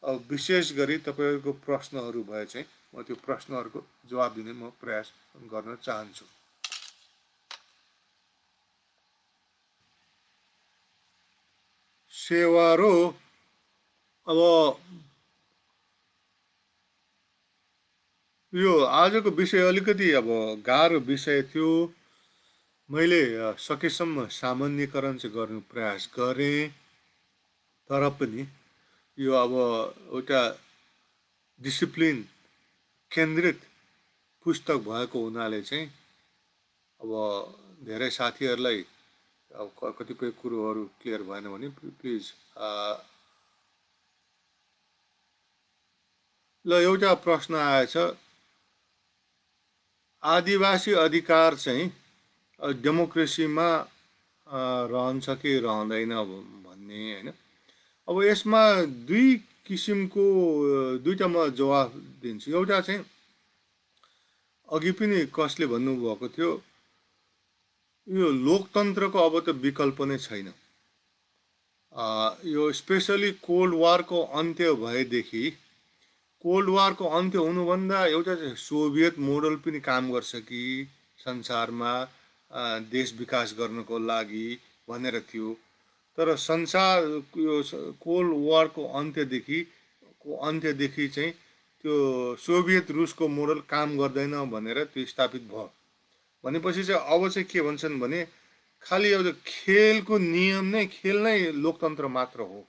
विशेष गरी तपाईहरुको प्रश्नहरू भए चाहिँ म त्यो प्रश्नहरूको जवाब दिने म प्रयास गर्न चाहन्छु। सेवारो अब यो आजको विषय अलिकति अब गाह्रो विषय थियो। मैले सकेसम्म सामान्यकरण चाहिँ गर्ने प्रयास गरेँ, तर पनि यो अब एउटा डिसिप्लिन केन्द्रित पुस्तक भएको हुनाले चाहिँ अब धेरै साथीहरूलाई अब कतिपय कुरोहरू क्लियर भएन भने प्लिज ल एउटा प्रश्न आएछ, आदिवासी अधिकार चाहिँ डेमोक्रेसीमा रहन्छ कि रहँदैन भन्ने हैन। अब यसमा दुई किसिमको दुईटा म जवाफ दिन्छु। एउटा चाहिँ अघि पनि कसले भन्नुभएको थियो, यो लोकतन्त्रको अब त विकल्प नै छैन। यो स्पेसली कोल्ड वारको अन्त्य भएदेखि, कोल्ड वारको अन्त्य हुनुभन्दा एउटा चाहिँ सोभियत मोडल पनि काम गर्छ कि संसारमा देश विकास गर्नको लागि भनेर थियो। तर संसार यो कोल्ड वारको अन्त्यदेखि चाहिँ त्यो सोभियत रुसको मोडल काम गर्दैन भनेर त्यो स्थापित भयो। भनेपछि चाहिँ अब चाहिँ के भन्छन् भने खाली अब खेलको नियम नै, खेल नै लोकतन्त्र मात्र हो।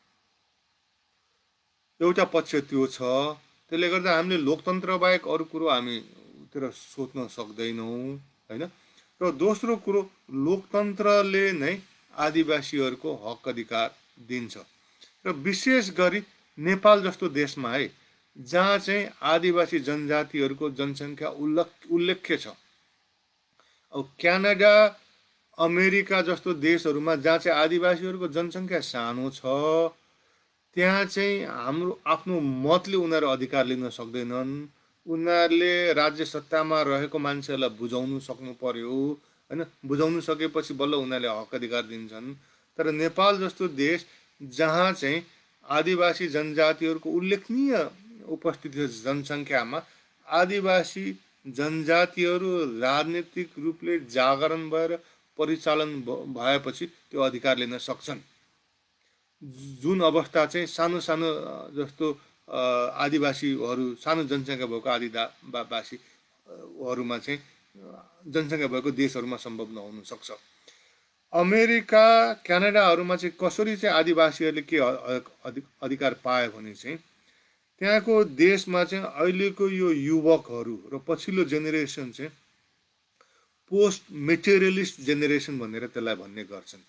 एउटा पक्ष त्यो छ। त्यसले गर्दा हामीले लोकतन्त्र बाहेक अरू कुरो हामीतिर सोच्न सक्दैनौँ हैन। र दोस्रो कुरो, लोकतन्त्रले नै आदिवासीहरूको हक अधिकार दिन्छ। र विशेष गरी नेपाल जस्तो देशमा है, जहाँ चाहिँ आदिवासी जनजातिहरूको जनसङ्ख्या उल्लेख्य छ। अब क्यानाडा, अमेरिका जस्तो देशहरूमा जहाँ चाहिँ आदिवासीहरूको जनसङ्ख्या सानो छ, त्यहाँ चाहिँ हाम्रो आफ्नो मतले उनीहरू अधिकार लिन सक्दैनन्। उनीहरूले राज्य सत्तामा रहेको मान्छेहरूलाई बुझाउनु सक्नु पर्यो हैन। बुझाउनु सकेपछि बल्ल उनीहरूले हक अधिकार दिन्छन्। तर नेपाल जस्तो देश जहाँ चाहिँ आदिवासी जनजातिहरूको उल्लेखनीय उपस्थिति छ जनसङ्ख्यामा, आदिवासी जनजातिहरू राजनीतिक रूपले जागरण भएर परिचालन भएपछि त्यो अधिकार लिन सक्छन्। जुन अवस्था चाहिँ सानो सानो जस्तो आदिवासीहरू, सानो जनसङ्ख्या भएको आदिवासीहरूमा चाहिँ जनसङ्ख्या भएको देशहरूमा सम्भव नहुन सक्छ। अमेरिका, क्यानाडाहरूमा चाहिँ कसरी चाहिँ आदिवासीहरूले के अधिकार पाए भने चाहिँ त्यहाँको देशमा चाहिँ अहिलेको यो युवकहरू र पछिल्लो जेनेरेसन चाहिँ पोस्ट मेटेरियलिस्ट जेनेरेसन भनेर त्यसलाई भन्ने गर्छन्।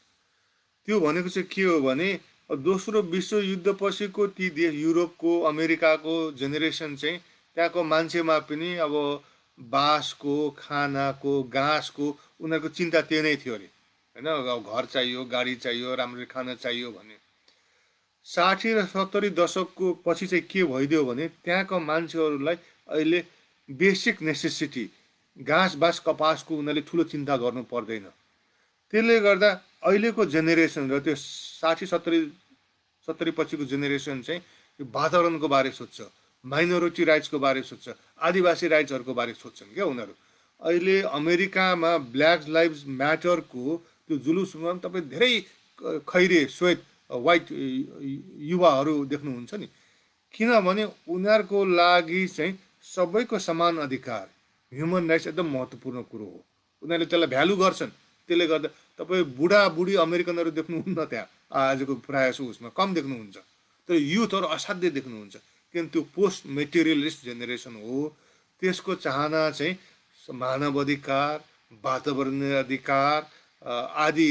त्यो भनेको चाहिँ के हो भने दोस्रो विश्वयुद्ध पछिको ती देश, युरोपको, अमेरिकाको जेनेरेसन चाहिँ त्यहाँको मान्छेमा पनि अब बाँसको, खानाको, घाँसको उनीहरूको चिन्ता त्यही नै थियो अरे हैन। घर चाहियो, गाडी चाहियो, राम्रो खाना चाहियो भन्ने। 60 र 70 दशकको पछि चाहिँ के भइदियो भने त्यहाँको मान्छेहरूलाई अहिले बेसिक नेसेसिटी घाँस बाँस कपासको उनीहरूले ठुलो चिन्ता गर्नु पर्दैन। त्यसले गर्दा अहिलेको जेनेरेसन र त्यो 60-70 पछिको जेनेरेसन चाहिँ यो वातावरणको बारे सोध्छ, माइनोरिटी राइट्सको बारे सोध्छ, आदिवासी राइट्सहरूको बारे सोध्छन् क्या उनीहरू। अहिले अमेरिकामा ब्ल्याक लाइभ्स म्याटरको त्यो जुलुसमा तपाईँ धेरै खैरे श्वेत वाइट युवाहरू देख्नुहुन्छ नि। किनभने उनीहरूको लागि चाहिँ सबैको समान अधिकार, ह्युमन राइट्स एकदम महत्त्वपूर्ण कुरो हो। उनीहरूले त्यसलाई भ्यालु गर्छन्। त्यसले गर्दा तपाईँ बुढाबुढी अमेरिकनहरू देख्नुहुन्न त्यहाँ आजको प्रायः जसो उसमा कम देख्नुहुन्छ। तर युथहरू असाध्यै देख्नुहुन्छ। किन त्यो पोस्ट मेटेरियलिस्ट जेनेरेसन हो। त्यसको चाहना चाहिँ मानव अधिकार, वातावरणीय अधिकार, आदि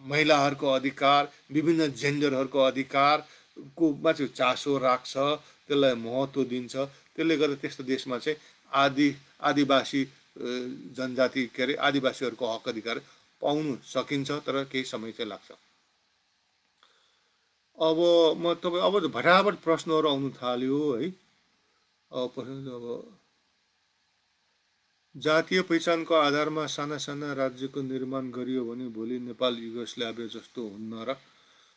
महिलाहरूको अधिकार, विभिन्न जेन्डरहरूको अधिकारकोमा चाहिँ चासो राख्छ, त्यसलाई महत्त्व दिन्छ। त्यसले गर्दा त्यस्तो देशमा चाहिँ आदिवासी जनजाति के अरे आदिवासीहरूको हक अधिकार पाउनु सकिन्छ, तर केही समय चाहिँ लाग्छ। अब म तपाईँ अब भटाभट प्रश्नहरू आउनु थाल्यो है। अब जातीय पहिचानको आधारमा साना साना राज्यको निर्माण गरियो भने भोलि नेपाल युगोस्लाभिया जस्तो हुन्न र?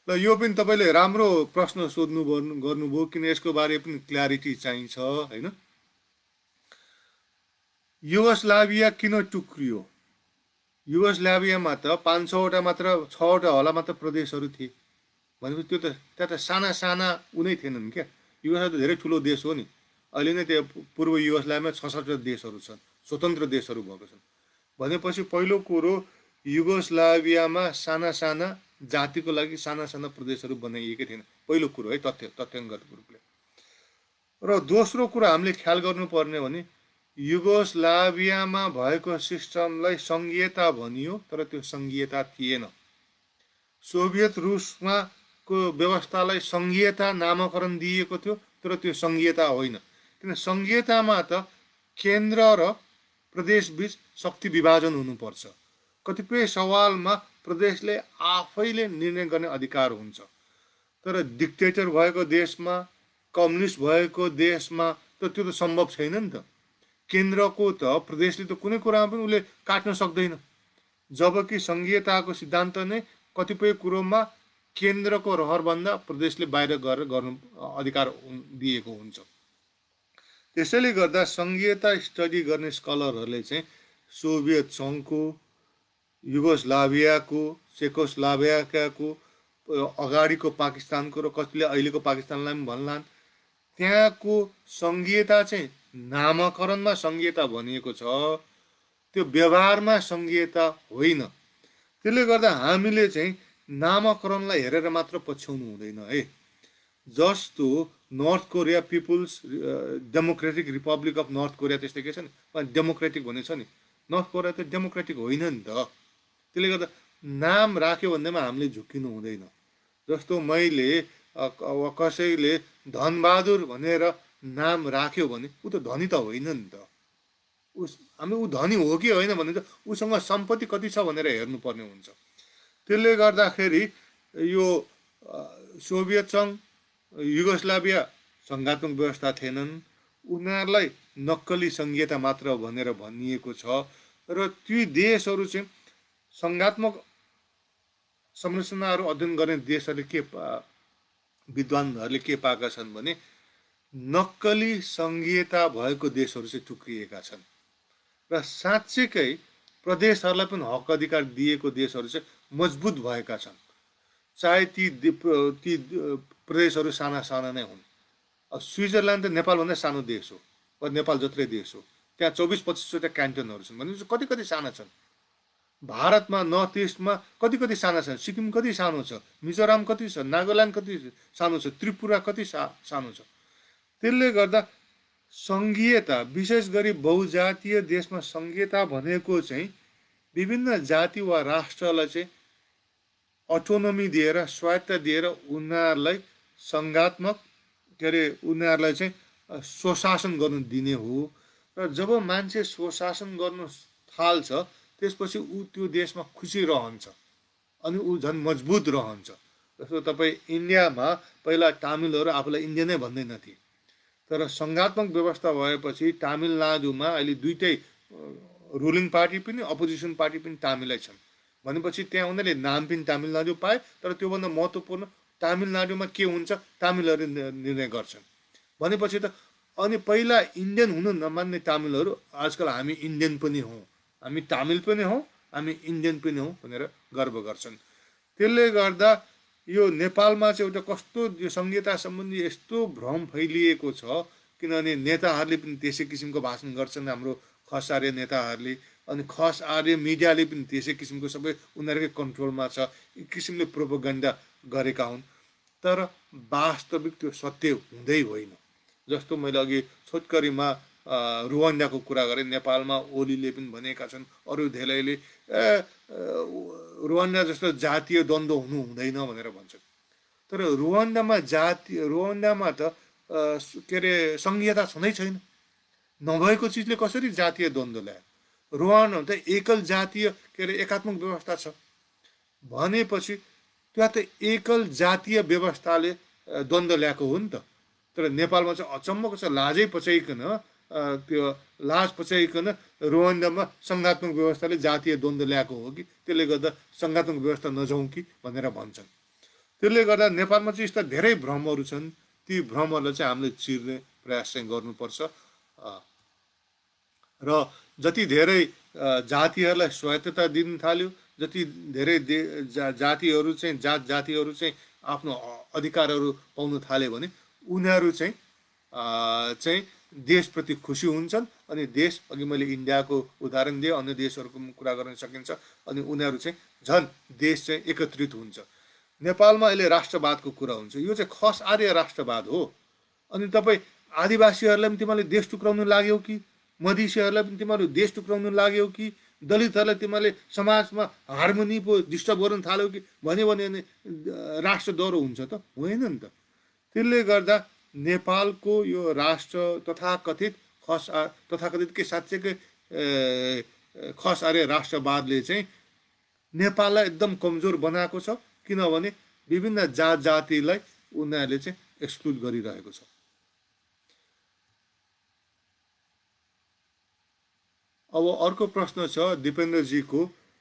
ल ल यो पनि तपाईँले राम्रो प्रश्न गर्नुभयो, किन यसको बारे पनि क्ल्यारिटी चाहिन्छ होइन। युगोस्लाभिया किन टुक्रियो? युगोस्लाभियामा त 5-6वटा मात्र 6वटा होला मात्र प्रदेशहरू थिए भनेपछि त्यो त त्यहाँ त साना साना उनै थिएनन् क्या। युगोस्लाभिया त धेरै ठुलो देश हो नि। अहिले नै त्यो पूर्व युगोस्लाभियामा 6-7 देशहरू छन्, स्वतन्त्र देशहरू भएको छन् भनेपछि पहिलो कुरो युगोस्लाभियामा साना साना जातिको लागि साना साना प्रदेशहरू बनाइएकै थिएन, पहिलो कुरो है, तथ्याङ्गत रूपले। र दोस्रो कुरा हामीले ख्याल गर्नुपर्ने भने युगोस्लाभियामा भएको सिस्टमलाई सङ्घीयता भनियो तर त्यो सङ्घीयता थिएन। सोभियत रुसमा को व्यवस्थालाई सङ्घीयता नामकरण दिएको थियो तर त्यो सङ्घीयता होइन, किन सङ्घीयतामा त केन्द्र र प्रदेशबीच शक्ति विभाजन हुनुपर्छ। कतिपय सवालमा प्रदेशले आफैले निर्णय गर्ने अधिकार हुन्छ, तर डिक्टेटर भएको देशमा, कम्युनिस्ट भएको देशमा त त्यो त सम्भव छैन नि त। केन्द्रको त प्रदेशले त कुनै कुरामा पनि उसले काट्न सक्दैन, जबकि सङ्घीयताको सिद्धान्त नै कतिपय कुरोमा केन्द्रको रहरभन्दा प्रदेशले बाहिर गरेर गर्नु अधिकार दिएको हुन्छ। त्यसैले गर्दा सङ्घीयता स्टडी गर्ने स्कलरहरूले चाहिँ सोभियत सङ्घको, युगोस्लाभियाको, चेकोस्लोभाकियाको, अगाडिको पाकिस्तानको र कतिले अहिलेको पाकिस्तानलाई पनि भन्लान्, त्यहाँको सङ्घीयता चाहिँ नामकरणमा सङ्घीयता भनिएको छ, त्यो व्यवहारमा सङ्घीयता होइन। त्यसले गर्दा हामीले चाहिँ नामकरणलाई हेरेर मात्र पछ्याउनु हुँदैन है। जस्तो North Korea People's Democratic Republic of North Korea त्यस्तै के छ नि, डेमोक्रेटिक भन्ने छ नि, नर्थ कोरिया त डेमोक्रेटिक होइन नि त। त्यसले गर्दा नाम राख्यो भन्दैमा हामीले झुक्किनु हुँदैन। जस्तो मैले कसैले धनबहादुर भनेर नाम राख्यो भने ऊ त धनी त होइन नि त। हामी ऊ धनी हो कि होइन भने त उसँग सम्पत्ति कति छ भनेर हेर्नुपर्ने हुन्छ। त्यसले गर्दाखेरि यो सोभियत सङ्घ, युगोस्लाभिया सङ्घात्मक व्यवस्था थिएनन्, उनीहरूलाई नक्कली सङ्घीयता मात्र भनेर भनिएको छ। र ती देशहरू चाहिँ सङ्घात्मक संरचनाहरू अध्ययन गर्ने देशहरूले के विद्वानहरूले के पाएका छन् भने नक्कली सङ्घीयता भएको देशहरू चाहिँ टुक्रिएका छन् र साँच्चैकै प्रदेशहरूलाई पनि हक अधिकार दिएको देशहरू चाहिँ मजबुत भएका छन्, चाहे ती प्रदेशहरू साना साना नै हुन्। अब स्विजरल्यान्ड त नेपालभन्दा सानो देश हो, वा नेपाल जत्रै देश हो, त्यहाँ 24-25वटा क्यान्टनहरू छन् भनेपछि कति कति साना छन्। भारतमा नर्थ इस्टमा कति कति साना छन्, सिक्किम कति सानो छ, मिजोराम कति छ, नागाल्यान्ड कति सानो छ, त्रिपुरा कति सानो छ। त्यसले गर्दा सङ्घीयता, विशेष गरी बहुजातीय देशमा सङ्घीयता भनेको चाहिँ विभिन्न जाति वा राष्ट्रलाई चाहिँ अटोनोमी दिएर, स्वायत्ता दिएर उनीहरूलाई सङ्घात्मक उनीहरूलाई चाहिँ स्वशासन गर्नु दिने हो। र जब मान्छे स्वशासन गर्नु थाल्छ त्यसपछि ऊ त्यो देशमा खुसी रहन्छ अनि ऊ झन् मजबुत रहन्छ। जस्तो तपाईँ इन्डियामा पहिला तामिलहरू आफूलाई इन्डियन नै भन्दैनथे, तर सङ्घात्मक व्यवस्था भएपछि तामिलनाडुमा अहिले दुईटै रुलिङ पार्टी पनि अपोजिसन पार्टी पनि तामिलै छन् भनेपछि त्यहाँ उनीहरूले नाम पनि तामिलनाडु पाए। तर त्योभन्दा महत्त्वपूर्ण तामिलनाडुमा के हुन्छ तामिलहरू निर्णय गर्छन् भनेपछि त अनि पहिला इन्डियन हुनु नमान्ने तामिलहरू आजकल हामी इन्डियन पनि हौँ, हामी तामिल पनि हौँ, हामी इन्डियन पनि हौँ भनेर गर्व गर्छन्। त्यसले गर्दा यो नेपालमा चाहिँ एउटा कस्तो यो सङ्घीयता सम्बन्धी यस्तो भ्रम फैलिएको छ, किनभने नेताहरूले पनि त्यसै किसिमको भाषण गर्छन् हाम्रो खस आर्य नेताहरूले, अनि खस आर्य मिडियाले पनि त्यसै किसिमको सबै उनीहरूकै कन्ट्रोलमा छ, एक किसिमले प्रोपोगन्डा गरेका हुन्। तर वास्तविक त्यो सत्य हुँदै होइन। जस्तो मैले अघि छोटकरीमा रुवान्डाको कुरा गरेँ, नेपालमा ओलीले पनि भनेका छन्, अरू धेरैले रुवान्डा जस्तो जातीय द्वन्द्व हुनु हुँदैन भनेर भन्छन्। तर रुवान्डामा त सङ्घीयता छँदै छैन, नभएको चिजले कसरी जातीय द्वन्द्व ल्यायो? रुवान्डामा त एकल जातीय एकात्मक व्यवस्था छ भनेपछि त्यहाँ त एकल जातीय व्यवस्थाले द्वन्द्व ल्याएको हो नि त। तर नेपालमा चाहिँ अचम्मको छ, लाज पचाइकन रुवान्डामा सङ्घात्मक व्यवस्थाले जातीय द्वन्द्व ल्याएको हो कि त्यसले गर्दा सङ्घात्मक व्यवस्था नजाउँ कि भनेर भन्छन्। त्यसले गर्दा नेपालमा चाहिँ यस्ता धेरै भ्रमहरू छन्। ती भ्रमहरूलाई चाहिँ हामीले चिर्ने प्रयास चाहिँ गर्नुपर्छ। र जति धेरै जातिहरूलाई स्वायत्तता दिन थाल्यो, जति धेरै जातिहरू चाहिँ जातिहरू चाहिँ आफ्नो अधिकारहरू पाउन थाल्यो भने उनीहरू चाहिँ देशप्रति खुसी हुन्छन्। अनि देश, अघि मैले इन्डियाको उदाहरण दिएँ, अन्य देशहरूको कुरा गर्न सकिन्छ। अनि उनीहरू चाहिँ झन् देश चाहिँ एकत्रित हुन्छ। नेपालमा अहिले राष्ट्रवादको कुरा हुन्छ, यो चाहिँ खस आर्य राष्ट्रवाद हो। अनि तपाईँ आदिवासीहरूलाई पनि तिमीहरूले देश टुक्राउनु लाग्यौ कि, मधेसीहरूलाई पनि तिमीहरू देश टुक्राउनु लाग्यौ कि, दलितहरूलाई तिमीहरूले समाजमा हार्मोनी पो डिस्टर्ब गर्न थाल्यौ कि भन्यो भने राष्ट्र दह्रो हुन्छ त? होइन नि त। त्यसले गर्दा नेपालको यो राष्ट्र तथाकथित के साँच्चैकै खस आर्य राष्ट्रवादले चाहिँ नेपाललाई एकदम कमजोर बनाएको छ। किनभने विभिन्न जातिलाई उनीहरूले चाहिँ एक्सक्लुड गरिरहेको छ। अब अर्को प्रश्न छ दिपेन्द्रजीको,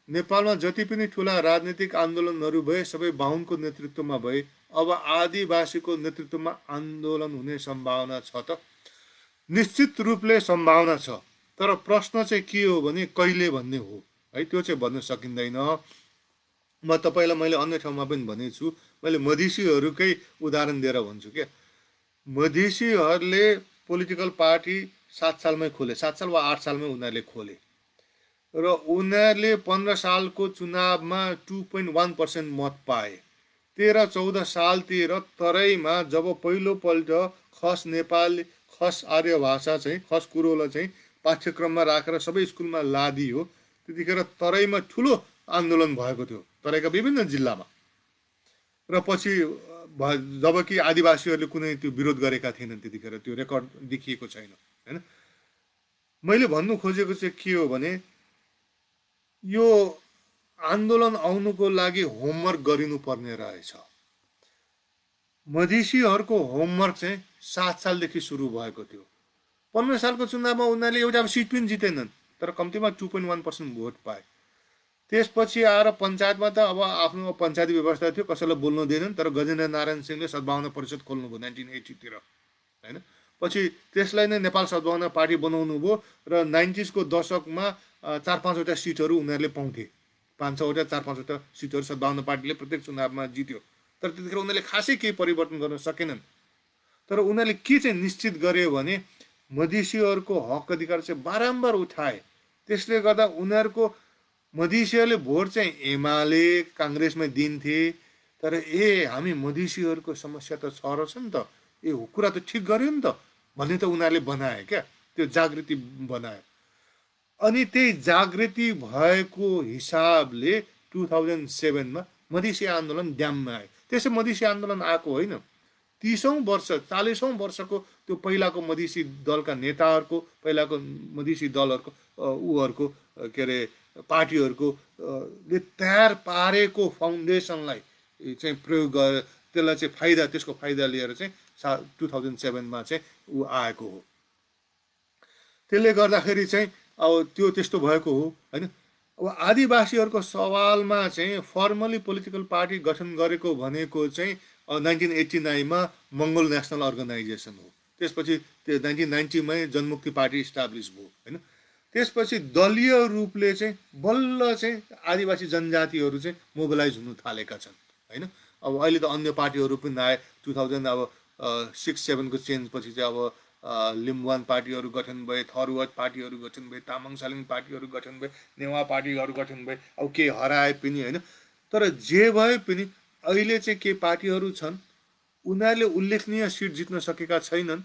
नेपालमा जति पनि ठुला राजनीतिक आन्दोलनहरू भए सबै बाहुनको नेतृत्वमा भए, अब आदिवासीको नेतृत्वमा आन्दोलन हुने सम्भावना छ त? निश्चित रूपले सम्भावना छ, तर प्रश्न चाहिँ के हो भने कहिले भन्ने हो है, त्यो चाहिँ भन्न सकिँदैन। म तपाईँलाई मैले अन्य ठाउँमा पनि भनेको छु, मैले मधेसीहरूकै उदाहरण दिएर भन्छु क्या। मधेसीहरूले पोलिटिकल पार्टी 7 सालमै खोले, 7 साल वा 8 सालमै उनीहरूले खोले र उनीहरूले 15 सालको चुनावमा 2.1% मत पाए। 13-14 सालतिर तराईमा जब पहिलोपल्ट खस नेपाली खस आर्य भाषा चाहिँ खस कुरोलाई चाहिँ पाठ्यक्रममा राखेर सबै स्कुलमा लादियो, त्यतिखेर तराईमा ठुलो आन्दोलन भएको थियो, तराईका विभिन्न जिल्लामा। र पछि जबकि आदिवासीहरूले कुनै त्यो विरोध गरेका थिएनन्, त्यतिखेर त्यो रेकर्ड देखिएको छैन होइन। मैले भन्नु खोजेको चाहिँ के हो भने यो आन्दोलन आउनुको लागि होमवर्क गरिनुपर्ने रहेछ। मधेसीहरूको होमवर्क चाहिँ 7 सालदेखि सुरु भएको थियो। 15 सालको चुनावमा उनीहरूले एउटा सिट पनि जितेनन्, तर कम्तीमा 2.1% भोट पाए। त्यसपछि आएर पञ्चायतमा त अब आफ्नो पञ्चायती व्यवस्था थियो, कसैलाई बोल्नु दिएनन्, तर गजेन्द्र नारायण सिंहले सद्भावना परिषद खोल्नुभयो 1980 तिर होइन। पछि त्यसलाई नै नेपाल सद्भावना पार्टी बनाउनु भयो र 90s को दशकमा 4-5वटा सिटहरू उनीहरूले पाउँथे, 5-6वटा 4-5वटा सिटहरू सद्भावना पार्टीले प्रत्येक चुनावमा जित्यो। तर त्यतिखेर उनीहरूले खासै केही परिवर्तन गर्न सकेनन्। तर उनीहरूले के चाहिँ निश्चित गर्यो भने मधेसीहरूको हक अधिकार चाहिँ बारम्बार उठाए। त्यसले गर्दा उनीहरूको मधेसीहरूले भोट चाहिँ एमाले काङ्ग्रेसमै दिन्थे, तर हामी मधेसीहरूको समस्या त छ रहेछ नि त, कुरा त ठिक गर्यो नि त भन्ने त उनीहरूले बनाए क्या, त्यो जागृति बनायो। अनि त्यही जागृति भएको हिसाबले 2007मा मधेसी आन्दोलन ड्याममा आयो। त्यसै मधेसी आन्दोलन आएको होइन, 30औं वर्ष 40औं वर्षको त्यो पहिलाको मधेसी दलका नेताहरूको, पहिलाको मधेसी दलहरूको उहरूको के अरे पार्टीहरूको ले तयार पारेको फाउन्डेसनलाई चाहिँ प्रयोग गरेर त्यसलाई चाहिँ फाइदा, त्यसको फाइदा लिएर चाहिँ 2007मा चाहिँ आएको हो। त्यसले गर्दाखेरि चाहिँ अब त्यो त्यस्तो भएको हो होइन। अब आदिवासीहरूको सवालमा चाहिँ फर्मली पोलिटिकल पार्टी गठन गरेको भनेको चाहिँ 1989मा मङ्गोल नेसनल अर्गनाइजेसन हो। त्यसपछि त्यो 1990मै जनमुक्ति पार्टी इस्टाब्लिस भयो होइन। त्यसपछि दलीय रूपले चाहिँ बल्ल चाहिँ आदिवासी जनजातिहरू चाहिँ मोबिलाइज हुन थालेका छन् होइन। अब अहिले त अन्य पार्टीहरू पनि आए, 2006-07 को चेन्ज पछि चाहिँ अब लिम्बुवान पार्टीहरू गठन भए, थरुवाट पार्टीहरू गठन भए, तामाङ सालिङ पार्टीहरू गठन भए, नेवा पार्टीहरू गठन भए, अब के हराए पनि होइन। तर जे भए पनि अहिले चाहिँ के पार्टीहरू छन्, उनीहरूले उल्लेखनीय सिट जित्न सकेका छैनन्,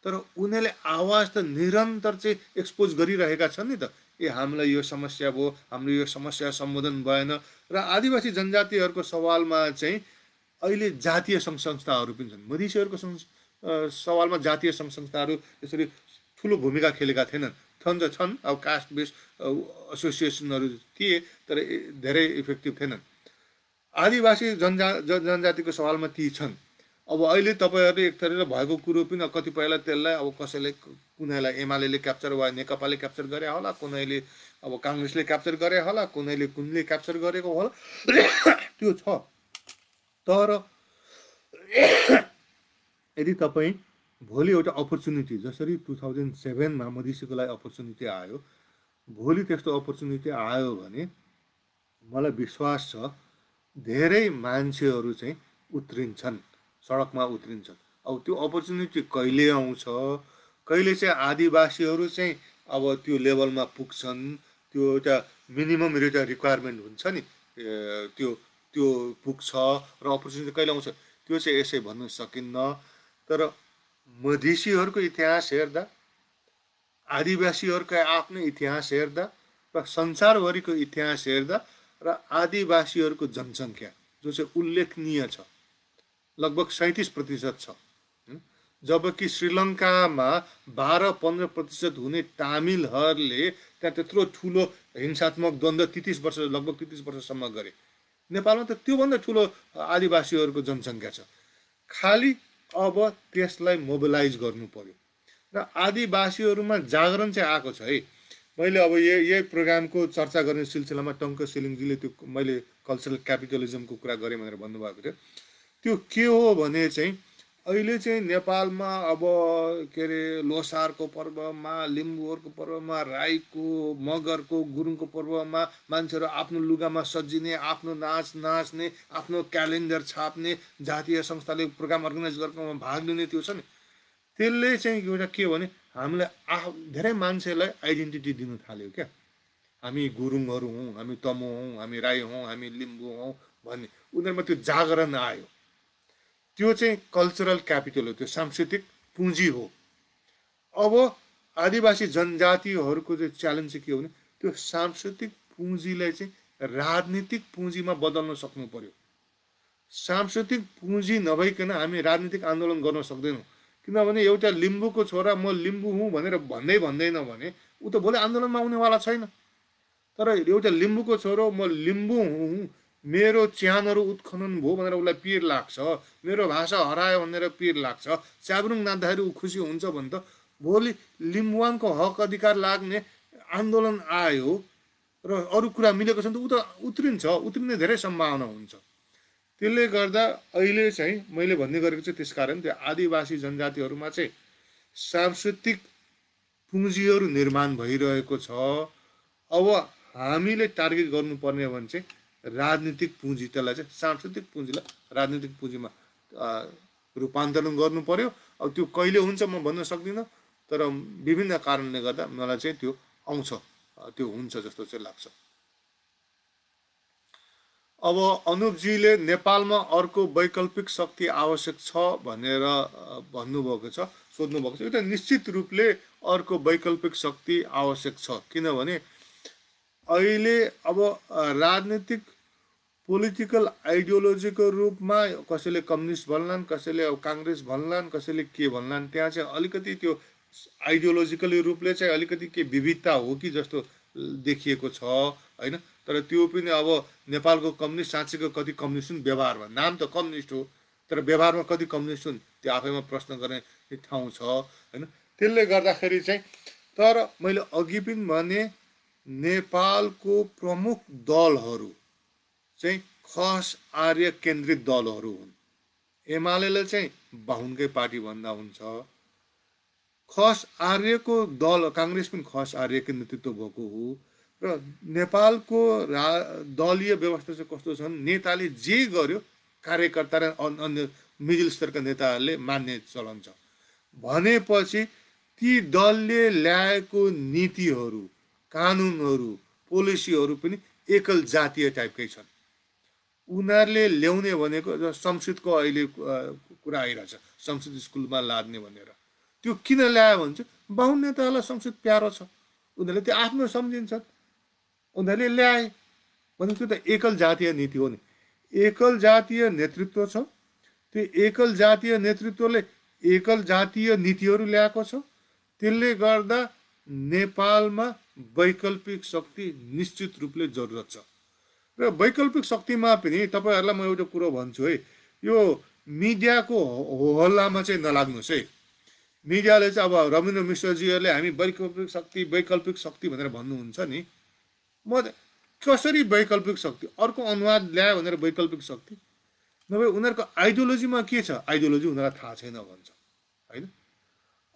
तर उनीहरूले आवाज त निरन्तर चाहिँ एक्सपोज गरिरहेका छन् नि त। हामीलाई यो समस्या भयो, हाम्रो यो समस्या सम्बोधन भएन। र आदिवासी जनजातिहरूको सवालमा चाहिँ अहिले जातीय सङ्घ संस्थाहरू पनि छन्। मधेसीहरूको सवालमा जातीय सङ्घ संस्थाहरू यसरी ठुलो भूमिका खेलेका थिएनन्, छन् अब कास्ट बेस्ड एसोसिएसनहरू थिए, तर धेरै इफेक्टिभ थिएनन्। आदिवासी जनजातिको सवालमा ती छन्। अब अहिले तपाईँहरूले एक थरीले भएको कुरो पनि कतिपयलाई त्यसलाई अब कसैले कुनैलाई एमाले क्याप्चर वा नेकपाले क्याप्चर गरे होला, कुनैले अब काङ्ग्रेसले क्याप्चर गरे होला, कुनैले कुनले क्याप्चर गरेको होला त्यो छ। तर यदि तपाईँ भोलि एउटा अपर्च्युनिटी, जसरी 2007मा मधेसीको लागि अपर्च्युनिटी आयो, भोलि त्यस्तो अपर्च्युनिटी आयो भने मलाई विश्वास छ धेरै मान्छेहरू चाहिँ उत्रिन्छन्, सडकमा उत्रिन्छन्। अब त्यो अपर्च्युनिटी कहिले आउँछ, कहिले चाहिँ आदिवासीहरू चाहिँ अब त्यो लेभलमा पुग्छन्, त्यो एउटा मिनिमम एउटा रिक्वायरमेन्ट हुन्छ नि, त्यो त्यो पुग्छ र अपर्च्युनिटी कहिले आउँछ त्यो चाहिँ यसै भन्नु सकिन्न। तर मधेसीहरूको इतिहास हेर्दा, आदिवासीहरूका आफ्नो इतिहास हेर्दा र संसारभरिको इतिहास हेर्दा र आदिवासीहरूको जनसङ्ख्या जो चाहिँ उल्लेखनीय छ, लगभग 37% छ, जबकि श्रीलङ्कामा 12-15% हुने तामिलहरूले त्यहाँ त्यत्रो ठुलो हिंसात्मक द्वन्द्व 30 वर्ष, लगभग 30 वर्षसम्म गरे। नेपालमा त त्योभन्दा ठुलो आदिवासीहरूको जनसङ्ख्या छ। खालि अब त्यसलाई मोबिलाइज गर्नु पर्यो र आदिवासीहरूमा जागरण चाहिँ आएको छ है। मैले अब यही प्रोग्रामको चर्चा गर्ने सिलसिलामा टङ्क सिलिङजीले त्यो मैले कल्चरल क्यापिटलिजमको कुरा गरेँ भनेर भन्नुभएको थियो। त्यो के हो भने चाहिँ अहिले चाहिँ नेपालमा अब के अरे लोसारको पर्वमा, लिम्बूहरूको पर्वमा, राईको, मगरको, गुरुङको पर्वमा मान्छेहरू आफ्नो लुगामा सजिने, आफ्नो नाच नाच्ने, आफ्नो क्यालेन्डर छाप्ने, जातीय संस्थाले प्रोग्राम अर्गनाइज गरेकोमा भाग लिने त्यो छ नि, त्यसले चाहिँ एउटा के भने हामीलाई धेरै मान्छेलाई आइडेन्टिटी दिनु थाल्यो क्या। हामी गुरुङहरू हौँ, हामी तमु हौँ, हामी राई हौँ, हामी लिम्बू हौँ भन्ने उनीहरूमा त्यो जागरण आयो। त्यो चाहिँ कल्चरल क्यापिटल हो, त्यो सांस्कृतिक पुँजी हो। अब आदिवासी जनजातिहरूको चाहिँ च्यालेन्ज चाहिँ के हो भने त्यो सांस्कृतिक पुँजीलाई चाहिँ राजनीतिक पुँजीमा बदल्न सक्नु पर्यो। सांस्कृतिक पुँजी नभइकन हामी राजनीतिक आन्दोलन गर्न सक्दैनौँ। किनभने एउटा लिम्बूको छोरा म लिम्बू हुँ भनेर भन्दैन भने ऊ त भोलि आन्दोलनमा आउनेवाला छैन। तर एउटा लिम्बूको छोरो म लिम्बू हुँ, मेरो च्यानहरू उत्खनन भयो भनेर उसलाई पिर लाग्छ, मेरो भाषा हरायो भनेर पिर लाग्छ, च्याब्रुङ नाच्दाखेरि ऊ खुसी हुन्छ भने त भोलि लिम्बुवानको हक अधिकार लाग्ने आन्दोलन आयो र अरू कुरा मिलेको छ भने त ऊ त उत्रिने धेरै सम्भावना हुन्छ। त्यसले गर्दा अहिले चाहिँ मैले भन्ने गरेको चाहिँ त्यसकारण त्यो आदिवासी जनजातिहरूमा चाहिँ सांस्कृतिक पुँजीहरू निर्माण भइरहेको छ। अब हामीले टार्गेट गर्नुपर्ने भने चाहिँ राजनीतिक पुँजी, त्यसलाई चाहिँ सांस्कृतिक पुँजीलाई राजनीतिक पुँजीमा रूपान्तरण गर्नु पर्यो। अब त्यो कहिले हुन्छ म भन्न सक्दिनँ, तर विभिन्न कारणले गर्दा मलाई चाहिँ त्यो आउँछ, त्यो हुन्छ जस्तो चाहिँ लाग्छ। अब अनुपजीले नेपालमा अर्को वैकल्पिक शक्ति आवश्यक छ भनेर भन्नुभएको छ, सोध्नुभएको छ। एउटा निश्चित रूपले अर्को वैकल्पिक शक्ति आवश्यक छ, किनभने अहिले अब राजनीतिक पोलिटिकल आइडियोलोजीको रूपमा कसैले कम्युनिस्ट भन्लान्, कसैले अब काङ्ग्रेस भन्लान्, कसैले के भन्लान्, त्यहाँ चाहिँ अलिकति त्यो आइडियोलोजिकली रूपले चाहिँ अलिकति के विविधता हो कि जस्तो देखिएको छ होइन। तर त्यो पनि अब नेपालको कम्युनिस्ट साँच्चैको कति कम्युनिस्ट हुन् व्यवहारमा, नाम त कम्युनिस्ट हो तर व्यवहारमा कति कम्युनिस्ट हुन् त्यो आफैमा प्रश्न गर्ने ठाउँ छ होइन। त्यसले गर्दाखेरि चाहिँ तर मैले अघि पनि भने नेपालको प्रमुख दलहरू चाहिँ खस आर्य केन्द्रित दलहरू हुन्। एमाले चाहिँ बाहुनकै पार्टी भन्दा हुन्छ। खस आर्यको दल काङ्ग्रेस पनि खस आर्यको नेतृत्व भएको हो र नेपालको दलीय व्यवस्था चाहिँ कस्तो छ भने नेताले जे गर्यो कार्यकर्ता र अन्य मिडल स्तरका नेताहरूले मान्ने चलन छ भनेपछि ती दलले ल्याएको नीतिहरू, कानुनहरू, पोलिसीहरू पनि एकल जातीय टाइपकै छन्। उनीहरूले ल्याउने भनेको संस्कृतको अहिले कुरा आइरहेछ, संस्कृत स्कुलमा लाद्ने भनेर। त्यो किन ल्यायो भने चाहिँ बाहुन नेताहरूलाई संस्कृत प्यारो छ, उनीहरूले त्यो आफ्नो सम्झिन्छन्, उनीहरूले ल्याए भनेको त्यो त एकल जातीय नीति हो नि। एकल जातीय नेतृत्व छ, त्यो एकल जातीय नेतृत्वले एकल जातीय नीतिहरू ल्याएको छ। त्यसले गर्दा नेपालमा वैकल्पिक शक्ति निश्चित रूपले जरुरत छ। र वैकल्पिक शक्तिमा पनि तपाईँहरूलाई म एउटा कुरो भन्छु है, यो मिडियाको होहल्लामा चाहिँ नलाग्नुहोस् है। मिडियाले चाहिँ अब रविन्द्र मिश्रजीहरूले हामी वैकल्पिक शक्ति भनेर भन्नुहुन्छ नि, म कसरी वैकल्पिक शक्ति, अर्को अनुवाद ल्यायो भनेर वैकल्पिक शक्ति? नभए उनीहरूको आइडियोलोजीमा के छ, आइडियोलोजी उनीहरूलाई थाहा छैन भन्छ होइन।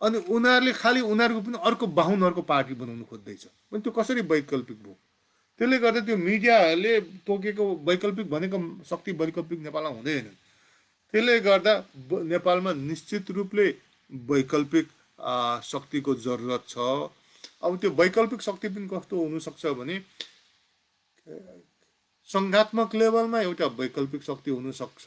अनि उनीहरूले खालि उनीहरूको पनि अर्को बाहुनहरूको पार्टी बनाउनु खोज्दैछ भने त्यो कसरी वैकल्पिक भयो? त्यसले गर्दा त्यो मिडियाहरूले तोकेको वैकल्पिक भनेको शक्ति वैकल्पिक नेपालमा हुँदैन। त्यसले गर्दा नेपालमा निश्चित रूपले वैकल्पिक शक्तिको जरुरत छ। अब त्यो वैकल्पिक शक्ति पनि कस्तो हुनसक्छ भने सङ्घात्मक लेभलमा एउटा वैकल्पिक शक्ति हुनसक्छ।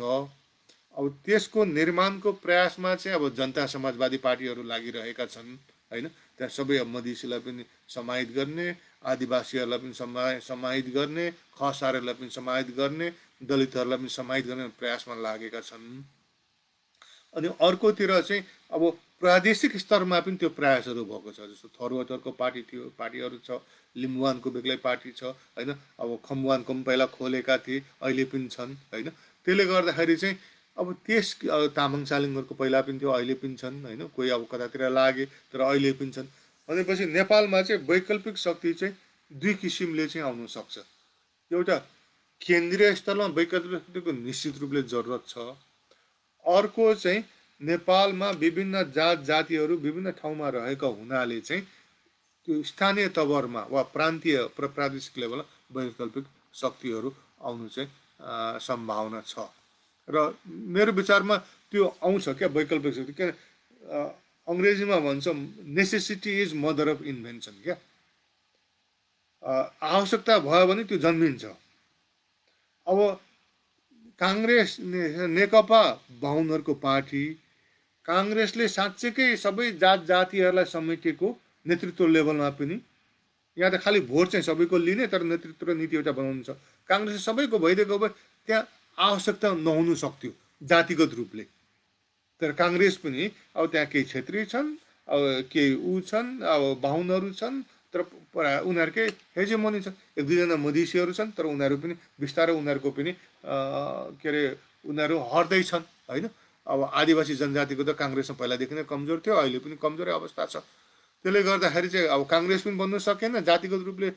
अब त्यसको निर्माणको प्रयासमा चाहिँ अब जनता समाजवादी पार्टीहरू लागिरहेका छन् होइन। त्यहाँ सबै मधेसीलाई पनि समाहित गर्ने, आदिवासीहरूलाई पनि समाहित गर्ने, खसारहरूलाई पनि समाहित गर्ने, दलितहरूलाई पनि समाहित गर्ने प्रयासमा लागेका छन्। अनि अर्कोतिर चाहिँ अब प्रादेशिक स्तरमा पनि त्यो प्रयासहरू भएको छ। जस्तो थरुवाटरको पार्टी थियो, पार्टीहरू छ, लिम्बुवानको बेग्लै पार्टी छ होइन। अब खम्बुवानको पनि पहिला खोलेका थिए, अहिले पनि छन् होइन। त्यसले गर्दाखेरि चाहिँ अब तामाङ सालिङहरूको पहिला पनि थियो, अहिले पनि छन् होइन। कोही अब कतातिर लागे तर अहिले पनि छन्। भनेपछि नेपालमा चाहिँ वैकल्पिक शक्ति चाहिँ दुई किसिमले चाहिँ आउन सक्छ। एउटा केन्द्रीय स्तरमा वैकल्पिक शक्तिको निश्चित रूपले जरुरत छ। अर्को चाहिँ नेपालमा विभिन्न जात जातिहरू विभिन्न ठाउँमा रहेका हुनाले चाहिँ त्यो स्थानीय तवरमा वा प्रान्तीय प्रादेशिक लेभलमा वैकल्पिक शक्तिहरू आउनु चाहिँ सम्भावना छ। र मेरो विचारमा त्यो आउँछ क्या वैकल्पिक शक्ति। किन अङ्ग्रेजीमा भन्छ necessity is mother of invention क्या। आवश्यकता भयो भने त्यो जन्मिन्छ। अब काङ्ग्रेस नेकपा बाहुनहरूको पार्टी, काङ्ग्रेसले साँच्चैकै सबै जात जातिहरूलाई समेटेको नेतृत्व लेभलमा पनि, यहाँ त खालि भोट चाहिँ सबैको लिने तर नेतृत्व र नीति एउटा बनाउनु छ। काङ्ग्रेसले सबैको भइदिएको भए त्यहाँ आवश्यकता नहुनु सक्थ्यो जातिगत रूपले। तर काङ्ग्रेस पनि अब त्यहाँ केही क्षेत्रीय छन्, अब केही छन्, अब बाहुनहरू छन्, तर उनीहरूकै हेजेमनी छ। एक दुईजना मधेसीहरू छन् तर उनीहरू पनि बिस्तारै उनीहरूको पनि के अरे उनीहरू हट्दैछन् होइन। अब आदिवासी जनजातिको त काङ्ग्रेसमा पहिलादेखि नै कमजोर थियो, अहिले पनि कमजोरै अवस्था छ। त्यसले गर्दाखेरि चाहिँ अब काङ्ग्रेस पनि बन्नु सकेन, जातिगत रूपले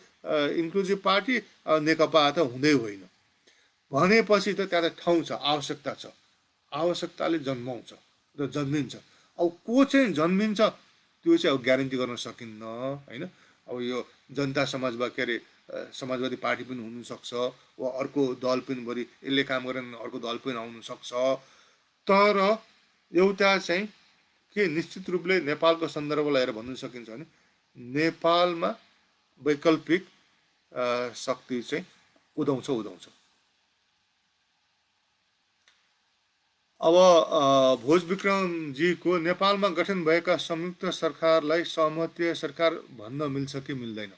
इन्क्लुजिभ पार्टी नेकपा त हुँदै होइन। भनेपछि त त्यहाँ त ठाउँ छ, आवश्यकता छ, आवश्यकताले जन्माउँछ र जन्मिन्छ। अब को चाहिँ जन्मिन्छ त्यो चाहिँ अब ग्यारेन्टी गर्न सकिन्न होइन। अब यो जनता समाजवादी के अरे समाजवादी पार्टी पनि हुनसक्छ, वा अर्को दल पनि बढी यसले काम गरेन अर्को दल पनि आउनसक्छ। तर एउटा चाहिँ के निश्चित रूपले नेपालको सन्दर्भलाई हेरेर भन्नु सकिन्छ भने नेपालमा वैकल्पिक शक्ति चाहिँ उदाउँछ। अब भोज विक्रमजीको नेपालमा गठन भएका संयुक्त सरकारलाई सहमतीय सरकार भन्न मिल्छ कि मिल्दैन?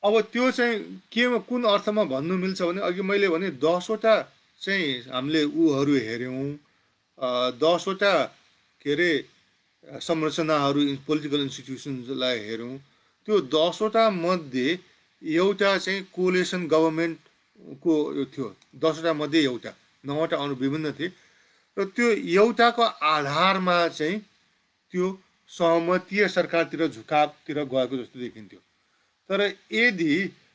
अब त्यो चाहिँ केमा कुन अर्थमा भन्नु मिल्छ भने अघि मैले भने 10वटा चाहिँ हामीले ऊहरू हेऱ्यौँ, 10वटा के अरे संरचनाहरू पोलिटिकल इन्स्टिट्युसन्सलाई हेऱ्यौँ। त्यो 10वटा मध्ये एउटा चाहिँ कोलिसन गभर्मेन्टको थियो, 10वटा मध्ये एउटा, 9वटा अरू विभिन्न थिए। र त्यो एउटाको आधारमा चाहिँ त्यो सहमतीय सरकारतिर झुकावतिर गएको जस्तो देखिन्थ्यो। तर यदि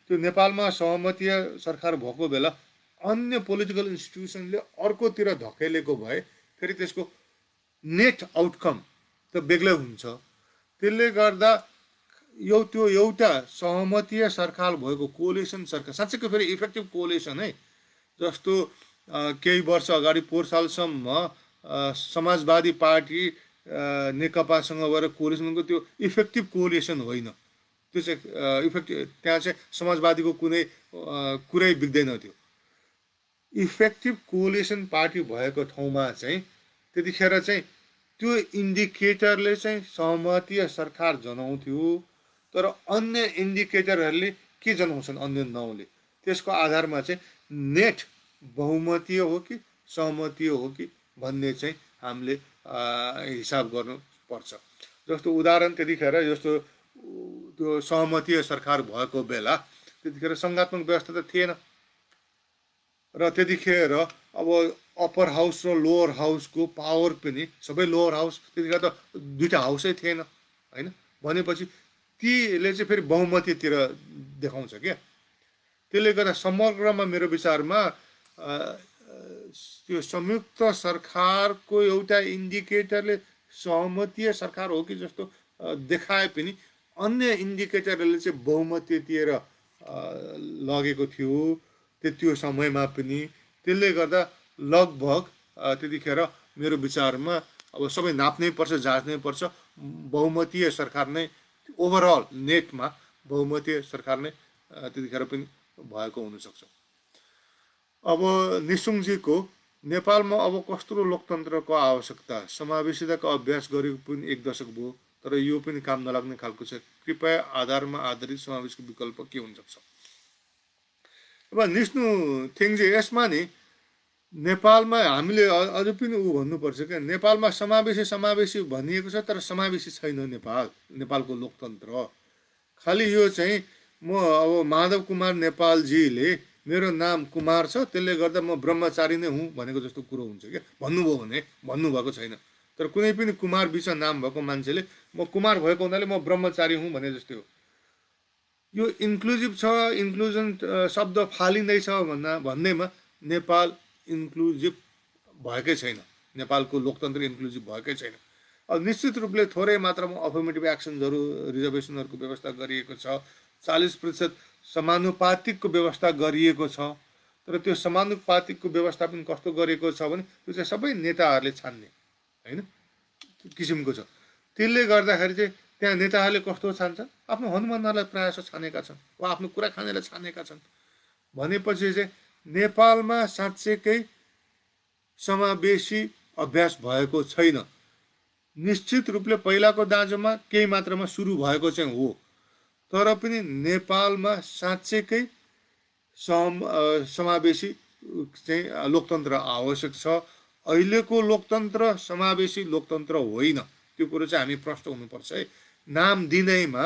त्यो नेपालमा सहमतीय सरकार भएको बेला अन्य पोलिटिकल इन्स्टिट्युसनले अर्कोतिर धकेलेको भए फेरि त्यसको नेट आउटकम त बेग्लै हुन्छ। त्यसले गर्दा त्यो एउटा सहमतीय सरकार भएको कोलिसन सरकार साँच्चैको फेरि इफेक्टिभ कोलिसन है। जस्तो केही वर्ष अगाडि 4 सालसम्म समाजवादी पार्टी नेकपासँग गएर कोलिसनको त्यो इफेक्टिभ कोलिसन होइन। त्यो चाहिँ त्यहाँ चाहिँ समाजवादीको कुनै कुरै बिग्दैन थियो। इफेक्टिभ कोलिसन पार्टी भएको ठाउँमा चाहिँ त्यतिखेर चाहिँ त्यो इन्डिकेटरले चाहिँ सहमतीय सरकार जनाउँथ्यो। तर अन्य इन्डिकेटरहरूले के जनाउँछन् अन्य 9ले, त्यसको आधारमा चाहिँ नेट बहुमतीय हो कि सहमतीय हो कि भन्ने चाहिँ हामीले हिसाब गर्नुपर्छ। जस्तो उदाहरण त्यतिखेर जस्तो त्यो सहमतीय सरकार भएको बेला त्यतिखेर सङ्घात्मक व्यवस्था त थिएन र त्यतिखेर अब अप्पर हाउस र लोवर हाउसको पावर पनि सबै लोवर हाउस त्यतिखेर त 2टा हाउसै थिएन होइन। भनेपछि तीले चाहिँ फेरि बहुमतीतिर देखाउँछ क्या। त्यसले गर्दा समग्रमा मेरो विचारमा त्यो संयुक्त सरकारको एउटा इन्डिकेटरले सहमतीय सरकार हो कि जस्तो देखाए पनि अन्य इन्डिकेटरले चाहिँ बहुमतीतिर लगेको थियो त्यो समयमा पनि। त्यसले गर्दा लगभग त्यतिखेर मेरो विचारमा अब सबै नाप्नै पर्छ, जाँच्नै पर्छ, बहुमतीय सरकार नै ओभरअल नेटमा बहुमतीय सरकार नै त्यतिखेर पनि भएको हुनसक्छ। अब निशुङजीको नेपालमा अब कस्तो लोकतन्त्रको आवश्यकता, समावेशिताको अभ्यास गरेको पनि 1 दशक भयो तर यो पनि काम नलाग्ने खालको छ, कृपया आधारमा आधारित समावेशको विकल्प के हुन सक्छ। अब निस्नु थिङजी, यसमा नि नेपालमा हामीले अझ पनि भन्नुपर्छ क्या, नेपालमा समावेशी भनिएको छ तर समावेशी छैन नेपालको लोकतन्त्र। खालि यो चाहिँ म अब माधव कुमार नेपालजीले मेरो नाम कुमार छ त्यसले गर्दा म ब्रह्मचारी नै हुँ भनेको जस्तो कुरो हुन्छ क्या, भन्नुभयो भने। भन्नुभएको छैन, तर कुनै पनि कुमार बिच नाम भएको मान्छेले म कुमार भएको हुनाले म ब्रह्मचारी हुँ भने जस्तै हो। यो इन्क्लुजिभ छ, इन्क्लुजन शब्द फालिँदैछ भन्दैमा नेपाल इन्क्लुजिभ भएकै छैन, नेपालको लोकतन्त्र इन्क्लुजिभ भएकै छैन। अब निश्चित रूपले थोरै मात्रामा अफर्मेटिभ एक्सन्सहरू, रिजर्भेसनहरूको व्यवस्था गरिएको छ, 40% समानुपातिकको व्यवस्था गरिएको छ, तर त्यो समानुपातिकको व्यवस्था पनि कस्तो गरिएको छ भने त्यो चाहिँ सबै नेताहरूले छान्ने होइन किसिमको छ। त्यसले गर्दाखेरि चाहिँ त्यहाँ नेताहरूले कस्तो छान्छ, आफ्नो हनुमानलाई प्रायः जसो छानेका छन् वा आफ्नो कुरा खानेलाई छानेका छन्। भनेपछि चाहिँ नेपालमा साँच्चैकै समावेशी अभ्यास भएको छैन। निश्चित रूपले पहिलाको दाँजोमा केही मात्रामा सुरु भएको चाहिँ हो, तर पनि नेपालमा साँच्चैकै समावेशी चाहिँ लोकतन्त्र आवश्यक छ। अहिलेको लोकतन्त्र समावेशी लोकतन्त्र होइन, त्यो कुरो चाहिँ हामी प्रष्ट हुनुपर्छ है। नाम दिँदैमा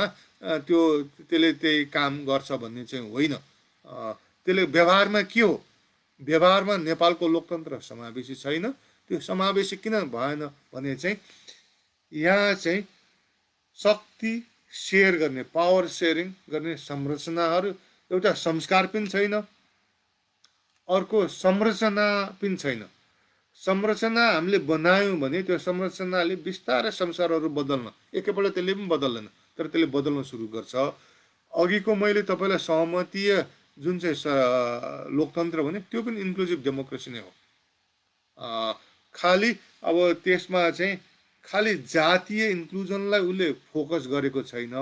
त्यसले त्यही काम गर्छ भन्ने चाहिँ होइन। त्यसले व्यवहारमा के हो, व्यवहारमा नेपालको लोकतन्त्र समावेशी छैन। त्यो समावेशी किन भएन भने चाहिँ यहाँ चाहिँ शक्ति सेयर गर्ने, पावर सेयरिङ गर्ने संरचनाहरू, एउटा संस्कार पनि छैन, अर्को संरचना पनि छैन। संरचना हामीले बनायौँ भने त्यो संरचनाले बिस्तारै संसारहरू बदल्न, एकैपल्ट त्यसले पनि बदल्दैन तर त्यसले बदल्न सुरु गर्छ। अघिको मैले तपाईँलाई सहमतीय जुन चाहिँ लोकतन्त्र भने त्यो पनि इन्क्लुजिभ डेमोक्रेसी नै हो। खालि अब त्यसमा चाहिँ खालि जातीय इन्क्लुजनलाई उसले फोकस गरेको छैन,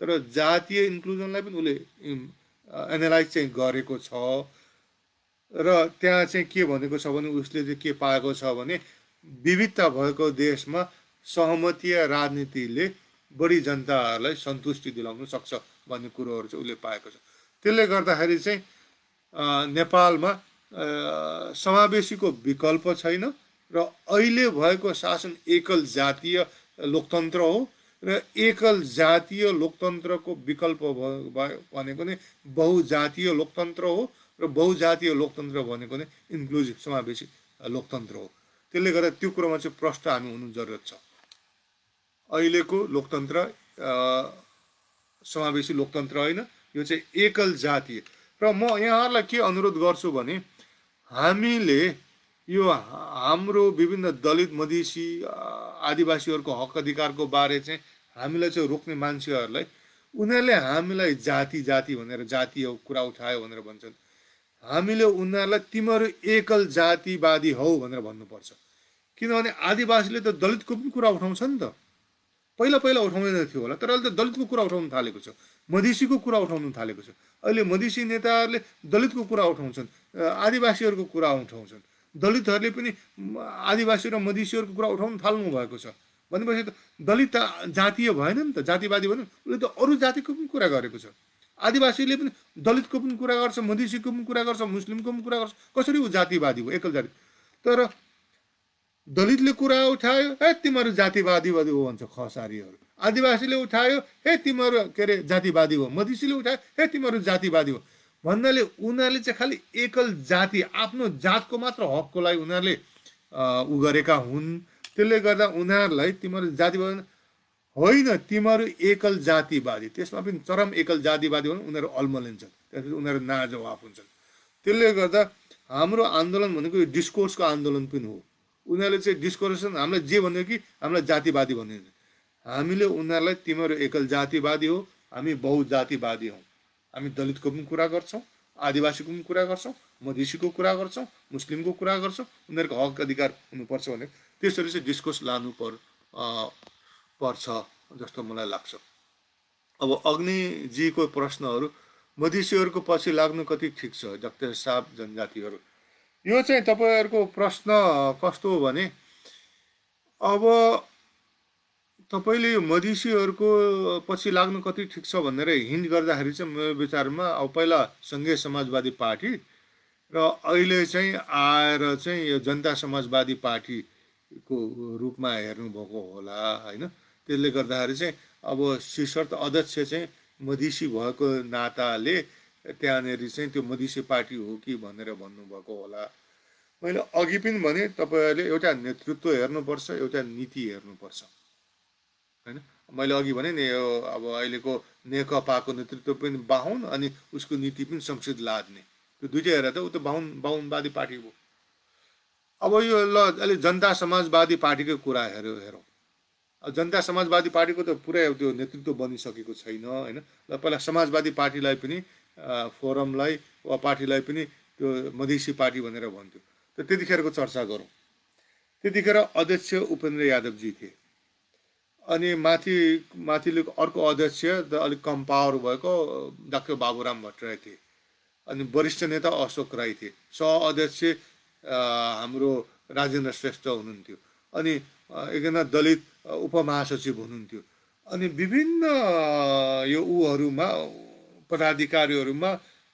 तर जातीय इन्क्लुजनलाई पनि उसले एनालाइज चाहिँ गरेको छ। र त्यहाँ चाहिँ के भनेको छ भने उसले चाहिँ के पाएको छ भने विविधता भएको देशमा सहमतीय राजनीतिले बढी जनताहरूलाई सन्तुष्टि दिलाउन सक्छ भन्ने कुरोहरू चाहिँ उसले पाएको छ। त्यसले गर्दाखेरि चाहिँ नेपालमा समावेशीको विकल्प छैन र अहिले भएको शासन एकल जातीय लोकतन्त्र हो र एकल जातीय लोकतन्त्रको विकल्प भनेको नै बहुजातीय लोकतन्त्र हो र बहुजातीय लोकतन्त्र भनेको नै इन्क्लुजिभ समावेशी लोकतन्त्र हो। त्यसले गर्दा त्यो कुरोमा चाहिँ प्रष्ट हामी हुनु जरुरत छ। अहिलेको लोकतन्त्र समावेशी लोकतन्त्र होइन, यो चाहिँ एकल जातीय। र म यहाँहरूलाई के अनुरोध गर्छु भने हामीले यो हाम्रो विभिन्न दलित, मधेसी, आदिवासीहरूको हक अधिकारको बारे चाहिँ हामीलाई चाहिँ रोक्ने मान्छेहरूलाई, उनीहरूले हामीलाई जाति जाति भनेर जातीय कुरा उठायो भनेर भन्छन्। हामीले उनीहरूलाई तिमीहरू एकल जातिवादी हौ भनेर भन्नुपर्छ। किनभने आदिवासीले त दलितको पनि कुरा उठाउँछ नि त, पहिला उठाउँदैन थियो होला, तर अहिले त दलितको कुरा उठाउन थालेको छ, मधेसीको कुरा उठाउन थालेको छ। अहिले मधेसी नेताहरूले दलितको कुरा उठाउँछन्, आदिवासीहरूको कुरा उठाउँछन्, दलितहरूले पनि आदिवासी र मधेसीहरूको कुरा उठाउन थाल्नु भएको छ। भनेपछि त दलित त जातीय भएन नि त, जातिवादी भएन, उसले त अरू जातिको पनि कुरा गरेको छ। आदिवासीले पनि दलितको पनि कुरा गर्छ, मधेसीको पनि कुरा गर्छ, मुस्लिमको पनि कुरा गर्छ। कसरी ऊ जातिवादी हो, एकल जाति? तर दलितले कुरा उठायो, हे तिमीहरू जातिवादी हो भन्छ खसारीहरू। आदिवासीले उठायो, हे तिमीहरू के अरे जातिवादी हो। मधेसीले उठायो, हे तिमीहरू जातिवादी हो भन्नाले उनीहरूले चाहिँ खालि एकल जाति, आफ्नो जातको मात्र हकको लागि उनीहरूले उ गरेका हुन्। त्यसले गर्दा उनीहरूलाई तिमीहरू जातिवादी होइन, तिमीहरू एकल जातिवादी, त्यसमा पनि चरम एकल जातिवादी हो भने उनीहरू अल्मलिन्छन्, त्यसपछि उनीहरू नाजवाफ हुन्छन्। त्यसले गर्दा हाम्रो आन्दोलन भनेको यो डिस्कोर्सको आन्दोलन पनि हो। उनीहरूले चाहिँ डिस्कोर्सन हामीलाई जे भन्यो कि हामीलाई जातिवादी भन्यो। हामीले उनीहरूलाई तिमीहरू एकल जातिवादी हो, हामी बहुजातिवादी हौँ। हामी दलितको पनि कुरा गर्छौँ, आदिवासीको पनि कुरा गर्छौँ, मधेसीको कुरा गर्छौँ, मुस्लिमको कुरा गर्छौँ। उनीहरूको हक अधिकार हुनुपर्छ भने त्यसरी चाहिँ डिस्कोर्स पर्छ जस्तो मलाई लाग्छ। अब अग्निजीको प्रश्नहरू, मधेसीहरूको पछि लाग्नु कति ठिक छ जगतेश साहब जनजातिहरू, यो चाहिँ तपाईँहरूको प्रश्न कस्तो हो भने अब तपाईँले यो मधेसीहरूको पछि लाग्नु कति ठिक छ भनेर हिन्ट गर्दाखेरि चाहिँ मेरो विचारमा अब पहिला सङ्घीय समाजवादी पार्टी र अहिले चाहिँ आएर चाहिँ यो जनता समाजवादी पार्टीको रूपमा हेर्नुभएको होला होइन। त्यसले गर्दाखेरि चाहिँ अब शीर्षत अध्यक्ष चाहिँ मधेसी भएको नाताले त्यहाँनिर चाहिँ त्यो मधेसी पार्टी हो कि भनेर भन्नुभएको होला। मैले अघि पनि भने तपाईँहरूले एउटा नेतृत्व हेर्नुपर्छ, एउटा नीति हेर्नुपर्छ होइन। मैले अघि भने नि यो अब अहिलेको नेकपाको नेतृत्व पनि बाहुन अनि उसको नीति पनि संसद लाद्ने, त्यो दुइटै हेरेर त ऊ त बाहुनवादी पार्टी हो। अब यो ल अहिले जनता समाजवादी पार्टीको कुरा हेरौँ। अब जनता समाजवादी पार्टीको त पुरै त्यो नेतृत्व बनिसकेको छैन होइन। ल पहिला समाजवादी पार्टीलाई पनि फोरमलाई वा पार्टीलाई पनि त्यो मधेसी पार्टी भनेर भन्थ्यो। त त्यतिखेरको चर्चा गरौँ। त्यतिखेर अध्यक्ष उपेन्द्र यादवजी थिए, अनि माथिले अर्को अध्यक्ष त अलिक कम पावर भएको डाक्टर बाबुराम भट्टराई थिए, अनि वरिष्ठ नेता अशोक राई थिए, सह अध्यक्ष हाम्रो राजेन्द्र श्रेष्ठ हुनुहुन्थ्यो, अनि एकजना दलित उपमहासचिव हुनुहुन्थ्यो, अनि विभिन्न यो ऊहरूमा पदाधिकारीहरूमा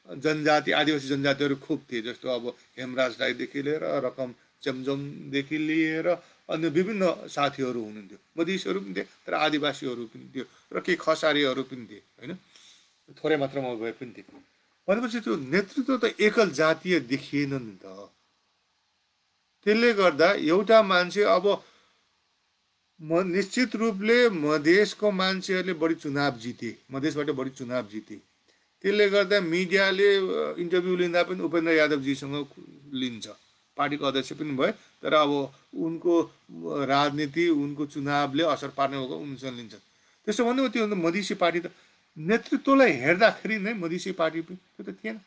जनजाति आदिवासी जनजातिहरू खुब थिए। जस्तो अब हेमराज राईदेखि लिएर रकम चेम्जोमदेखि लिएर अन्य विभिन्न साथीहरू हुनुहुन्थ्यो। मधेसीहरू पनि थिए तर आदिवासीहरू पनि थियो र केही खसारीहरू पनि थिए होइन, थोरै मात्रामा भए पनि थिए। भनेपछि त्यो नेतृत्व त एकल जातीय देखिएन नि त। त्यसले गर्दा एउटा मान्छे अब निश्चित रूपले मधेसको मान्छेहरूले बढी चुनाव जिते, मधेसबाट बढी चुनाव जिते। त्यसले गर्दा मिडियाले इन्टरभ्यू लिँदा पनि उपेन्द्र यादवजीसँग लिन्छ, पार्टीको अध्यक्ष पनि भए तर अब उनको राजनीति उनको चुनावले असर पार्ने भएको उनसँग लिन्छ। त्यसो भन्दा त्यो मधेसी पार्टी त नेतृत्वलाई हेर्दाखेरि नै मधेसी पार्टी पनि त्यो त थिएन,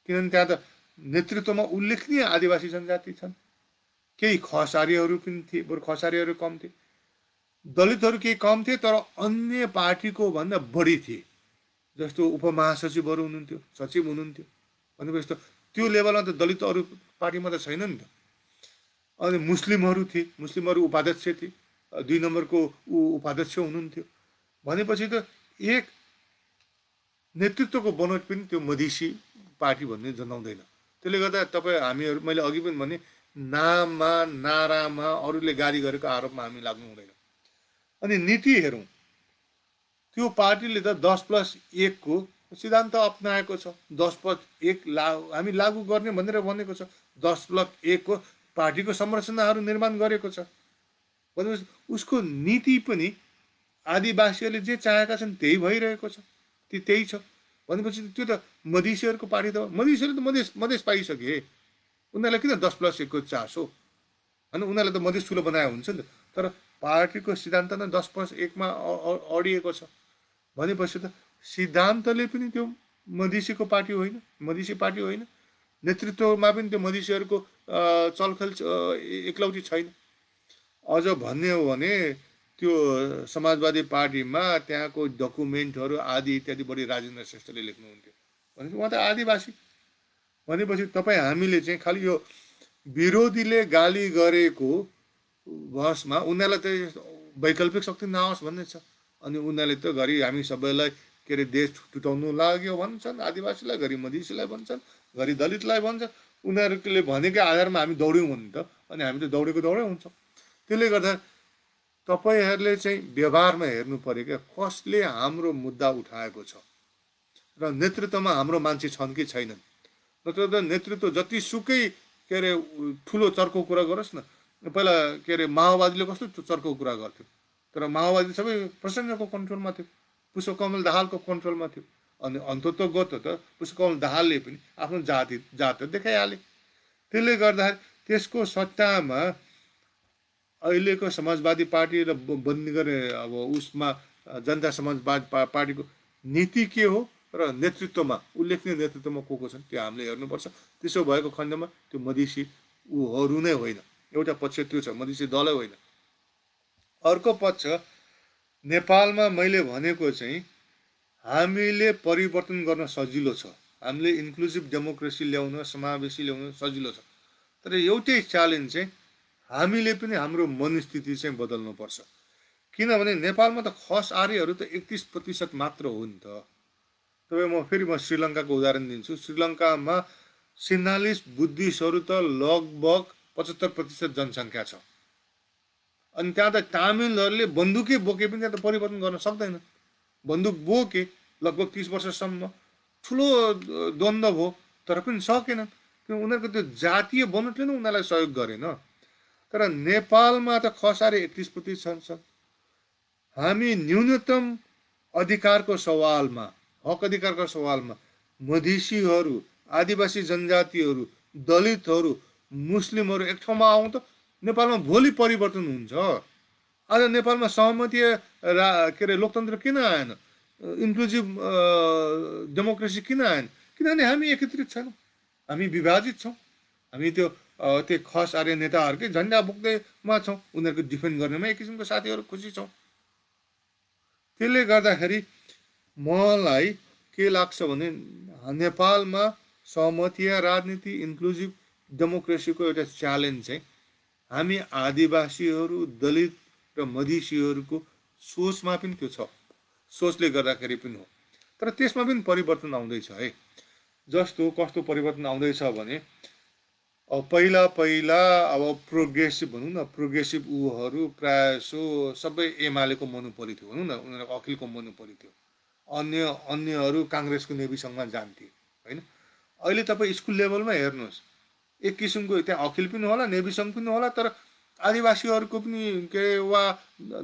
किनभने त्यहाँ त नेतृत्वमा उल्लेखनीय आदिवासी जनजाति छन्, केही खसारीहरू पनि थिए, बरु खसारीहरू कम थिए, दलितहरू केही कम थिए तर अन्य पार्टीको भन्दा बढी थिए। जस्तो उपमहासचिवहरू हुनुहुन्थ्यो, सचिव हुनुहुन्थ्यो, भनेपछि त त्यो लेभलमा त दलित अरू पार्टीमा त छैन नि त। अनि मुस्लिमहरू थिए, मुस्लिमहरू उपाध्यक्ष थिए, 2 नम्बरको उपाध्यक्ष हुनुहुन्थ्यो। भनेपछि त एक नेतृत्वको बनोट पनि त्यो मधेसी पार्टी भन्ने जनाउँदैन। त्यसले गर्दा तपाईँ हामीहरू मैले अघि पनि भने नाममा नारामा अरूले गाली गरेको आरोपमा हामी लाग्नु हुँदैन। अनि नीति हेरौँ, त्यो पार्टीले त 10+1 को सिद्धान्त अप्नाएको छ। 10+1 हामी लागू गर्ने भनेर भनेको छ। 10+1 को पार्टीको संरचनाहरू निर्माण गरेको छ। भनेपछि उसको नीति पनि आदिवासीहरूले जे चाहेका छन् त्यही भइरहेको छ, त्यही छ। भनेपछि त्यो त मधेसीहरूको पार्टी त मधेसीहरूले त मधेस पाइसके, उनीहरूलाई किन 10+1 को चासो होइन। उनीहरूले त मधेस ठुलो बनाएको हुन्छ नि त, तर पार्टीको सिद्धान्त नै 10+1 मा अडिएको छ। भनेपछि त सिद्धान्तले पनि त्यो मधेसीको पार्टी होइन, मधेसी पार्टी होइन। नेतृत्वमा पनि त्यो मधेसीहरूको चलखेल एकलौटी छैन। अझ भन्ने हो भने त्यो समाजवादी पार्टीमा त्यहाँको डकुमेन्टहरू आदि इत्यादि बढी राजेन्द्र श्रेष्ठले लेख्नुहुन्थ्यो। भनेपछि उहाँ त आदिवासी। भनेपछि तपाईँ हामीले चाहिँ खालि यो विरोधीले गाली गरेको भसमा उनीहरूलाई त वैकल्पिक शक्ति नआओस् भन्ने छ। अनि उनीहरूले त घरि हामी सबैलाई के अरे देश टुटाउनु लाग्यो भन्छन्, आदिवासीलाई घरि मधेसीलाई भन्छन्, घरि दलितलाई भन्छन्। उनीहरूले भनेकै आधारमा हामी दौड्यौँ भने त अनि हामी त दौडेको दौडै हुन्छौँ। त्यसले गर्दा तपाईँहरूले चाहिँ व्यवहारमा हेर्नु पऱ्यो क्या, कसले हाम्रो मुद्दा उठाएको छ र नेतृत्वमा हाम्रो मान्छे छन् कि छैनन्। नत्र त नेतृत्व जतिसुकै के अरे ठुलो चर्को कुरा गरोस् न, पहिला के अरे माओवादीले कस्तो चर्को कुरा गर्थ्यो, तर माओवादी सबै प्रचण्डको कन्ट्रोलमा थियो, पुष्पकमल दाहालको कन्ट्रोलमा थियो। अनि अन्ततोगत त पुष्पकमल दाहालले पनि आफ्नो जात देखाइहाले। त्यसले गर्दाखेरि त्यसको सट्टामा अहिलेको समाजवादी पार्टी र बन्दी गर्ने अब उसमा जनता समाजवादी पार्टीको नीति के हो र नेतृत्वमा उल्लेखनीय नेतृत्वमा को छन् त्यो हामीले हेर्नुपर्छ। त्यसो भएको खण्डमा त्यो मधेसी ऊहरू नै होइन, एउटा पक्ष त्यो छ, मधेसी दलै होइन। अर्को पक्ष नेपालमा मैले भनेको चाहिँ हामीले परिवर्तन गर्न सजिलो छ, हामीले इन्क्लुजिभ डेमोक्रेसी ल्याउन, समावेशी ल्याउन सजिलो छ। तर एउटै च्यालेन्ज चाहिँ हामीले पनि हाम्रो मनस्थिति चाहिँ बदल्नुपर्छ। किनभने नेपालमा त खस आर्यहरू त 31% मात्र हो नि त। तपाईँ म श्रीलङ्काको उदाहरण दिन्छु। श्रीलङ्कामा 47 बुद्धिस्टहरू त लगभग 75% जनसङ्ख्या छ। अनि त्यहाँ त तामिलहरूले बन्दुकै बोके पनि त्यहाँ त परिवर्तन गर्न सक्दैन। बन्दुक बोके लगभग 30 वर्षसम्म ठुलो द्वन्द्व भयो, तर पनि सकेनन्। किन उनीहरूको त्यो जातीय बनोटले नै उनीहरूलाई सहयोग गरेन। तर नेपालमा त खसारे 31% छ। हामी न्यूनतम अधिकारको सवालमा, हक अधिकारको सवालमा मधेसीहरू, आदिवासी जनजातिहरू, दलितहरू, मुस्लिमहरू एक ठाउँमा आउँ त नेपालमा भोलि परिवर्तन हुन्छ। आज नेपालमा सहमति के अरे लोकतन्त्र किन आएन, इन्क्लुजिभ डेमोक्रेसी किन आएन? किनभने हामी एकत्रित छैनौँ, हामी विभाजित छौँ। हामी त्यो खस आर्य नेताहरूकै झन्डा बोक्दैमा छौँ, उनीहरूको डिफेन्ड गर्नेमा एक किसिमको साथीहरू खुसी छौँ। त्यसले गर्दाखेरि मलाई के लाग्छ भने नेपालमा सहमतीय राजनीति, इन्क्लुजिभ डेमोक्रेसीको एउटा च्यालेन्ज चाहिँ हामी आदिवासीहरू, दलित र मधेसीहरूको सोचमा पनि त्यो छ, सोचले गर्दाखेरि पनि हो। तर त्यसमा पनि परिवर्तन आउँदैछ है। जस्तो कस्तो परिवर्तन आउँदैछ भने अब पहिला अब प्रोग्रेसिभ भनौँ न, प्रोग्रेसिभ ऊहरू प्रायः सो सबै एमालेको मोनोपोली थियो भनौँ न, उनीहरूको अखिलको मोनोपोली थियो। अन्यहरू काङ्ग्रेसको नेविसँगमा जान्थे होइन। अहिले तपाईँ स्कुल लेभलमा हेर्नुहोस्, एक किसिमको त्यहाँ अखिल पनि होला, नेविसङ्घ पनि होला, तर आदिवासीहरूको पनि के वा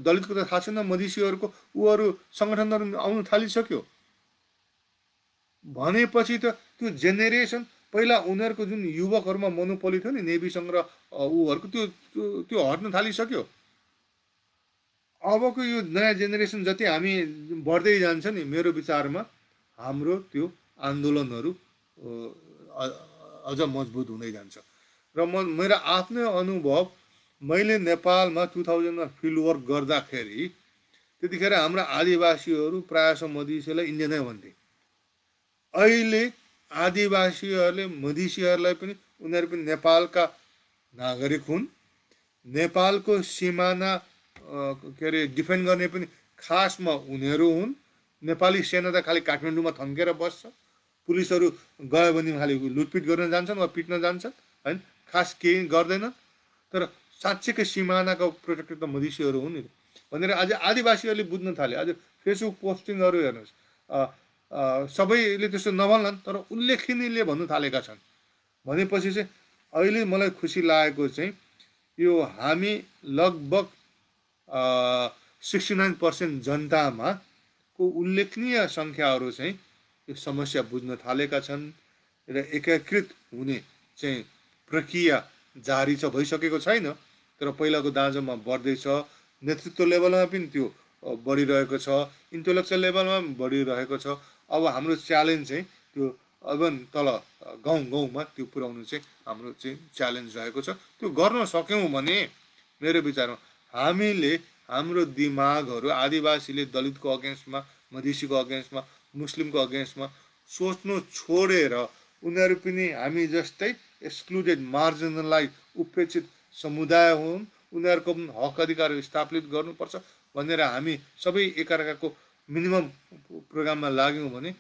दलितको त थाहा छैन, मधेसीहरूको ऊहरू सङ्गठनहरू आउनु थालिसक्यो भनेपछि त त्यो जेनेरेसन पहिला उनीहरूको जुन युवकहरूमा मोनोपोली थियो नि नेविसङ्घ र ऊहरूको त्यो हट्न थालिसक्यो। अबको यो नयाँ जेनेरेसन जति हामी बढ्दै जान्छ नि, मेरो विचारमा हाम्रो त्यो आन्दोलनहरू अझ मजबुत हुँदै जान्छ। र मेरो आफ्नै अनुभव, मैले नेपालमा 2000मा फिल्ड वर्क गर्दाखेरि त्यतिखेर हाम्रा आदिवासीहरू प्रायः मधेसीलाई इन्डियनै भन्थे। अहिले आदिवासीहरूले मधेसीहरूलाई पनि, उनीहरू पनि नेपालका नागरिक हुन्, नेपालको सिमाना के अरे डिफेन्ड गर्ने पनि खासमा उनीहरू हुन्। नेपाली सेना त खालि काठमाडौँमा थन्केर बस्छ, पुलिसहरू गयो भने खालि लुटपिट गर्न जान्छन् वा पिट्न जान्छन् होइन, खास केही गर्दैनन्। तर साँच्चैकै सिमानाको प्रोटेक्टर त मधेसीहरू हुन् नि भनेर आज आदिवासीहरूले बुझ्न थाले। आज फेसबुक पोस्टिङहरू हेर्नुहोस्, सबैले त्यस्तो नभन्लान् तर उल्लेखनीयले भन्नु थालेका छन्। भनेपछि चाहिँ अहिले मलाई खुसी लागेको चाहिँ यो हामी लगभग 69% जनतामा को उल्लेखनीय सङ्ख्याहरू चाहिँ यो समस्या बुझ्न थालेका छन् र एकीकृत हुने चाहिँ प्रक्रिया जारी छ, भइसकेको छैन तर पहिलाको दाँजोमा बढ्दैछ। नेतृत्व लेभलमा पनि त्यो बढिरहेको छ, इन्टेलेक्चुअल लेभलमा पनि बढिरहेको छ। अब हाम्रो च्यालेन्ज चाहिँ त्यो अब तल गाउँमा त्यो पुर्याउनु चाहिँ हाम्रो चाहिँ च्यालेन्ज रहेको छ। त्यो गर्न सक्यौँ भने मेरो विचारमा हामीले हाम्रो दिमागहरू आदिवासीले दलितको अगेन्स्टमा, मधेसीको अगेन्स्टमा, मुस्लिमको अगेन्स्टमा सोच्नु छोडेर उनीहरू पनि हामी जस्तै एक्सक्लुडेड, मार्जिनलाइज, उपेक्षित समुदाय हुन्, उनीहरूको पनि हक अधिकार स्थापित गर्नुपर्छ भनेर हामी सबै एकअर्काको मिनिमम प्रोग्राममा लाग्यौँ भने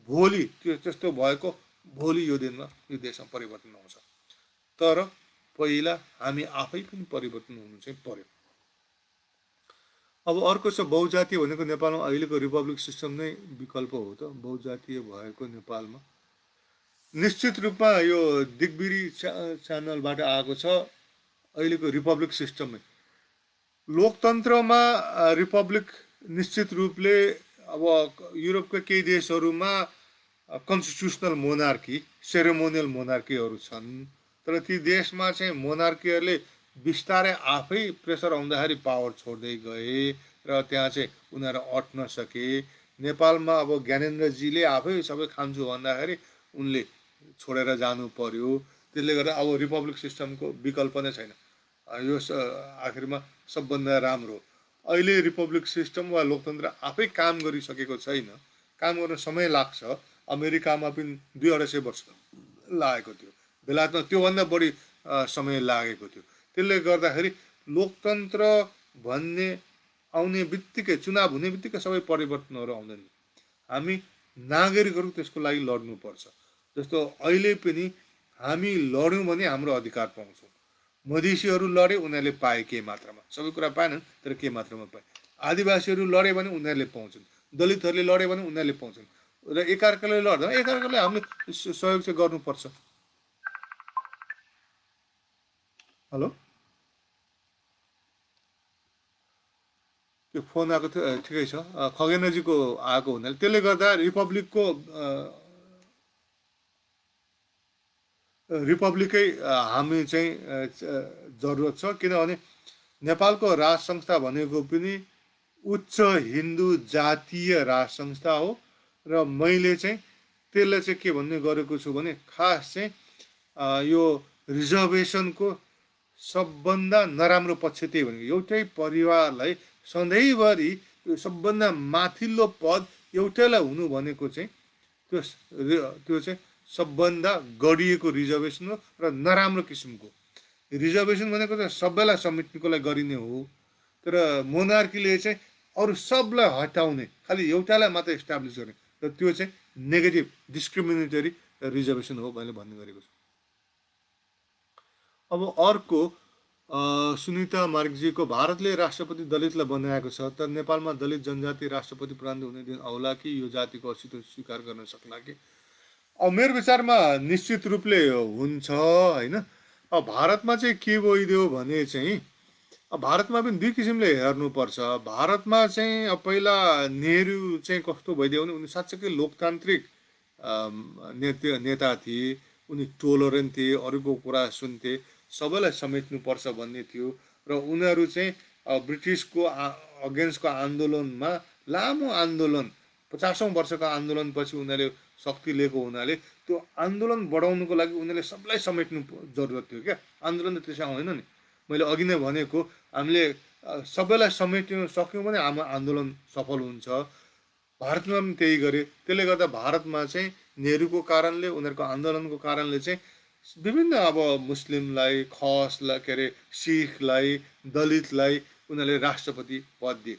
भोलि त्यो त्यस्तो भएको भोलि यो दिनमा यो देशमा परिवर्तन आउँछ। तर पहिला हामी आफै पनि परिवर्तन हुनु चाहिँ पर्यो। अब अर्को छ बहुजातीय भनेको नेपालमा अहिलेको रिपब्लिक सिस्टम नै विकल्प हो त। बहुजातीय भएको नेपालमा निश्चित रूपमा यो दिगबिरी च्यानलबाट आएको छ अहिलेको रिपब्लिक सिस्टमै। लोकतन्त्रमा रिपब्लिक निश्चित रूपले अब युरोपका केही देशहरूमा कन्स्टिट्युसनल मोनार्की सेरेमोनियल मोनार्कीहरू छन्, तर ती देशमा चाहिँ मोनार्कीहरूले बिस्तारै आफै प्रेसर आउँदाखेरि पावर छोड्दै गए र त्यहाँ चाहिँ उनीहरू अट्न सके। नेपालमा अब ज्ञानेन्द्रजीले आफै सबै खान्छु भन्दाखेरि उनले छोडेर जानु पर्यो। त्यसले गर्दा अब रिपब्लिक सिस्टमको विकल्प नै छैन। यो आखिरमा सबभन्दा राम्रो। अहिले रिपब्लिक सिस्टम वा लोकतन्त्र आफै काम गरिसकेको छैन, काम गर्न समय लाग्छ। अमेरिकामा पनि 200-250 वर्ष लागेको थियो, बेलायतमा त्योभन्दा बढी समय लागेको थियो। त्यसले गर्दाखेरि लोकतन्त्र भन्ने आउने बित्तिकै, चुनाव हुने बित्तिकै सबै परिवर्तनहरू आउँदैन। हामी नागरिकहरू त्यसको लागि लड्नुपर्छ। जस्तो अहिले पनि हामी लड्यौँ भने हाम्रो अधिकार पाउँछौँ। मधेसीहरू लडे, उनीहरूले पाए केही मात्रामा, सबै कुरा पाएनन् तर केही मात्रामा पाए। आदिवासीहरू लडे भने उनीहरूले पाउँछन्, दलितहरूले लडे भने उनीहरूले पाउँछन्, र एकअर्काले लड्दा एकअर्काले हामीले सहयोग चाहिँ गर्नुपर्छ। हेलो, त्यो फोन आएको थियो, ठिकै छ, खगेन्द्रजीको आएको हुनाले। त्यसले गर्दा रिपब्लिकै हामी चाहिँ जरुरत छ। किनभने नेपालको राज संस्था भनेको पनि उच्च हिन्दू जातीय राज संस्था हो, र मैले चाहिँ त्यसलाई चाहिँ के भन्ने गरेको छु भने खास चाहिँ यो रिजर्भेसनको सबभन्दा नराम्रो पक्ष त्यही भनेको, एउटै परिवारलाई सधैँभरि सबभन्दा माथिल्लो पद एउटैलाई हुनु भनेको चाहिँ त्यो चाहिँ सबभन्दा गरिएको रिजर्भेसन हो र नराम्रो किसिमको। रिजर्भेसन भनेको चाहिँ सबैलाई समेट्नुको लागि गरिने हो, तर मोनार्कीले चाहिँ अरू सबलाई हटाउने, खालि एउटालाई मात्र इस्टाब्लिस गर्ने, र त्यो चाहिँ नेगेटिभ डिस्क्रिमिनेटरी रिजर्भेसन हो मैले भन्ने गरेको छु। अब अर्को सुनिता मार्गजीको, भारतले राष्ट्रपति दलितलाई बनाएको छ, तर नेपालमा दलित जनजाति राष्ट्रपति प्रधान हुने दिन आउला कि यो जातिको अस्तित्व स्वीकार गर्न सक्ला कि? अब मेरो विचारमा निश्चित रूपले हुन्छ होइन। अब भारतमा चाहिँ के भइदियो भने चाहिँ भारतमा पनि दुई किसिमले हेर्नुपर्छ। भारतमा चाहिँ अब पहिला नेहरू चाहिँ कस्तो भइदियो भने उनी साँच्चैकै लोकतान्त्रिक नेता थिए, उनी टोलरेन्ट थिए, अरूको कुरा सुन्थे, सबैलाई समेट्नुपर्छ भन्ने थियो, र उनीहरू चाहिँ ब्रिटिसको अगेन्स्टको आन्दोलनमा, लामो आन्दोलन 50औं वर्षको आन्दोलनपछि उनीहरूले शक्ति लिएको हुनाले त्यो आन्दोलन बढाउनुको लागि उनीहरूले सबलाई समेट्नु जरुरत थियो क्या। आन्दोलन त त्यसै आउँदैन नि। मैले अघि नै भनेको, हामीले सबैलाई समेट्न सक्यौँ भने हाम्रो आन्दोलन सफल हुन्छ। भारतमा पनि त्यही गरे। त्यसले गर्दा भारतमा चाहिँ नेहरूको कारणले, उनीहरूको आन्दोलनको कारणले चाहिँ विभिन्न अब मुस्लिमलाई, खसलाई, के अरे सिखलाई, दलितलाई उनीहरूले राष्ट्रपति पद दिए।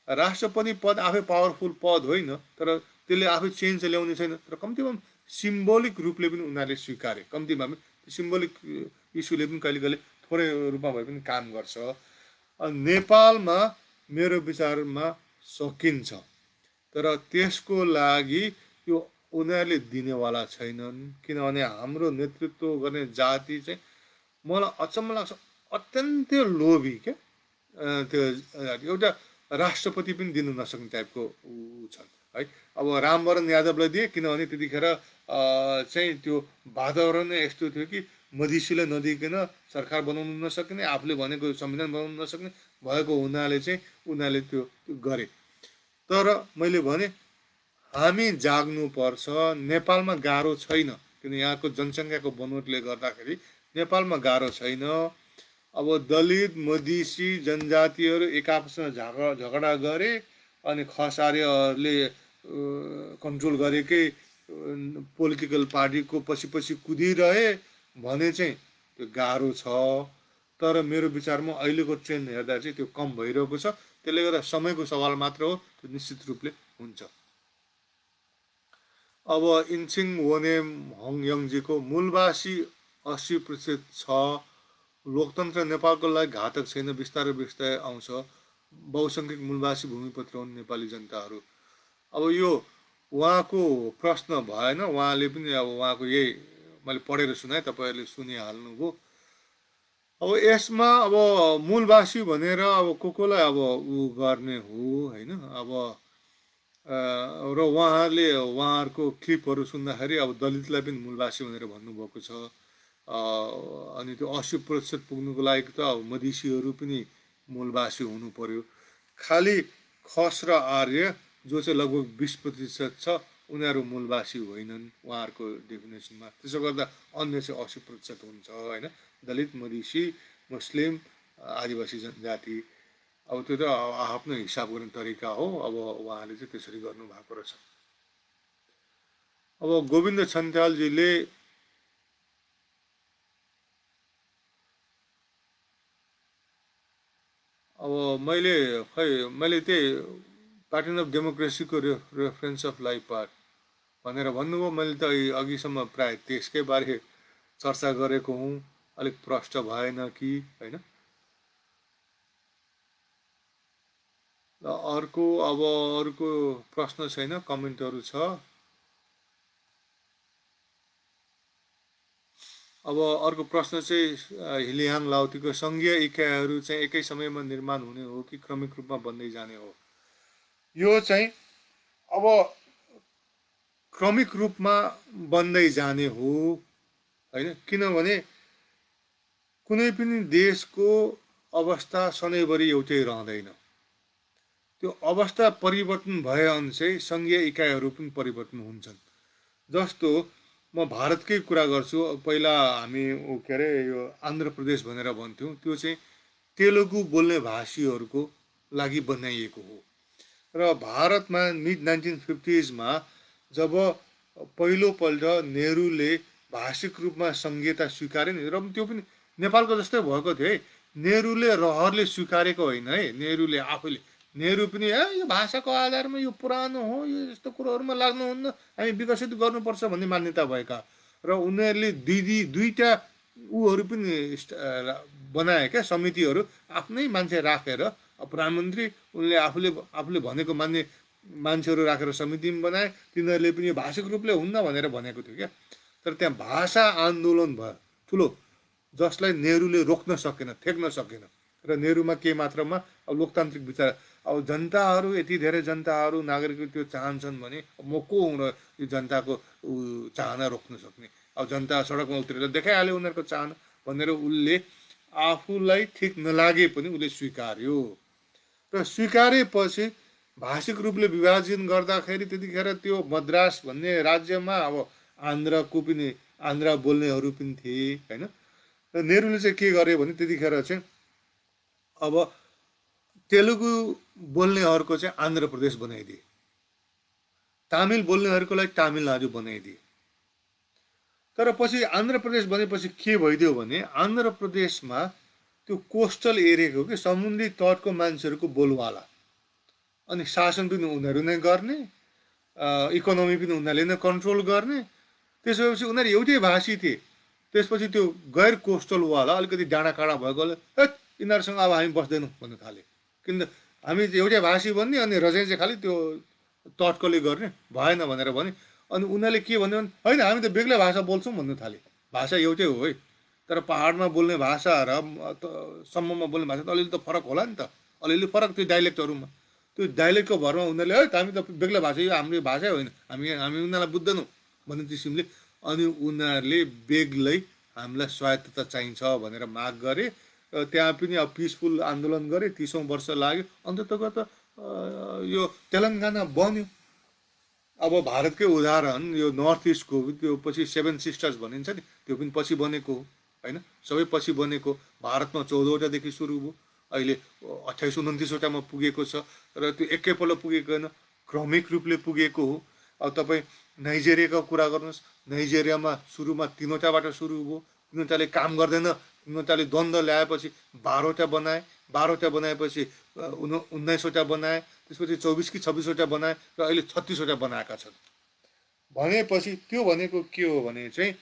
राष्ट्रपति पद आफै पावरफुल पद होइन, तर त्यसले आफै चेन्ज ल्याउने छैन, तर कम्तीमा सिम्बोलिक रूपले पनि उनीहरूले स्वीकारे। कम्तीमा पनि सिम्बोलिक इस्युले पनि कहिले कहिले थोरै रूपमा भए पनि काम गर्छ। नेपालमा मेरो विचारमा सकिन्छ, तर त्यसको लागि यो उनीहरूले दिनेवाला छैनन्। किनभने हाम्रो नेतृत्व गर्ने जाति चाहिँ मलाई अचम्म लाग्छ, अत्यन्तै लोभी क्या। त्यो एउटा राष्ट्रपति पनि दिनु नसक्ने टाइपको छन् है। अब रामवरण यादवलाई दिए किनभने त्यतिखेर चाहिँ त्यो वातावरण नै यस्तो थियो कि मधेसीलाई नदिकन सरकार बनाउनु नसक्ने, आफूले भनेको संविधान बनाउनु नसक्ने भएको हुनाले चाहिँ उनीहरूले त्यो गरे। तर मैले भने हामी जाग्नुपर्छ। नेपालमा गाह्रो छैन, किन यहाँको जनसङ्ख्याको बनोटले गर्दाखेरि नेपालमा गाह्रो छैन। अब दलित मधेसी जनजातिहरू एक आपसमा झगडा गरे अनि खसार्यहरूले कन्ट्रोल गरेकै पोलिटिकल पार्टीको पछि कुदिरहे भने चाहिँ त्यो गाह्रो छ। तर मेरो विचारमा अहिलेको ट्रेन्ड हेर्दा चाहिँ त्यो कम भइरहेको छ। त्यसले गर्दा समयको सवाल मात्र हो, त्यो निश्चित रूपले हुन्छ। अब इन्सिङ वोनेम हङयङजीको, मूलवासी 80% छ, लोकतन्त्र नेपालको लागि घातक छैन, बिस्तारै बिस्तारै आउँछ, बहुसङ्ख्यक मूलवासी भूमिपुत्र हुन् नेपाली जनताहरू। अब यो उहाँको प्रश्न भएन, उहाँले पनि अब उहाँको यही मैले पढेर सुनाएँ, तपाईँहरूले सुनिहाल्नुभयो। अब यसमा अब मूलवासी भनेर अब कसलाई अब ऊ गर्ने हो होइन। अब र उहाँहरूको क्लिपहरू सुन्दाखेरि अब दलितलाई पनि मूलवासी भनेर भन्नुभएको छ। अनि त्यो 80% पुग्नुको लागि त अब मधेसीहरू पनि मूलवासी हुनु पर्यो। खालि खस र आर्य जो चाहिँ लगभग 20% छ उनीहरू मूलवासी होइनन् उहाँहरूको डेफिनेसनमा। त्यसो गर्दा अन्य चाहिँ 80% हुन्छ होइन, दलित, मधेसी, मुस्लिम, आदिवासी जनजाति। अब त्यो त आफ्नो हिसाब गर्ने तरिका हो। अब उहाँले चाहिँ त्यसरी गर्नुभएको रहेछ। अब गोविन्द छन्त्यालजीले अब मैले त्यही पार्टी अफ डेमोक्रेसीको रेफरेन्स अफ लाइफ पार्ट भनेर भन्नुभयो। मैले त अघिसम्म प्राय त्यसकै बारे चर्चा गरेको हुँ। अलिक प्रष्ट भएन कि होइन। अर्को प्रश्न छैन, कमेन्टहरू छ। अब अर्को प्रश्न चाहिँ हिलिहाङ लाउतीको सङ्घीय इकाइहरू चाहिँ एकै समयमा निर्माण हुने हो कि क्रमिक रूपमा बन्दै जाने हो? यो चाहिँ अब क्रमिक रूपमा बन्दै जाने हो होइन, किनभने कुनै पनि देशको अवस्था सधैँभरि एउटै रहँदैन। त्यो अवस्था परिवर्तन भएअनुसारै सङ्घीय इकाइहरू पनि परिवर्तन हुन्छन्। जस्तो म भारतकै कुरा गर्छु। पहिला हामी के अरे यो आन्ध्र प्रदेश भनेर भन्थ्यौँ, त्यो चाहिँ तेलुगु बोल्ने भाषीहरूको लागि बनाइएको हो। र भारतमा मिड 1950s जब पहिलोपल्ट नेहरूले भाषिक रूपमा सङ्घीयता स्वीकारे नि, र त्यो पनि नेपालको जस्तै भएको थियो है। नेहरूले रहरले स्वीकारेको होइन है, नेहरूले आफैले। नेहरू पनि यो भाषाको आधारमा यो पुरानो हो, यो यस्तो कुरोहरूमा लाग्नुहुन्न, हामी विकसित गर्नुपर्छ भन्ने मान्यता भएका। र उनीहरूले दुईटा ऊहरू पनि बनाए क्या, समितिहरू। आफ्नै मान्छे राखेर प्रधानमन्त्री उनले आफूले भनेको मान्ने मान्छेहरू राखेर समिति पनि बनाए। तिनीहरूले पनि भाषिक रूपले हुन्न भनेर भनेको थियो क्या। तर त्यहाँ भाषा आन्दोलन भयो ठुलो, जसलाई नेहरूले रोक्न सकेन, थेक्न सकेन। र नेहरूमा के मात्रामा अब लोकतान्त्रिक विचार, अब जनताहरू यति धेरै जनताहरू नागरिकहरू त्यो चाहन्छन् भने म को हुँ र यो जनताको चाहना रोक्न सक्ने? अब जनता सडकमा उत्रेर देखाइहाल्यो उनीहरूको चाहना भनेर उसले आफूलाई ठिक नलागे पनि उसले स्वीकार्यो। र स्वीकारेपछि भाषिक रूपले विभाजन गर्दाखेरि त्यतिखेर त्यो मद्रास भन्ने राज्यमा अब आन्ध्र बोल्नेहरू पनि थिए होइन। र नेहरूले चाहिँ के गर्यो भने त्यतिखेर चाहिँ अब तेलुगु बोल्नेहरूको चाहिँ आन्ध्र प्रदेश बनाइदिए, तामिल बोल्नेहरूको लागि तामिलनाडु बनाइदिए। तर पछि आन्ध्र प्रदेश बनेपछि के भइदियो भने आन्ध्र प्रदेशमा त्यो कोस्टल एरियाको कि समुद्री तटको मान्छेहरूको बोलवाला, अनि शासन पनि उनीहरू नै गर्ने, इकोनोमी पनि उनीहरूले नै कन्ट्रोल गर्ने। त्यसपछि उनीहरू एउटै भाषी थिए। त्यसपछि त्यो गैर कोस्टलवाला अलिकति डाँडा काँडा भएकोले यिनीहरूसँग अब हामी बस्दैनौँ भन्नु थाल्यो। किन हामी एउटै भाषी बन्ने अनि रजाइ चाहिँ खालि त्यो तटकोले गर्ने भएन भनेर भने। अनि उनीहरूले के भन्यो भने होइन हामी त बेग्लै भाषा बोल्छौँ भन्नु थाले। भाषा एउटै हो है, तर पाहाडमा बोल्ने भाषा र सम्ममा बोल्ने भाषा त अलिअलि त फरक होला नि त, अलिअलि फरक त्यो डाइलेक्टहरूमा। त्यो डाइलेक्टको भरमा उनीहरूले है हामी त बेग्लै भाषा, यो हाम्रो भाषै होइन, हामी उनीहरूलाई बुझ्दैनौँ भन्ने किसिमले। अनि उनीहरूले बेग्लै हामीलाई स्वायत्तता चाहिन्छ भनेर माग गरे। त्यहाँ पनि अब पिसफुल आन्दोलन गरे, 30औं वर्ष लाग्यो। अन्ततः त यो तेलङ्गाना बन्यो। अब भारतकै उदाहरण यो नर्थ इस्टको त्यो पछि 7 सिस्टर्स भनिन्छ नि, त्यो पनि पछि बनेको हो होइन, सबै पछि बनेको। भारतमा 14वटादेखि सुरु भयो, अहिले 28-29वटामा पुगेको छ। र त्यो एकैपल्ट पुगेको होइन, क्रमिक रूपले पुगेको हो। अब तपाईँ नाइजेरियाको कुरा गर्नुहोस्, नाइजेरियामा सुरुमा 3वटाबाट सुरु भयो, 3वटाले काम गर्दैन, 3वटाले द्वन्द्व ल्याएपछि 12वटा बनाए, 12वटा बनाएपछि 19वटा बनाए, त्यसपछि 24 कि 26वटा बनाए, र अहिले 36वटा बनाएका छन्। भनेपछि त्यो भनेको के हो भने चाहिँ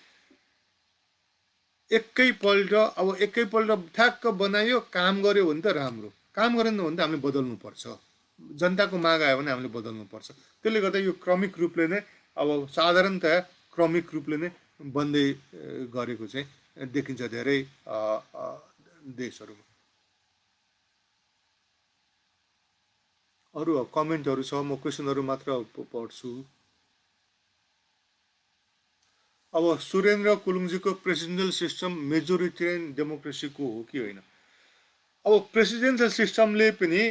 एकैपल्ट ठ्याक्क बनायो, काम गर्यो भने त राम्रो, काम गरेन भने त हामीले बदल्नुपर्छ। जनताको माग आयो भने हामीले बदल्नुपर्छ। त्यसले गर्दा यो क्रमिक रूपले नै अब साधारणतया क्रमिक रूपले नै बन्दै गरेको चाहिँ देखिन्छ धेरै देशहरूमा। अरू कमेन्टहरू छ, म क्वेसनहरू मात्र पढ्छु। अब सुरेन्द्र कुलुङजीको प्रेसिडेन्सियल सिस्टम मेजोरिटेरियन डेमोक्रेसीको हो कि होइन? अब प्रेसिडेन्सियल सिस्टमले पनि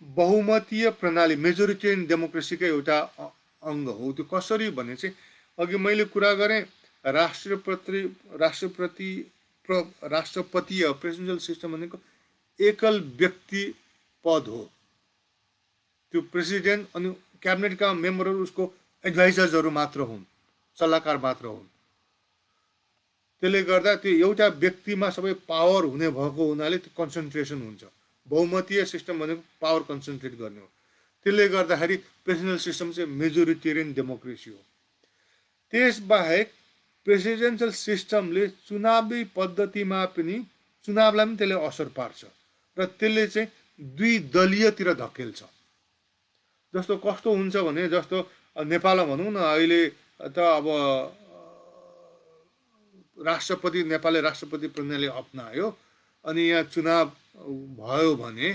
बहुमतीय प्रणाली मेजोरिटेरियन डेमोक्रेसीकै एउटा अङ्ग हो। त्यो कसरी भने चाहिँ अघि मैले कुरा गरेँ, राष्ट्रपतीय प्रेसिडेन्सियल सिस्टम भनेको एकल व्यक्ति पद हो। त्यो प्रेसिडेन्ट अनि क्याबिनेटका मेम्बरहरू उसको एडभाइजर्सहरू मात्र हुन्, सल्लाहकार मात्र हुन्। त्यसले गर्दा त्यो एउटा व्यक्तिमा सबै पावर हुने भएको हुनाले त्यो कन्सन्ट्रेसन हुन्छ। बहुमतीय सिस्टम भनेको पावर कन्सन्ट्रेट गर्ने हो। त्यसले गर्दाखेरि प्रेसिडेन्सियल सिस्टम चाहिँ मेजोरिटेरियन डेमोक्रेसी हो। त्यसबाहेक प्रेसिडेन्सियल सिस्टमले चुनावी पद्धतिमा पनि, चुनावलाई पनि त्यसले असर पार्छ र त्यसले चाहिँ दुई दलीयतिर धकेल्छ। जस्तो कस्तो हुन्छ भने, जस्तो नेपालमा भनौँ न, अहिले त अब नेपालले राष्ट्रपति प्रणाली अप्नायो अनि यहाँ चुनाव भयो भने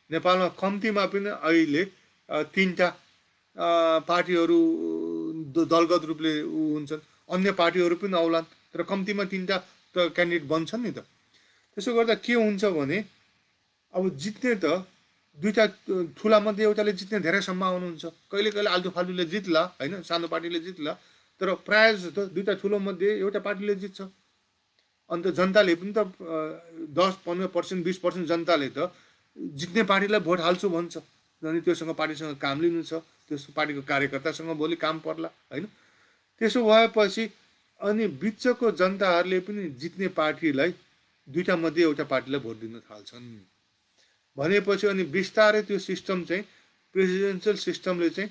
नेपालमा कम्तीमा पनि अहिले 3टा पार्टीहरू दलगत रूपले हुन्छन्, अन्य पार्टीहरू पनि आउलान्, तर कम्तीमा 3टा त क्यान्डिडेट बन्छन् नि त। त्यसो गर्दा के हुन्छ भने अब जित्ने त दुईटा ठुला मध्ये एउटाले जित्ने धेरै सम्भावना हुन्छ। कहिले कहिले आल्टो फाल्टुले जित्ला होइन, सानो पार्टीले जित्ला, तर प्रायः जस्तो दुईटा ठुलो मध्ये एउटा पार्टीले जित्छ। अन्त जनताले पनि त 10-15%, 20% जनताले त जित्ने पार्टीलाई भोट हाल्छु भन्छ। अनि त्योसँग पार्टीसँग काम लिनु छ, त्यस पार्टीको कार्यकर्तासँग भोलि काम पर्ला होइन। त्यसो भएपछि अनि बिचको जनताहरूले पनि जित्ने पार्टीलाई, दुईटा मध्ये एउटा पार्टीलाई भोट दिन थाल्छन् भनेपछि अनि बिस्तारै त्यो सिस्टम चाहिँ प्रेसिडेन्सियल सिस्टमले चाहिँ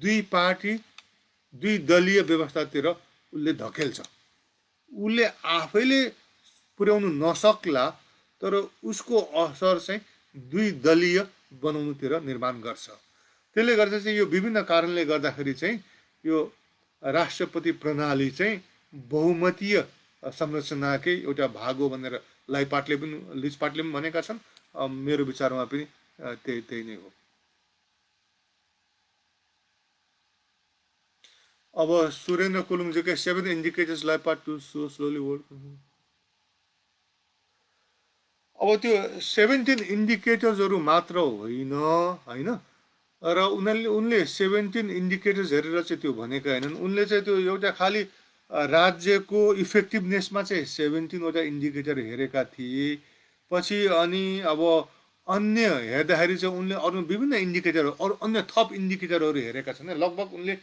दुई पार्टी, दुई दलीय व्यवस्थातिर उसले धकेल्छ। उसले आफैले पुर्याउनु नसक्ला, तर उसको असर चाहिँ दुई दलीय बनाउनुतिर निर्माण गर्छ। त्यसले गर्दा चाहिँ यो विभिन्न कारणले गर्दाखेरि चाहिँ यो राष्ट्रपति प्रणाली चाहिँ बहुमतीय संरचनाकै एउटा भाग हो भनेर लाइपाटले पनि, लिचपाटले पनि भनेका छन्। मेरो विचारमा पनि त्यही नै हो। अब सुरेन्द्र कुलुङजीकै 7 indicators लाइपाट टु सो स्लोली वर्क। अब त्यो 17 इन्डिकेटर्सहरू मात्र होइन होइन, र उनले 17 इन्डिकेटर्स हेरेर चाहिँ त्यो भनेका होइनन्। उनले चाहिँ त्यो एउटा खालि राज्यको इफेक्टिभनेसमा चाहिँ 17वटा इन्डिकेटर हेरेका थिए। पछि अनि अब अन्य हेर्दाखेरि चाहिँ उनले अरू विभिन्न इन्डिकेटरहरू, अरू अन्य थप इन्डिकेटरहरू हेरेका छन्। लगभग उनले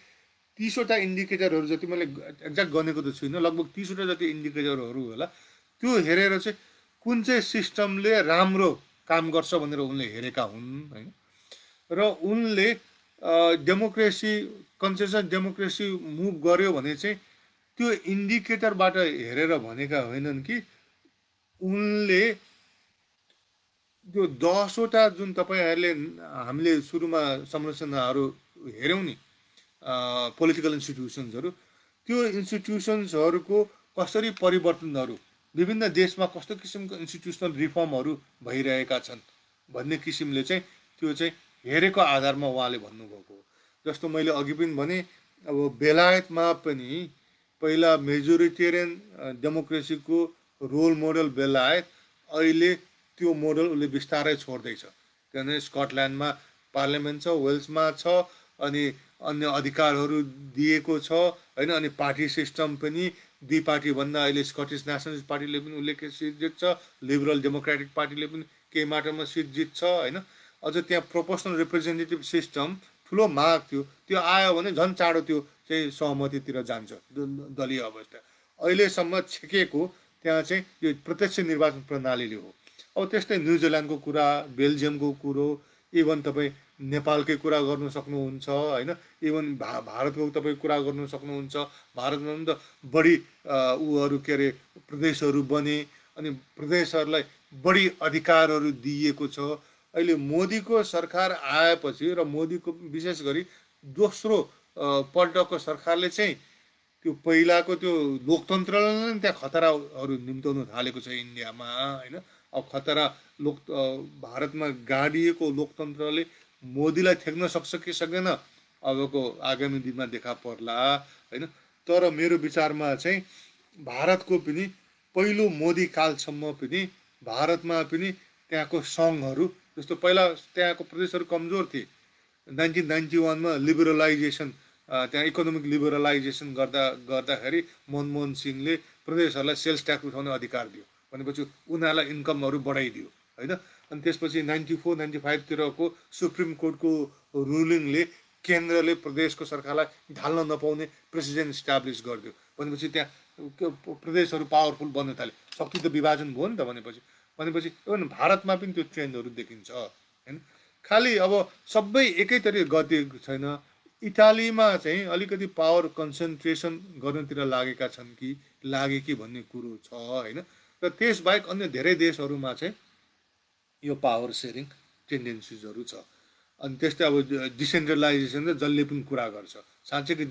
30वटा इन्डिकेटरहरू जति, मैले एक्ज्याक्ट गनेको त छुइनँ, लगभग 30वटा जति इन्डिकेटरहरू होला। त्यो हेरेर चाहिँ कुन चाहिँ सिस्टमले राम्रो काम गर्छ भनेर उनले हेरेका हुन् होइन। र उनले डेमोक्रेसी, कन्सेसन डेमोक्रेसी मुभ गर्यो भने चाहिँ त्यो इन्डिकेटरबाट हेरेर भनेका होइनन् कि उनले त्यो 10वटा जुन तपाईँहरूले, हामीले सुरुमा संरचनाहरू हेऱ्यौँ नि, पोलिटिकल इन्स्टिट्युसन्सहरू, त्यो इन्स्टिट्युसन्सहरूको कसरी परिवर्तनहरू विभिन्न देशमा कस्तो किसिमको इन्स्टिट्युसनल रिफर्महरू भइरहेका छन् भन्ने किसिमले चाहिँ त्यो चाहिँ हेरेको आधारमा उहाँले भन्नुभएको हो। जस्तो मैले अघि पनि भने, अब बेलायतमा पनि पहिला मेजोरिटेरियन डेमोक्रेसीको रोल मोडल बेलायत, अहिले त्यो मोडल उसले बिस्तारै छोड्दैछ। किनभने स्कटल्यान्डमा पार्लियामेन्ट छ, वेल्समा छ, अनि अन्य अधिकारहरू दिएको छ होइन। अनि पार्टी सिस्टम पनि दुई पार्टीभन्दा अहिले स्कटिस नेसनलिस्ट पार्टीले पनि उल्लेख्य सिट जित्छ, लिबरल डेमोक्रेटिक पार्टीले पनि केही मात्रामा सिट जित्छ होइन। अझ त्यहाँ प्रोपोर्सनल रिप्रेजेन्टेटिभ सिस्टम ठुलो माग थियो, त्यो आयो भने झन् चाँडो त्यो चाहिँ सहमतितिर जान्छ दलीय अवस्था। अहिलेसम्म छेकेको त्यहाँ चाहिँ यो प्रत्यक्ष निर्वाचन प्रणालीले हो। अब त्यस्तै न्युजिल्यान्डको कुरा, बेल्जियमको कुरो, इभन तपाईँ नेपालकै कुरा गर्नु सक्नुहुन्छ होइन। इभन भारतको तपाईँ कुरा गर्नु सक्नुहुन्छ। भारतमा पनि त बढी उहरू के अरे प्रदेशहरू बने, अनि प्रदेशहरूलाई बढी अधिकारहरू दिइएको छ। अहिले मोदीको सरकार आएपछि र मोदीको विशेष गरी दोस्रो पल्टको सरकारले चाहिँ त्यो पहिलाको त्यो लोकतन्त्रलाई नै त्यहाँ खतराहरू निम्ताउनु थालेको छ इन्डियामा होइन। अब खतरा भारतमा गाडिएको लोकतन्त्रले मोदीलाई ठेक्न सक्छ कि सक्दैन अबको आगामी दिनमा देखा पर्ला होइन। तर मेरो विचारमा चाहिँ भारतको पनि पहिलो मोदी कालसम्म पनि भारतमा पनि त्यहाँको सङ्घहरू जस्तो पहिला त्यहाँको प्रदेशहरू कमजोर थिए। 1991मा लिबरलाइजेसन त्यहाँ इकोनोमिक लिबरलाइजेसन गर्दाखेरि मनमोहन सिंहले प्रदेशहरूलाई सेल्स ट्याक्स उठाउने अधिकार दियो भनेपछि उनीहरूलाई इन्कमहरू बढाइदियो होइन। अनि त्यसपछि 94 95तिरको सुप्रिम कोर्टको रुलिङले केन्द्रले प्रदेशको सरकारलाई ढाल्न नपाउने प्रेसिडेन्ट इस्टाब्लिस गरिदियो भनेपछि त्यहाँ प्रदेशहरू पावरफुल बन्न थाले, शक्ति त विभाजन भयो नि त। भनेपछि इभन भारतमा पनि त्यो ट्रेन्डहरू देखिन्छ होइन। खालि अब सबै एकैतरिक गति छैन। इटालीमा चाहिँ अलिकति पावर कन्सन्ट्रेसन गर्नतिर लागे कि भन्ने कुरो छ होइन। र त्यसबाहेक अन्य धेरै देशहरूमा चाहिँ यो पावर सेयरिङ टेन्डेन्सिजहरू छ। अनि त्यस्तै अब डिसेन्ट्रलाइजेसन र जसले पनि कुरा गर्छ, साँच्चैकै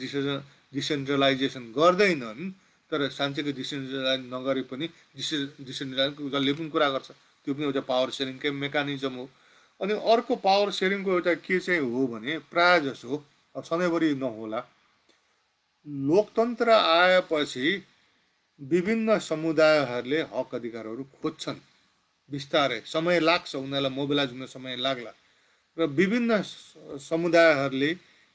डिसेन्ट्रलाइजेसन गर्दैनन् तर साँच्चैकै डिसेन्ट्रलाइज नगरे पनि डिसेन्ट्रलाइज जसले पनि कुरा गर्छ त्यो पनि एउटा पावर सेयरिङकै मेकानिजम हो। अनि अर्को पावर सेयरिङको एउटा के चाहिँ हो भने प्रायः जसो अब सधैँभरि नहोला, लोकतन्त्र आएपछि विभिन्न समुदायहरूले हक अधिकारहरू खोज्छन्, बिस्तारै समय लाग्छ, उनीहरूलाई मोबिलाइज हुन समय लाग्ला। र विभिन्न समुदायहरूले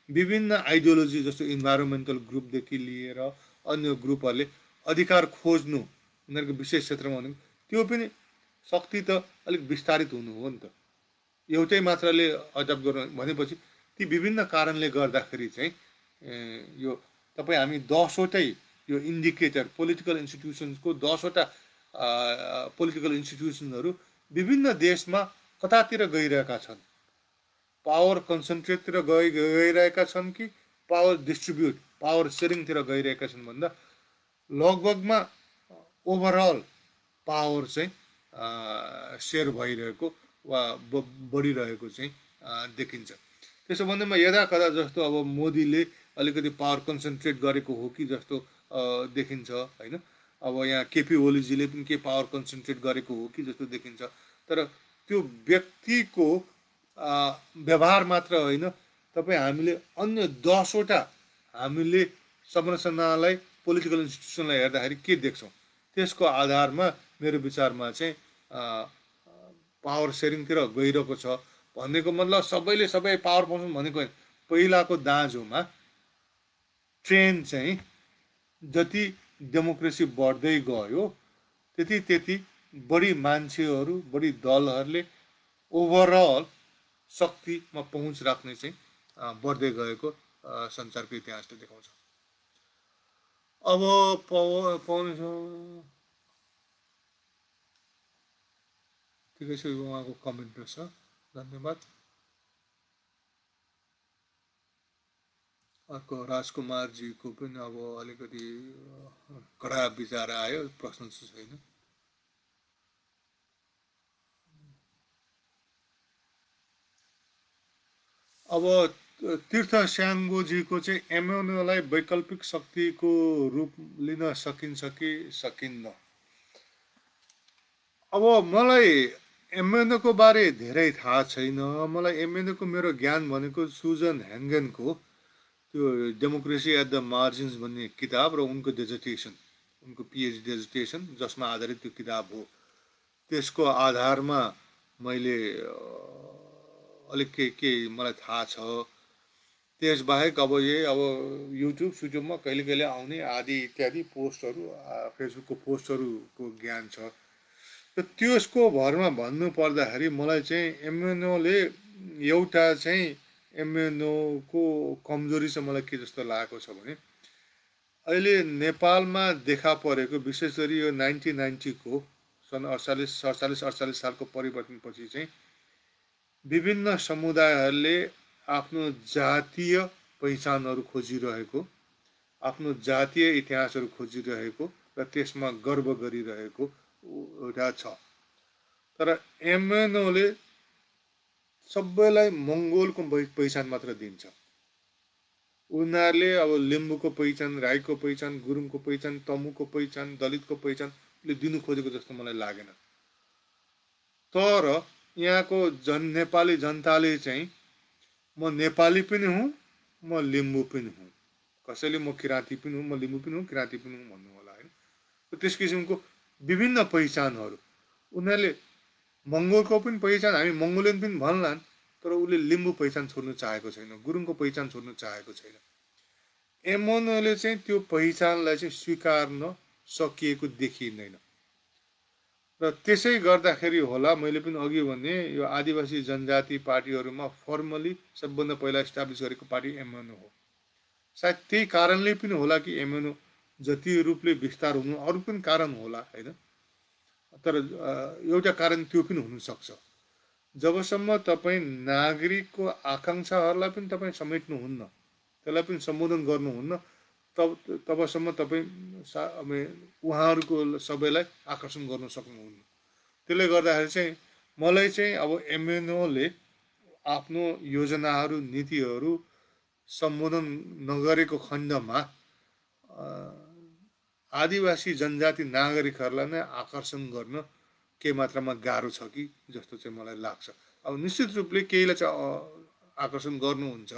विभिन्न आइडियोलोजी जस्तो इन्भाइरोमेन्टल ग्रुपदेखि लिएर अन्य ग्रुपहरूले अधिकार खोज्नु उनीहरूको विशेष क्षेत्रमा भनेको त्यो पनि शक्ति त अलिक विस्तारित हुनु हो नि त। एउटै मात्रले अडप्ट गर्नु भनेपछि ती विभिन्न कारणले गर्दाखेरि चाहिँ यो तपाईँ हामी 10वटै यो इन्डिकेटर पोलिटिकल इन्स्टिट्युसन्सको 10वटा पोलिटिकल इन्स्टिट्युसनहरू विभिन्न देशमा कतातिर गइरहेका छन्, पावर कन्सन्ट्रेटतिर गइरहेका छन् कि पावर डिस्ट्रिब्युट पावर सेयरिङतिर गइरहेका छन् भन्दा लगभगमा ओभरअल पावर चाहिँ सेयर भइरहेको वा बढिरहेको चाहिँ देखिन्छ। त्यसो भन्दामा यदाकदा जस्तो अब मोदीले अलिकति पावर कन्सन्ट्रेट गरेको हो कि जस्तो देखिन्छ होइन। अब यहाँ केपी ओलीजीले पनि के पावर कन्सन्ट्रेट गरेको हो कि जस्तो देखिन्छ। तर त्यो व्यक्तिको व्यवहार मात्र होइन, तपाईँ हामीले अन्य 10वटा हामीले संरचनालाई पोलिटिकल इन्स्टिट्युसनलाई हेर्दाखेरि के देख्छौँ त्यसको आधारमा मेरो विचारमा चाहिँ पावर सेयरिङतिर गइरहेको छ। भनेको मतलब सबैले सबै पावर पाउँछन् भनेको होइन। पहिलाको दाँजोमा ट्रेन चाहिँ जति डेमोक्रेसी बढ्दै गयो त्यति बढी मान्छेहरू बढी दलहरूले ओभरअल शक्तिमा पहुँच राख्ने चाहिँ बढ्दै गएको संसारको इतिहासले देखाउँछ। अब ठिकै छ, उहाँको कमेन्ट रहेछ, धन्यवाद। अर्को राजकुमारजीको पनि अब अलिकति कडा विचार आयो, प्रश्न चाहिँ छैन। अब तीर्थ स्याङ्गोजीको चाहिँ एमएनओलाई वैकल्पिक शक्तिको रूप लिन सकिन्छ कि सकिन्न। अब मलाई एमएनओको बारे धेरै थाहा छैन। मलाई एमएनओको मेरो ज्ञान भनेको सुजन ह्याङ्गनको त्यो डेमोक्रेसी एट द मार्जिन्स भन्ने किताब र उनको डेजर्टेसन, उनको पिएचडी डेजर्टेसन जसमा आधारित त्यो किताब हो। त्यसको आधारमा मैले अलिक के मलाई थाहा छ। त्यसबाहेक अब युट्युबमा कहिले आउने आदि इत्यादि पोस्टहरू, फेसबुकको पोस्टहरूको ज्ञान छ। र त्यसको भरमा भन्नु पर्दाखेरि मलाई चाहिँ एमएनओले एउटा चाहिँ एमएनओको कमजोरी चाहिँ मलाई के जस्तो लागेको छ भने अहिले नेपालमा देखा परेको विशेष गरी यो 1990को सन् 48 सालको परिवर्तनपछि चाहिँ विभिन्न समुदायहरूले आफ्नो जातीय पहिचानहरू खोजिरहेको, आफ्नो जातीय इतिहासहरू खोजिरहेको र त्यसमा गर्व गरिरहेको एउटा छ। तर एमएनओले सबैलाई मङ्गोलको पहिचान मात्र दिन्छ। उनीहरूले अब लिम्बूको पहिचान, राईको पहिचान, गुरुङको पहिचान, तमुको पहिचान, दलितको पहिचानले दिनु खोजेको जस्तो मलाई लागेन। तर यहाँको नेपाली जनताले चाहिँ म नेपाली पनि हुँ, म लिम्बू पनि हुँ। कसैले म किराँती पनि हुँ, म लिम्बू पनि हुँ, किराँती पनि हुँ भन्नु होला होइन। त्यस किसिमको विभिन्न पहिचानहरू उनीहरूले मङ्गोलको पनि पहिचान हामी मङ्गोलियन पनि भन्लान्, तर उसले लिम्बू पहिचान छोड्नु चाहेको छैन, गुरुङको पहिचान छोड्नु चाहेको छैन। एमोनोले चाहिँ त्यो पहिचानलाई चाहिँ स्वीकार्न सकिएको देखिँदैन। र त्यसै गर्दाखेरि होला मैले पनि अघि भने यो आदिवासी जनजाति पार्टीहरूमा फर्मली सबभन्दा पहिला इस्टाब्लिस गरेको पार्टी एमएनओ हो। सायद त्यही कारणले पनि होला कि एमएनओ जति रूपले विस्तार हुनु, अरू पनि कारण होला होइन, तर एउटा कारण त्यो पनि हुनसक्छ। जबसम्म तपाईँ नागरिकको आकाङ्क्षाहरूलाई पनि तपाईँ समेट्नुहुन्न, त्यसलाई पनि सम्बोधन गर्नुहुन्न, तबसम्म तपाईँ उहाँहरूको सबैलाई आकर्षण गर्न सक्नुहुन्न। त्यसले गर्दाखेरि चाहिँ मलाई चाहिँ अब एमएनओले आफ्नो योजनाहरू नीतिहरू सम्बोधन नगरेको खण्डमा आदिवासी जनजाति नागरिकहरूलाई नै आकर्षण गर्न के मात्रामा गाह्रो छ कि जस्तो चाहिँ मलाई लाग्छ। अब निश्चित रूपले केहीलाई चाहिँ आकर्षण गर्नुहुन्छ।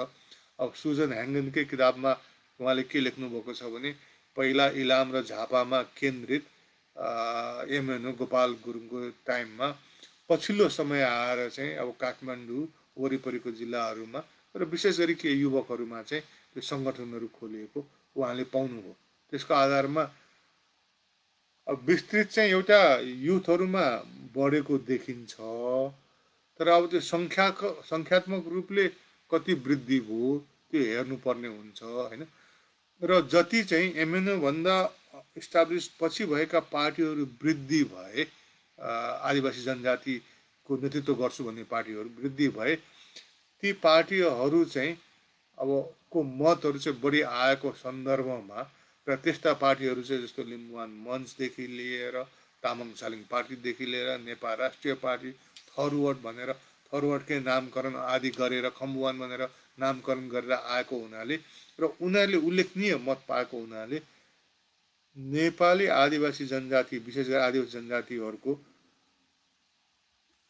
अब सुजन ह्याङ्गनकै किताबमा उहाँले के लेख्नुभएको छ भने पहिला इलाम र झापामा केन्द्रित एमएनओ गोपाल गुरुङको टाइममा पछिल्लो समय आएर चाहिँ अब काठमाडौँ वरिपरिको जिल्लाहरूमा र विशेष गरी के युवकहरूमा चाहिँ त्यो सङ्गठनहरू खोलिएको उहाँले पाउनुभयो। त्यसको आधारमा अब विस्तृत चाहिँ एउटा युथहरूमा बढेको देखिन्छ, तर अब त्यो सङ्ख्यात्मक रूपले कति वृद्धि भयो त्यो हेर्नुपर्ने हुन्छ होइन। र जति चाहिँ एमएनओ भन्दा इस्टाब्लिस पछि भएका पार्टीहरू वृद्धि भए, आदिवासी जनजातिको नेतृत्व गर्छु भन्ने पार्टीहरू वृद्धि भए, ती पार्टीहरू चाहिँ अब को मतहरू चाहिँ बढी आएको सन्दर्भमा र त्यस्ता पार्टीहरू चाहिँ जस्तो लिम्बुवान मञ्चदेखि लिएर तामाङ छालिङ पार्टीदेखि लिएर नेपाल राष्ट्रिय पार्टी, थरवर्ड भनेर थरवर्डकै नामकरण आदि गरेर खम्बुवान भनेर नामकरण गरेर आएको हुनाले र उनीहरूले उल्लेखनीय मत पाएको हुनाले नेपाली आदिवासी जनजाति विशेष गरी आदिवासी जनजातिहरूको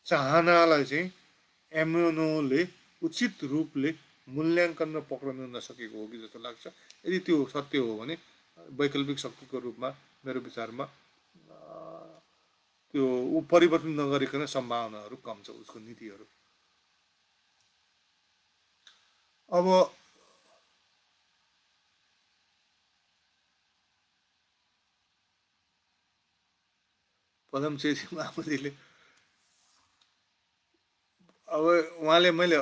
चाहनालाई चाहिँ एमएनओले उचित रूपले मूल्याङ्कन र पक्रन नसकेको हो कि जस्तो लाग्छ। यदि त्यो सत्य हो भने वैकल्पिक शक्तिको रूपमा मेरो विचारमा त्यो परिवर्तन नगरिकन सम्भावनाहरू कम छ उसको नीतिहरू। अब पदमचेजी महामतीले अब उहाँले मैले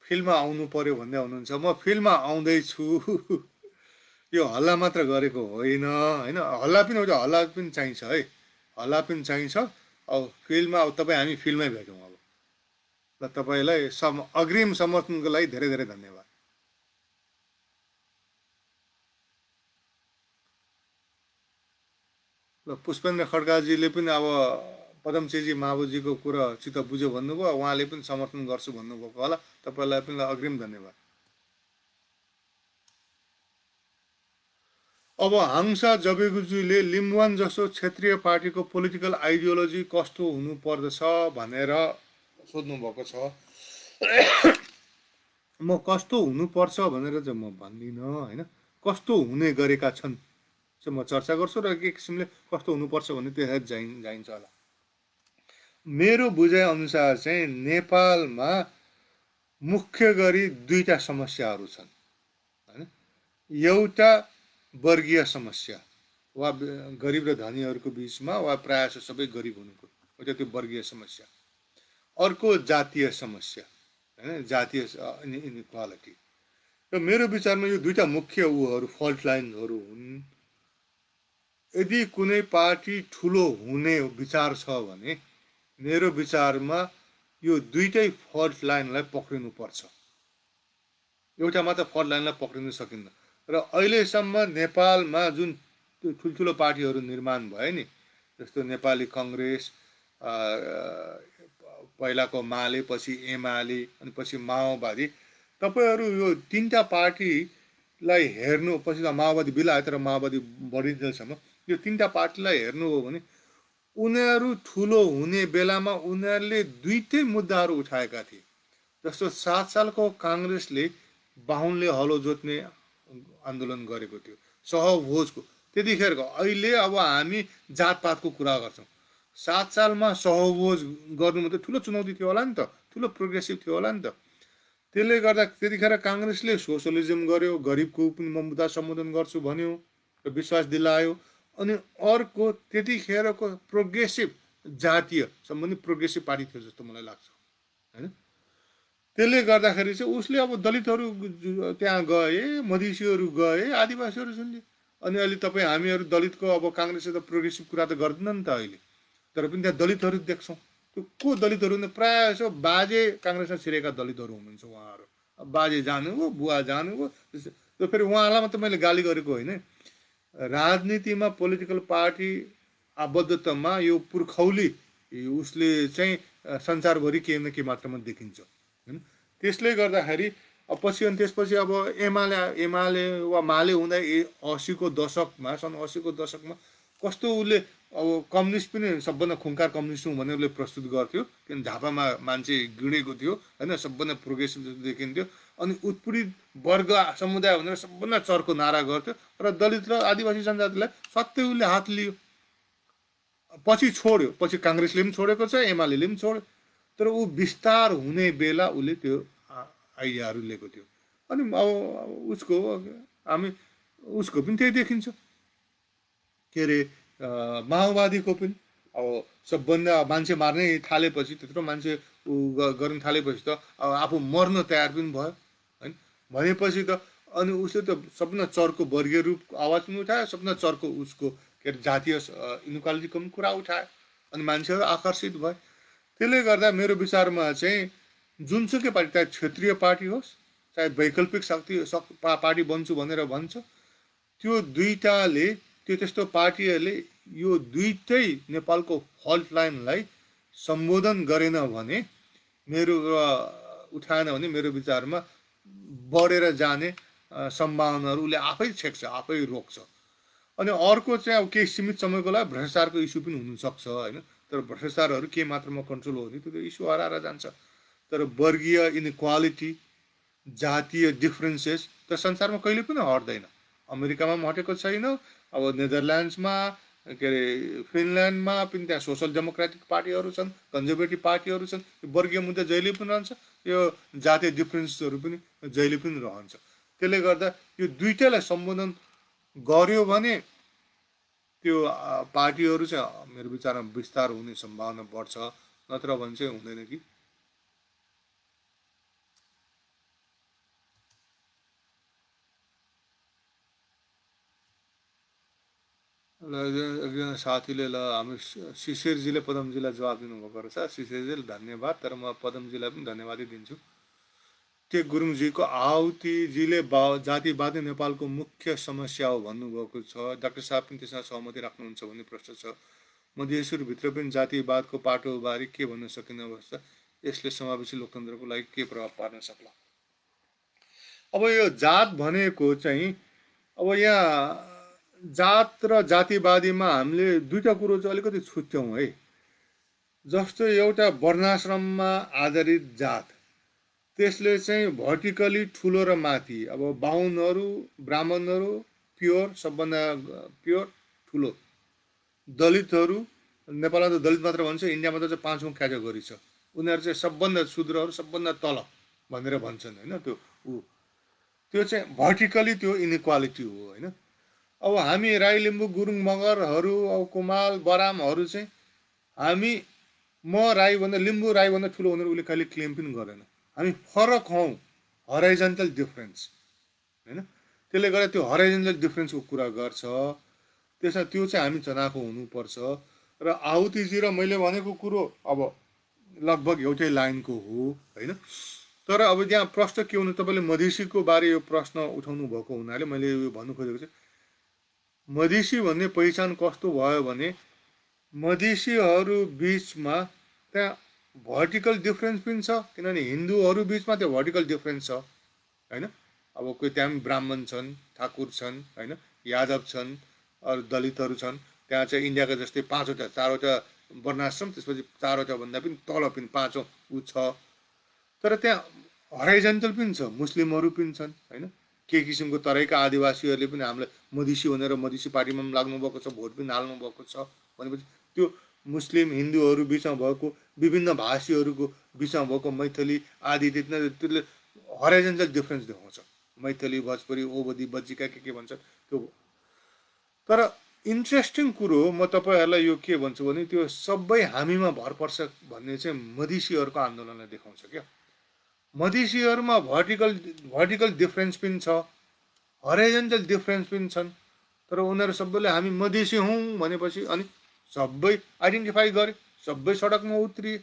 फिल्डमा आउनु पर्यो भन्दै हुनुहुन्छ। म फिल्डमा आउँदैछु, यो हल्ला मात्र गरेको होइन होइन, हल्ला पनि एउटा हल्ला पनि चाहिन्छ है, हल्ला पनि चाहिन्छ। अब फिल्डमा अब तपाईँ हामी फिल्डमै भेटौँ अब ल। तपाईँलाई अग्रिम समर्थनको लागि धेरै धेरै धन्यवाद। ल पुष्पेन्द्र खड्काजीले पनि अब पदमचेजी महाबुजीको कुरा चित्त बुझ्यो भन्नुभयो, उहाँले पनि समर्थन गर्छु भन्नुभएको होला, तपाईँलाई पनि अग्रिम धन्यवाद। अब हाङसा जबेगुजीले लिम्बुवान जसो क्षेत्रीय पार्टीको पोलिटिकल आइडियोलोजी कस्तो हुनुपर्दछ भनेर सोध्नु भएको छ। म कस्तो हुनुपर्छ भनेर चाहिँ म भन्दिनँ होइन, कस्तो हुने गरेका छन् चाहिँ म चर्चा गर्छु र एक किसिमले कस्तो हुनुपर्छ भन्ने त्यहाँ जाइन्छ होला। मेरो बुझाइअनुसार चाहिँ नेपालमा मुख्य गरी दुईटा समस्याहरू छन् होइन। एउटा वर्गीय समस्या वा गरिब र धनीहरूको बिचमा वा प्रायः सबै गरिब हुनुको एउटा त्यो वर्गीय समस्या, अर्को जातीय समस्या होइन, जातीय इनइक्वालिटी। र मेरो विचारमा यो दुईटा मुख्य फल्ट लाइनहरू हुन्। यदि कुनै पार्टी ठुलो हुने विचार छ भने मेरो विचारमा यो दुईटै फल्ट लाइनलाई पक्रिनुपर्छ, एउटा मात्र फल्ट लाइनलाई पक्रिन सकिन्न। र अहिलेसम्म नेपालमा जुन ठुल्ठुलो पार्टीहरू निर्माण भए नि, जस्तो नेपाली कङ्ग्रेस, पहिलाको माले, पछि एमाले अनि पछि माओवादी, तपाईँहरू यो तिनवटा पार्टीलाई हेर्नु, पछि माओवादी बिलायो तर माओवादी बढिन्जेलसम्म यो तिनवटा पार्टीलाई हेर्नुभयो भने उनीहरू ठुलो हुने बेलामा उनीहरूले दुईटै मुद्दाहरू उठाएका थिए। जस्तो 7 सालको काङ्ग्रेसले बाहुनले हलो जोत्ने आन्दोलन गरेको थियो सहभोजको त्यतिखेरको। अहिले अब हामी जातपातको कुरा गर्छौँ। 7 सालमा सहभोज गर्नु मात्रै ठुलो चुनौती थियो होला नि त, ठुलो प्रोग्रेसिभ थियो होला नि त। त्यसले गर्दा त्यतिखेर काङ्ग्रेसले सोसलिजम गर्यो, गरिबको पनि म मुद्दा सम्बोधन गर्छु भन्यो र विश्वास दिलायो। अनि अर्को त्यतिखेरको प्रोग्रेसिभ जातीय सम्बन्धी प्रोग्रेसिभ पार्टी थियो जस्तो मलाई लाग्छ, होइन? त्यसले गर्दाखेरि चाहिँ उसले अब दलितहरू त्यहाँ गए, मधेसीहरू गए, आदिवासीहरू सुन्थे। अनि अहिले तपाईँ हामीहरू दलितको अब काङ्ग्रेसले त प्रोग्रेसिभ कुरा त गर्दैन नि त अहिले, तर पनि त्यहाँ दलितहरू देख्छौँ। त्यो को दलितहरू भने प्रायः यसो बाजे काङ्ग्रेसमा छिरेका दलितहरू हुनुहुन्छ उहाँहरू। बाजे जानुभयो, बुवा जानुभयो, त्यो फेरि उहाँलाई मात्रै मैले गाली गरेको होइन। राजनीतिमा पोलिटिकल पार्टी आबद्धतामा यो पुर्खौली उसले चाहिँ संसारभरि के न के मात्रामा देखिन्छ, होइन? त्यसले गर्दाखेरि पछि अनि त्यसपछि अब एमाले वा माले हुँदा 80को दशकमा, सन् 80को दशकमा कस्तो उसले अब कम्युनिस्ट पनि सबभन्दा खुङ्खार कम्युनिस्ट हुँ भनेर उसले प्रस्तुत गर्थ्यो, किनभने झापामा मान्छे गिडेको थियो, होइन? सबभन्दा प्रोग्रेसिभ जस्तो देखिन्थ्यो। अनि उत्पीडित वर्ग समुदाय भनेर सबभन्दा चर्को नारा गर्थ्यो र दलित र आदिवासी जनजातिलाई सत्य उसले हात लियो, पछि छोड्यो। पछि काङ्ग्रेसले पनि छोडेको छ, एमाले पनि छोड्यो। तर ऊ विस्तार हुने बेला उसले त्यो आइडियाहरू लिएको थियो। अनि अब उसको पनि त्यही देखिन्छ। के अरे माओवादीको पनि अब सबभन्दा मान्छे मार्नै थालेपछि, त्यत्रो मान्छे गर्न थालेपछि त अब आफू मर्न तयार पनि भयो, होइन? भनेपछि त अनि उसले त सबभन्दा चर्को वर्गीय रूप आवाज पनि उठायो, सबभन्दा चर्को उसको के अरे जातीय इनइक्वालिटीको पनि कुरा उठायो। अनि मान्छेहरू आकर्षित भए। त्यसले गर्दा मेरो विचारमा चाहिँ जुनसुकै पार्टी, चाहे क्षेत्रीय पार्टी होस्, चाहे वैकल्पिक पार्टी बन्छु भनेर भन्छ, त्यो दुईटाले, त्यो त्यस्तो पार्टीहरूले यो दुईटै नेपालको फल्ट लाइनलाई सम्बोधन गरेन भने, उठाएन भने मेरो विचारमा बढेर जाने सम्भावनाहरू उसले आफै छेक्छ, आफै रोक्छ। अनि अर्को चाहिँ अब केही सीमित समयको लागि भ्रष्टाचारको इस्यु पनि हुनसक्छ, होइन? तर भ्रष्टाचारहरू के मात्रामा कन्ट्रोल हो भने त्यो इस्यु हराएर जान्छ। तर वर्गीय इनइक्वालिटी, जातीय डिफ्रेन्सेस त संसारमा कहिले पनि हट्दैन। अमेरिकामा पनि हटेको छैन, अब नेदरल्यान्ड्समा, के अरे फिनल्यान्डमा पनि त्यहाँ सोसल डेमोक्रेटिक पार्टीहरू छन्, कन्जर्भेटिभ पार्टीहरू छन्। वर्गीय मुद्दा जहिले पनि रहन्छ, यो जातीय डिफ्रेन्सेसहरू पनि जहिले पनि रहन्छ। त्यसले गर्दा यो दुईटैलाई सम्बोधन गर्यो भने त्यो पार्टीहरू चाहिँ मेरो विचारमा विस्तार हुने सम्भावना बढ्छ, नत्र भने चाहिँ हुँदैन कि। एकजना साथीले हामी शिशिरजीले पदमजीलाई जवाब दिनुभएको रहेछ। शिशिरजीले धन्यवाद, तर म पदमजीलाई पनि धन्यवादै दिन्छु। टेक गुरुङजीको आहुतिजीले जातिवाद नै नेपालको मुख्य समस्या हो भन्नुभएको छ। डाक्टर साहब पनि त्यसमा सहमति राख्नुहुन्छ भन्ने प्रश्न छ। मधेसीहरूभित्र पनि जातिवादको पाटोबारी के भन्न सकिने अवस्था, यसले समावेशी लोकतन्त्रको लागि के प्रभाव पार्न सक्ला? अब यो जात भनेको चाहिँ अब यहाँ जात र जातिवादीमा हामीले दुईटा कुरो चाहिँ अलिकति छुट्यौँ है। जस्तो एउटा वर्णाश्रममा आधारित जात, त्यसले चाहिँ भर्टिकली ठुलो र माथि, अब बाहुनहरू, ब्राह्मणहरू प्योर, सबभन्दा प्योर ठुलो, दलितहरू, नेपालमा त दलित मात्र भन्छ, इन्डियामा त चाहिँ 5औं क्याटेगोरी छ, उनीहरू चाहिँ सबभन्दा शूद्रहरू, सबभन्दा तल भनेर भन्छन्, होइन? त्यो चाहिँ भर्टिकली त्यो इनइक्वालिटी हो, होइन? अब हामी राई, लिम्बू, गुरुङ, मगरहरू, अब कुमाल, बरामहरू चाहिँ म राईभन्दा, लिम्बू राईभन्दा ठुलो भनेर उसले कहिले क्लेम पनि गरेन। हामी फरक हौँ, हराइजन्टल डिफ्रेन्स, होइन? त्यसले गर्दा त्यो हराइजन्टल डिफ्रेन्सको कुरा गर्छ। त्यसमा त्यो चाहिँ हामी जनाएको हुनुपर्छ। र आहुतिजी र मैले भनेको कुरो अब लगभग एउटै लाइनको हो, होइन? तर अब त्यहाँ प्रश्न के हुनु, तपाईँले मधेसीको बारे यो प्रश्न उठाउनु भएको हुनाले मैले यो भन्नु खोजेको चाहिँ, मधेसी भन्ने पहिचान कस्तो भयो भने मधेसीहरू बिचमा त्यहाँ भर्टिकल डिफ्रेन्स पनि छ, किनभने हिन्दूहरू बिचमा त्यो भर्टिकल डिफ्रेन्स छ, होइन? अब कोही त्यहाँ पनि ब्राह्मण छन्, ठाकुर छन्, होइन? यादव छन्, अरू दलितहरू छन्। त्यहाँ चाहिँ इन्डियाको जस्तै 4वटा वर्णाश्रम, त्यसपछि 4वटा भन्दा पनि तल पनि 5औं ऊ छ। तर त्यहाँ हराइजेन्टल पनि छ, मुस्लिमहरू पनि छन् होइन, के किसिमको तराईका आदिवासीहरूले पनि हामीलाई मधेसी भनेर मधेसी पार्टीमा पनि लाग्नुभएको छ, भोट पनि हाल्नु भएको छ भनेपछि त्यो मुस्लिम हिन्दूहरू बिचमा भएको विभिन्न भाषीहरूको बिचमा भएको मैथली आदि त्यसले हराइजेन्टल डिफ्रेन्स देखाउँछ। मैथली, भोजपुरी, ओबदी, बज्जिका के भन्छ त्यो। तर इन्ट्रेस्टिङ कुरो म तपाईँहरूलाई यो के भन्छु भने त्यो सबै हामीमा भर पर्छ भन्ने चाहिँ मधेसीहरूको आन्दोलनले देखाउँछ क्या। मधेसीहरूमा भर्टिकल डिफ्रेन्स पनि छ, हराइजेन्टल डिफ्रेन्स पनि छन्, तर उनीहरू सबैले हामी मधेसी हौँ भनेपछि अनि सबै आइडेन्टिफाई गरे, सबै सडकमा उत्रिए।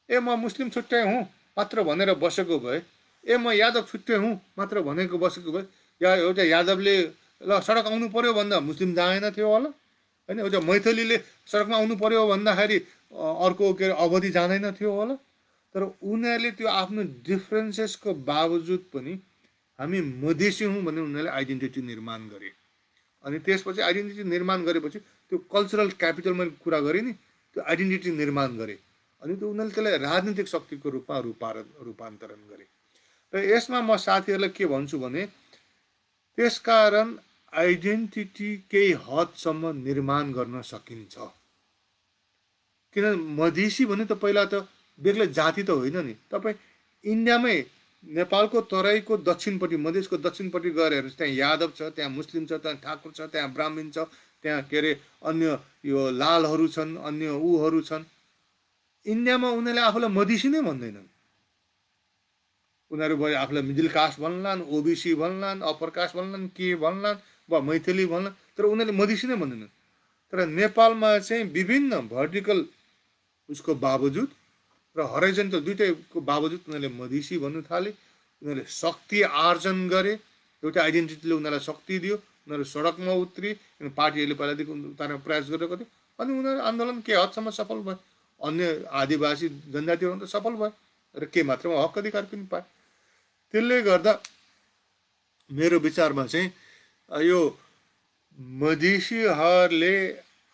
ए म मुस्लिम छुट्टै हुँ मात्र भनेर बसेको भए, ए म यादव छुट्टै हुँ मात्र भनेको बसेको भए, या एउटा यादवले ल सडक आउनु पर्यो भन्दा मुस्लिम जाएन थियो होला होइन, एउटा मैथलीले सडकमा आउनु पर्यो भन्दाखेरि अर्को के अरे अवधि जाँदैन थियो होला। तर उनीहरूले त्यो आफ्नो डिफ्रेन्सेसको बावजुद पनि हामी मधेसी हौँ भने उनीहरूले आइडेन्टिटी निर्माण गरे। अनि त्यसपछि आइडेन्टिटी निर्माण गरेपछि त्यो कल्चरल क्यापिटल मैले कुरा गरेँ नि, त्यो आइडेन्टिटी निर्माण गरे अनि त्यो उनीहरूले त्यसलाई राजनीतिक शक्तिको रूपमा रूपान्तरण गरे। र यसमा म साथीहरूलाई के भन्छु भने त्यसकारण आइडेन्टिटी केही हदसम्म निर्माण गर्न सकिन्छ। किन मधेसी भने त पहिला त बेग्लै जाति त होइन नि। तपाईँ इन्डियामै नेपालको तराईको दक्षिणपट्टि, मधेसको दक्षिणपट्टि गएर हेर्नुहोस्, त्यहाँ यादव छ, त्यहाँ मुस्लिम छ, त्यहाँ ठाकुर छ, त्यहाँ ब्राह्मण छ, त्यहाँ के अरे अन्य यो लालहरू छन्, अन्य ऊहरू छन्। इन्डियामा उनीहरूले आफूलाई मधेसी नै भन्दैनन्। उनीहरू भयो आफूलाई मिडल कास्ट भन्लान्, ओबिसी भन्लान्, अप्पर कास्ट भन्लान्, के भन्लान् वा मैथिली भन्लान्, तर उनीहरूले मधेसी नै भन्दैनन्। तर नेपालमा चाहिँ विभिन्न भर्टिकल उसको बावजुद र हराइजेन्टल दुइटैको बावजुद उनीहरूले मधेसी भन्नु थाले। उनीहरूले शक्ति आर्जन गरे, एउटा आइडेन्टिटीले उनीहरूलाई शक्ति दियो, उनीहरू सडकमा उत्रिए, पार्टीहरूले पहिलादेखि उतार्न प्रयास गरेको थियो। अनि उनीहरू आन्दोलन के हदसम्म सफल भयो, अन्य आदिवासी जनजातिहरू त सफल भयो र के मात्रामा हक अधिकार पनि पाए। त्यसले गर्दा मेरो विचारमा चाहिँ यो मधेसीहरूले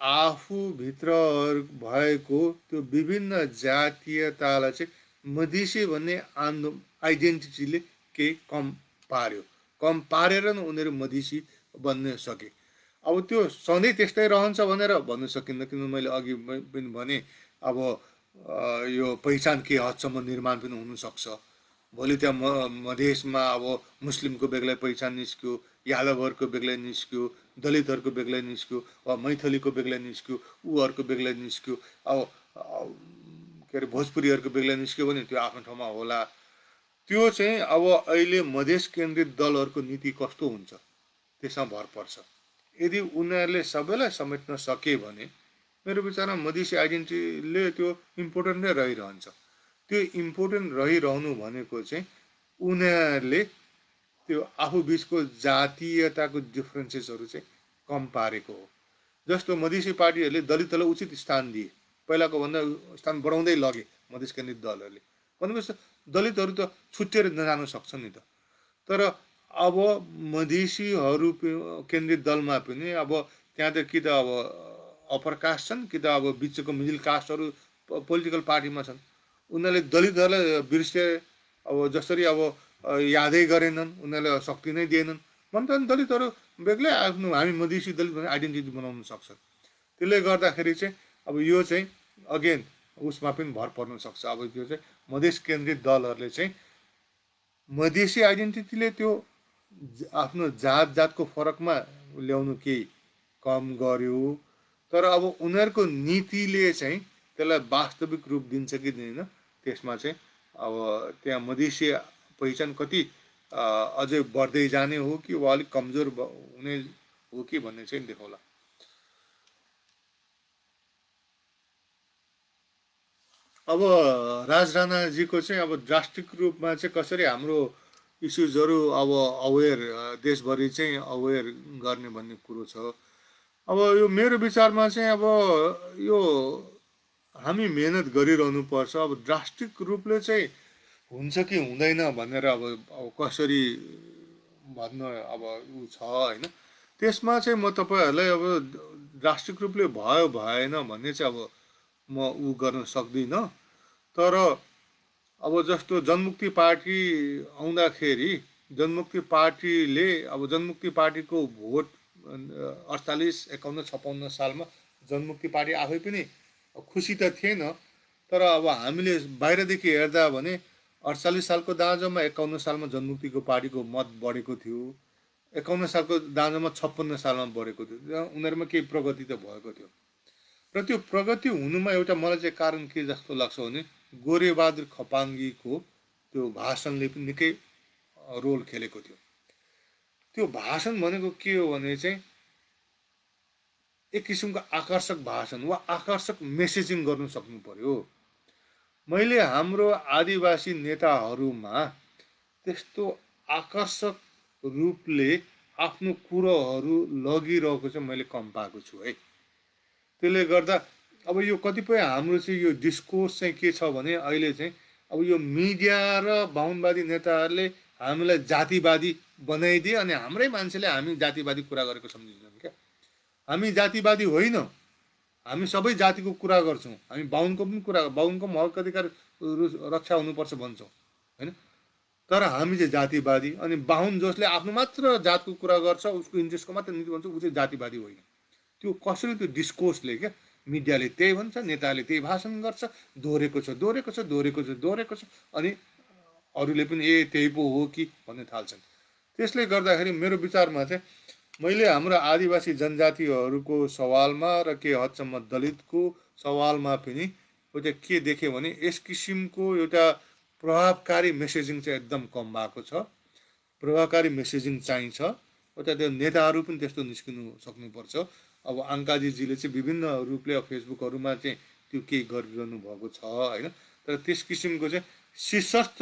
आफूभित्र भएको त्यो विभिन्न जातीयतालाई चाहिँ मधेसी भन्ने आइडेन्टिटीले केही कम पारेर नै उनीहरू मधेसी बन्न सके। अब त्यो सधैँ त्यस्तै रहन्छ भनेर भन्न सकिन्न, किन मैले अघि पनि भने अब यो पहिचान के हदसम्म निर्माण पनि हुनसक्छ। भोलि त्यहाँ मधेसमा अब मुस्लिमको बेग्लै पहिचान निस्क्यो, यादवहरूको बेग्लै निस्क्यो, दलितहरूको बेग्लै निस्क्यो, वा मैथलीको बेग्लै निस्क्यो, ऊहरूको बेग्लै निस्क्यो, अब के अरे भोजपुरीहरूको बेग्लै निस्क्यो भने त्यो आफ्नो ठाउँमा होला। त्यो चाहिँ अब अहिले मधेस केन्द्रित दलहरूको नीति कस्तो हुन्छ त्यसमा भर पर्छ। यदि उनीहरूले सबैलाई समेट्न सके भने मेरो विचारमा मधेसी आइडेन्टिटीले त्यो इम्पोर्टेन्ट नै रहिरहन्छ। त्यो इम्पोर्टेन्ट रहिरहनु भनेको चाहिँ उनीहरूले त्यो आफू बिचको जातीयताको डिफ्रेन्सेसहरू चाहिँ कम पारेको हो। जस्तो मधेसी पार्टीहरूले दलितहरूलाई उचित स्थान दिए, पहिलाको भन्दा स्थान बढाउँदै लगे मधेस केन्द्रित दलहरूले। भनेपछि दलितहरू त छुट्टिएर नजान सक्छ नि त। तर अब मधेसीहरू केन्द्रित दलमा पनि अब त्यहाँ त कि त अब अप्पर कास्ट छन्, कि त अब बिचको मिडल कास्टहरू पोलिटिकल पार्टीमा छन्। उनीहरूले दलितहरूलाई बिर्से अब जसरी अब यादै गरेनन्, उनीहरूले शक्ति नै दिएनन् भन्दा दलितहरू बेग्लै आफ्नो हामी मधेसी दलित भनेर आइडेन्टिटी बनाउन सक्छ। त्यसले गर्दाखेरि चाहिँ अब यो चाहिँ अगेन उसमा पनि भर पर्न सक्छ। अब त्यो चाहिँ मधेस केन्द्रित दलहरूले चाहिँ मधेसी आइडेन्टिटीले त्यो आफ्नो जातको फरकमा ल्याउनु केही कम गर्यो, तर अब उनीहरूको नीतिले चाहिँ त्यसलाई वास्तविक रूप दिन्छ कि दिँदैन त्यसमा चाहिँ अब त्यहाँ मधेसी पहिचान कति अझै बढ्दै जाने हो कि वा अलिक कमजोर हुने हो कि भन्ने चाहिँ देखाउला। अब राज राणाजीको चाहिँ अब ड्रास्टिक रूपमा चाहिँ कसरी हाम्रो इस्युजहरू अब अवेर देशभरि चाहिँ अवेर गर्ने भन्ने कुरो छ। अब यो मेरो विचारमा चाहिँ अब यो हामी मेहनत गरिरहनु पर्छ। अब ड्रास्टिक रूपले चाहिँ हुन्छ कि हुँदैन भनेर अब कसरी भन्न अब ऊ छ होइन। त्यसमा चाहिँ म तपाईँहरूलाई अब ड्रास्टिक रूपले भयो भएन भन्ने चाहिँ अब म ऊ गर्न सक्दिनँ। तर अब जस्तो जनमुक्ति पार्टी आउँदाखेरि जनमुक्ति पार्टीले अब जनमुक्ति पार्टीको भोट 48, 51, 56 सालमा जनमुक्ति पार्टी आफै पनि खुसी त थिएन, तर अब हामीले बाहिरदेखि हेर्दा भने 48 सालको दाँजोमा 51 सालमा जनमुक्तिको पार्टीको मत बढेको थियो, 51 सालको दाँजोमा 56 सालमा बढेको थियो। उनीहरूमा केही प्रगति त भएको थियो, र त्यो प्रगति हुनुमा एउटा मलाई चाहिँ कारण के जस्तो लाग्छ भने गोरेबहादुर खपाङ्गीको त्यो भाषणले पनि निकै रोल खेलेको थियो। त्यो भाषण भनेको के हो भने चाहिँ एक किसिमको आकर्षक भाषण वा आकर्षक मेसेजिङ गर्नु सक्नु पर्यो। मैले हाम्रो आदिवासी नेताहरूमा त्यस्तो आकर्षक रूपले आफ्नो कुरोहरू लगिरहेको चाहिँ मैले कम पाएको छु है। त्यसले गर्दा अब यो कतिपय हाम्रो चाहिँ यो डिस्कोर्स चाहिँ के छ भने अहिले चाहिँ अब यो मिडिया र बाहुनवादी नेताहरूले हामीलाई जातिवादी बनाइदिए अनि हाम्रै मान्छेले हामी जातिवादी कुरा गरेको सम्झिन्छन् क्या। हामी जातिवादी होइनौँ, हामी सबै जातिको कुरा गर्छौँ, हामी बाहुनको पनि कुरा, बाहुनको पनि हक अधिकार रक्षा हुनुपर्छ भन्छौँ होइन। तर हामी चाहिँ जातिवादी, अनि बाहुन जसले आफ्नो मात्र जातको कुरा गर्छ, उसको इन्ट्रेस्टको मात्र निम्ति भन्छ, ऊ चाहिँ जातिवादी होइन। त्यो कसरी त्यो डिस्कोर्सले क्या, मिडियाले त्यही भन्छ, नेताले त्यही भाषण गर्छ, दोहोरेको छ दोहोरेको छ दोहोरेको छ दोहोरेको छ, अनि अरूले पनि ए त्यही पो हो कि भन्ने थाल्छन्। त्यसले गर्दाखेरि मेरो विचारमा चाहिँ मैले हाम्रो आदिवासी जनजातिहरूको सवालमा र के हदसम्म दलितको सवालमा पनि एउटा के देखेँ भने यस किसिमको एउटा प्रभावकारी मेसेजिङ चाहिँ एकदम कम भएको छ। प्रभावकारी मेसेजिङ चाहिन्छ, एउटा त्यो नेताहरू पनि त्यस्तो निस्किनु सक्नुपर्छ। अब आङ्काजीजीले चाहिँ विभिन्न रूपले फेसबुकहरूमा चाहिँ त्यो केही गरिरहनु भएको छ होइन, तर त्यस किसिमको चाहिँ शीर्षस्थ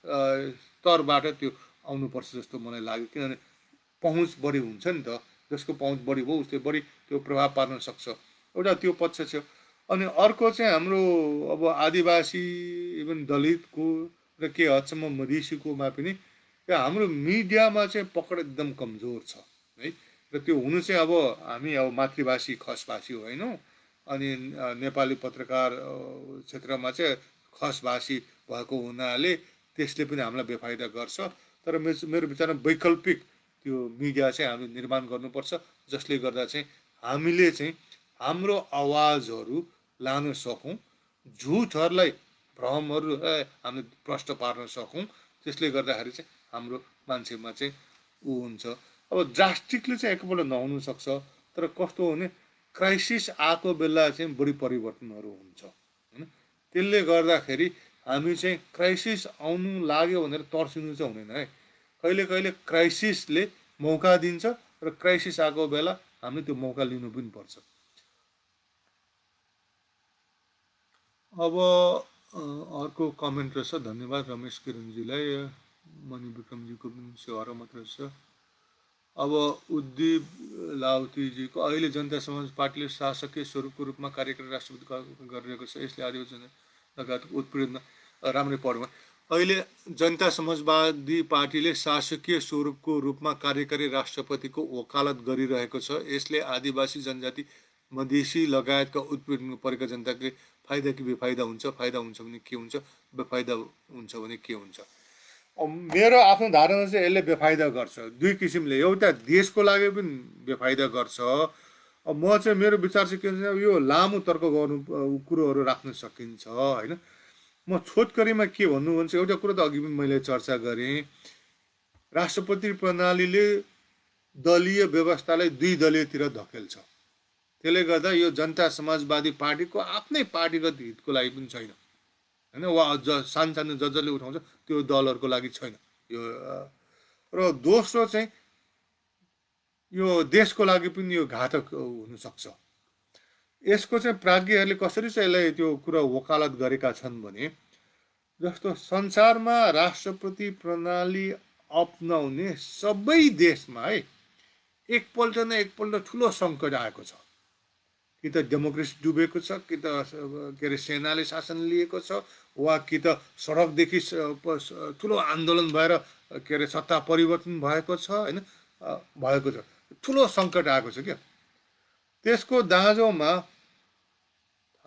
स्तरबाट त्यो आउनुपर्छ जस्तो मलाई लाग्यो। किनभने पहुँच बढी हुन्छ नि त, जसको पहुँच बढी भयो उसले बढी त्यो प्रभाव पार्न सक्छ, एउटा त्यो पक्ष छ। अनि अर्को चाहिँ हाम्रो अब आदिवासी इभन दलितको र के हदसम्म मधेसीकोमा पनि हाम्रो मिडियामा चाहिँ पकड एकदम कमजोर छ है। र त्यो हुनु चाहिँ अब हामी अब मातृभाषी खसभाषी होइनौँ, अनि नेपाली पत्रकार क्षेत्रमा चाहिँ खसभाषी भएको हुनाले त्यसले पनि हामीलाई बेफाइदा गर्छ। तर मेरो विचारमा वैकल्पिक त्यो मिडिया चाहिँ हामीले निर्माण गर्नुपर्छ, जसले गर्दा चाहिँ हामीले चाहिँ हाम्रो आवाजहरू लान सकौँ, झुटहरूलाई भ्रमहरूलाई हामीले प्रष्ट पार्न सकौँ। त्यसले गर्दाखेरि चाहिँ हाम्रो मान्छेमा चाहिँ ऊ हुन्छ। अब ड्रास्टिकली चाहिँ एकपल्ट नहुनु सक्छ, तर कस्तो हो भने क्राइसिस आएको बेला चाहिँ बढी परिवर्तनहरू हुन्छ होइन। त्यसले गर्दाखेरि हामी चाहिँ क्राइसिस आउनु लाग्यो भनेर तर्सिनु चाहिँ हुँदैन है। कहिले कहिले क्राइसिसले मौका दिन्छ र क्राइसिस आएको बेला हामीले त्यो मौका लिनु पनि पर्छ। अब अर्को कमेन्ट रहेछ, धन्यवाद रमेश किरणजीलाई, मणि विक्रमजीको पनि सेवा मात्र छ। अब उद्दीप लाउतीजीको अहिले जनता समाज पार्टीले शासकीय स्वरूपको रूपमा कार्यकारी राष्ट्रपति गरिरहेको छ, यसले आदिवासी लगायतको उत्पीडन राम्रै पढ्नु। अहिले जनता समाजवादी पार्टीले शासकीय स्वरूपको रूपमा कार्यकारी राष्ट्रपतिको वकालत गरिरहेको छ, यसले आदिवासी जनजाति मधेसी लगायतका उत्पीडन परेका जनताको फाइदा कि बेफाइदा हुन्छ, फाइदा हुन्छ भने के हुन्छ, बेफाइदा हुन्छ भने के हुन्छ। मेरो आफ्नो धारणा चाहिँ यसले बेफाइदा गर्छ दुई किसिमले। एउटा देशको लागि पनि बेफाइदा गर्छ। अब म चाहिँ मेरो विचार चाहिँ के हुन्छ, यो लामो तर्क गर्नु कुरोहरू राख्न सकिन्छ होइन। म छोटकरीमा के भन्नु भन्छ, एउटा कुरो त अघि पनि मैले चर्चा गरेँ, राष्ट्रपति प्रणालीले दलीय व्यवस्थालाई दुई दलीयतिर धकेल्छ। त्यसले गर्दा यो जनता समाजवादी पार्टीको आफ्नै पार्टीगत हितको लागि पनि छैन होइन, वा सानो जसले उठाउँछ त्यो दलहरूको लागि छैन यो। र दोस्रो चाहिँ यो देशको लागि पनि यो घातक हुनसक्छ। यसको चाहिँ प्राज्ञहरूले कसरी चाहिँ यसलाई त्यो कुरा वकालत गरेका छन् भने, जस्तो संसारमा राष्ट्रपति प्रणाली अपनाउने सबै देशमा है एकपल्ट न एकपल्ट ठुलो सङ्कट आएको छ। कि त डेमोक्रेसी डुबेको छ, कि त के अरे सेनाले शासन लिएको छ, वा कि त सडकदेखि ठुलो आन्दोलन भएर के अरे सत्ता परिवर्तन भएको छ होइन, भएको छ, ठुलो सङ्कट आएको छ क्या। त्यसको दाँजोमा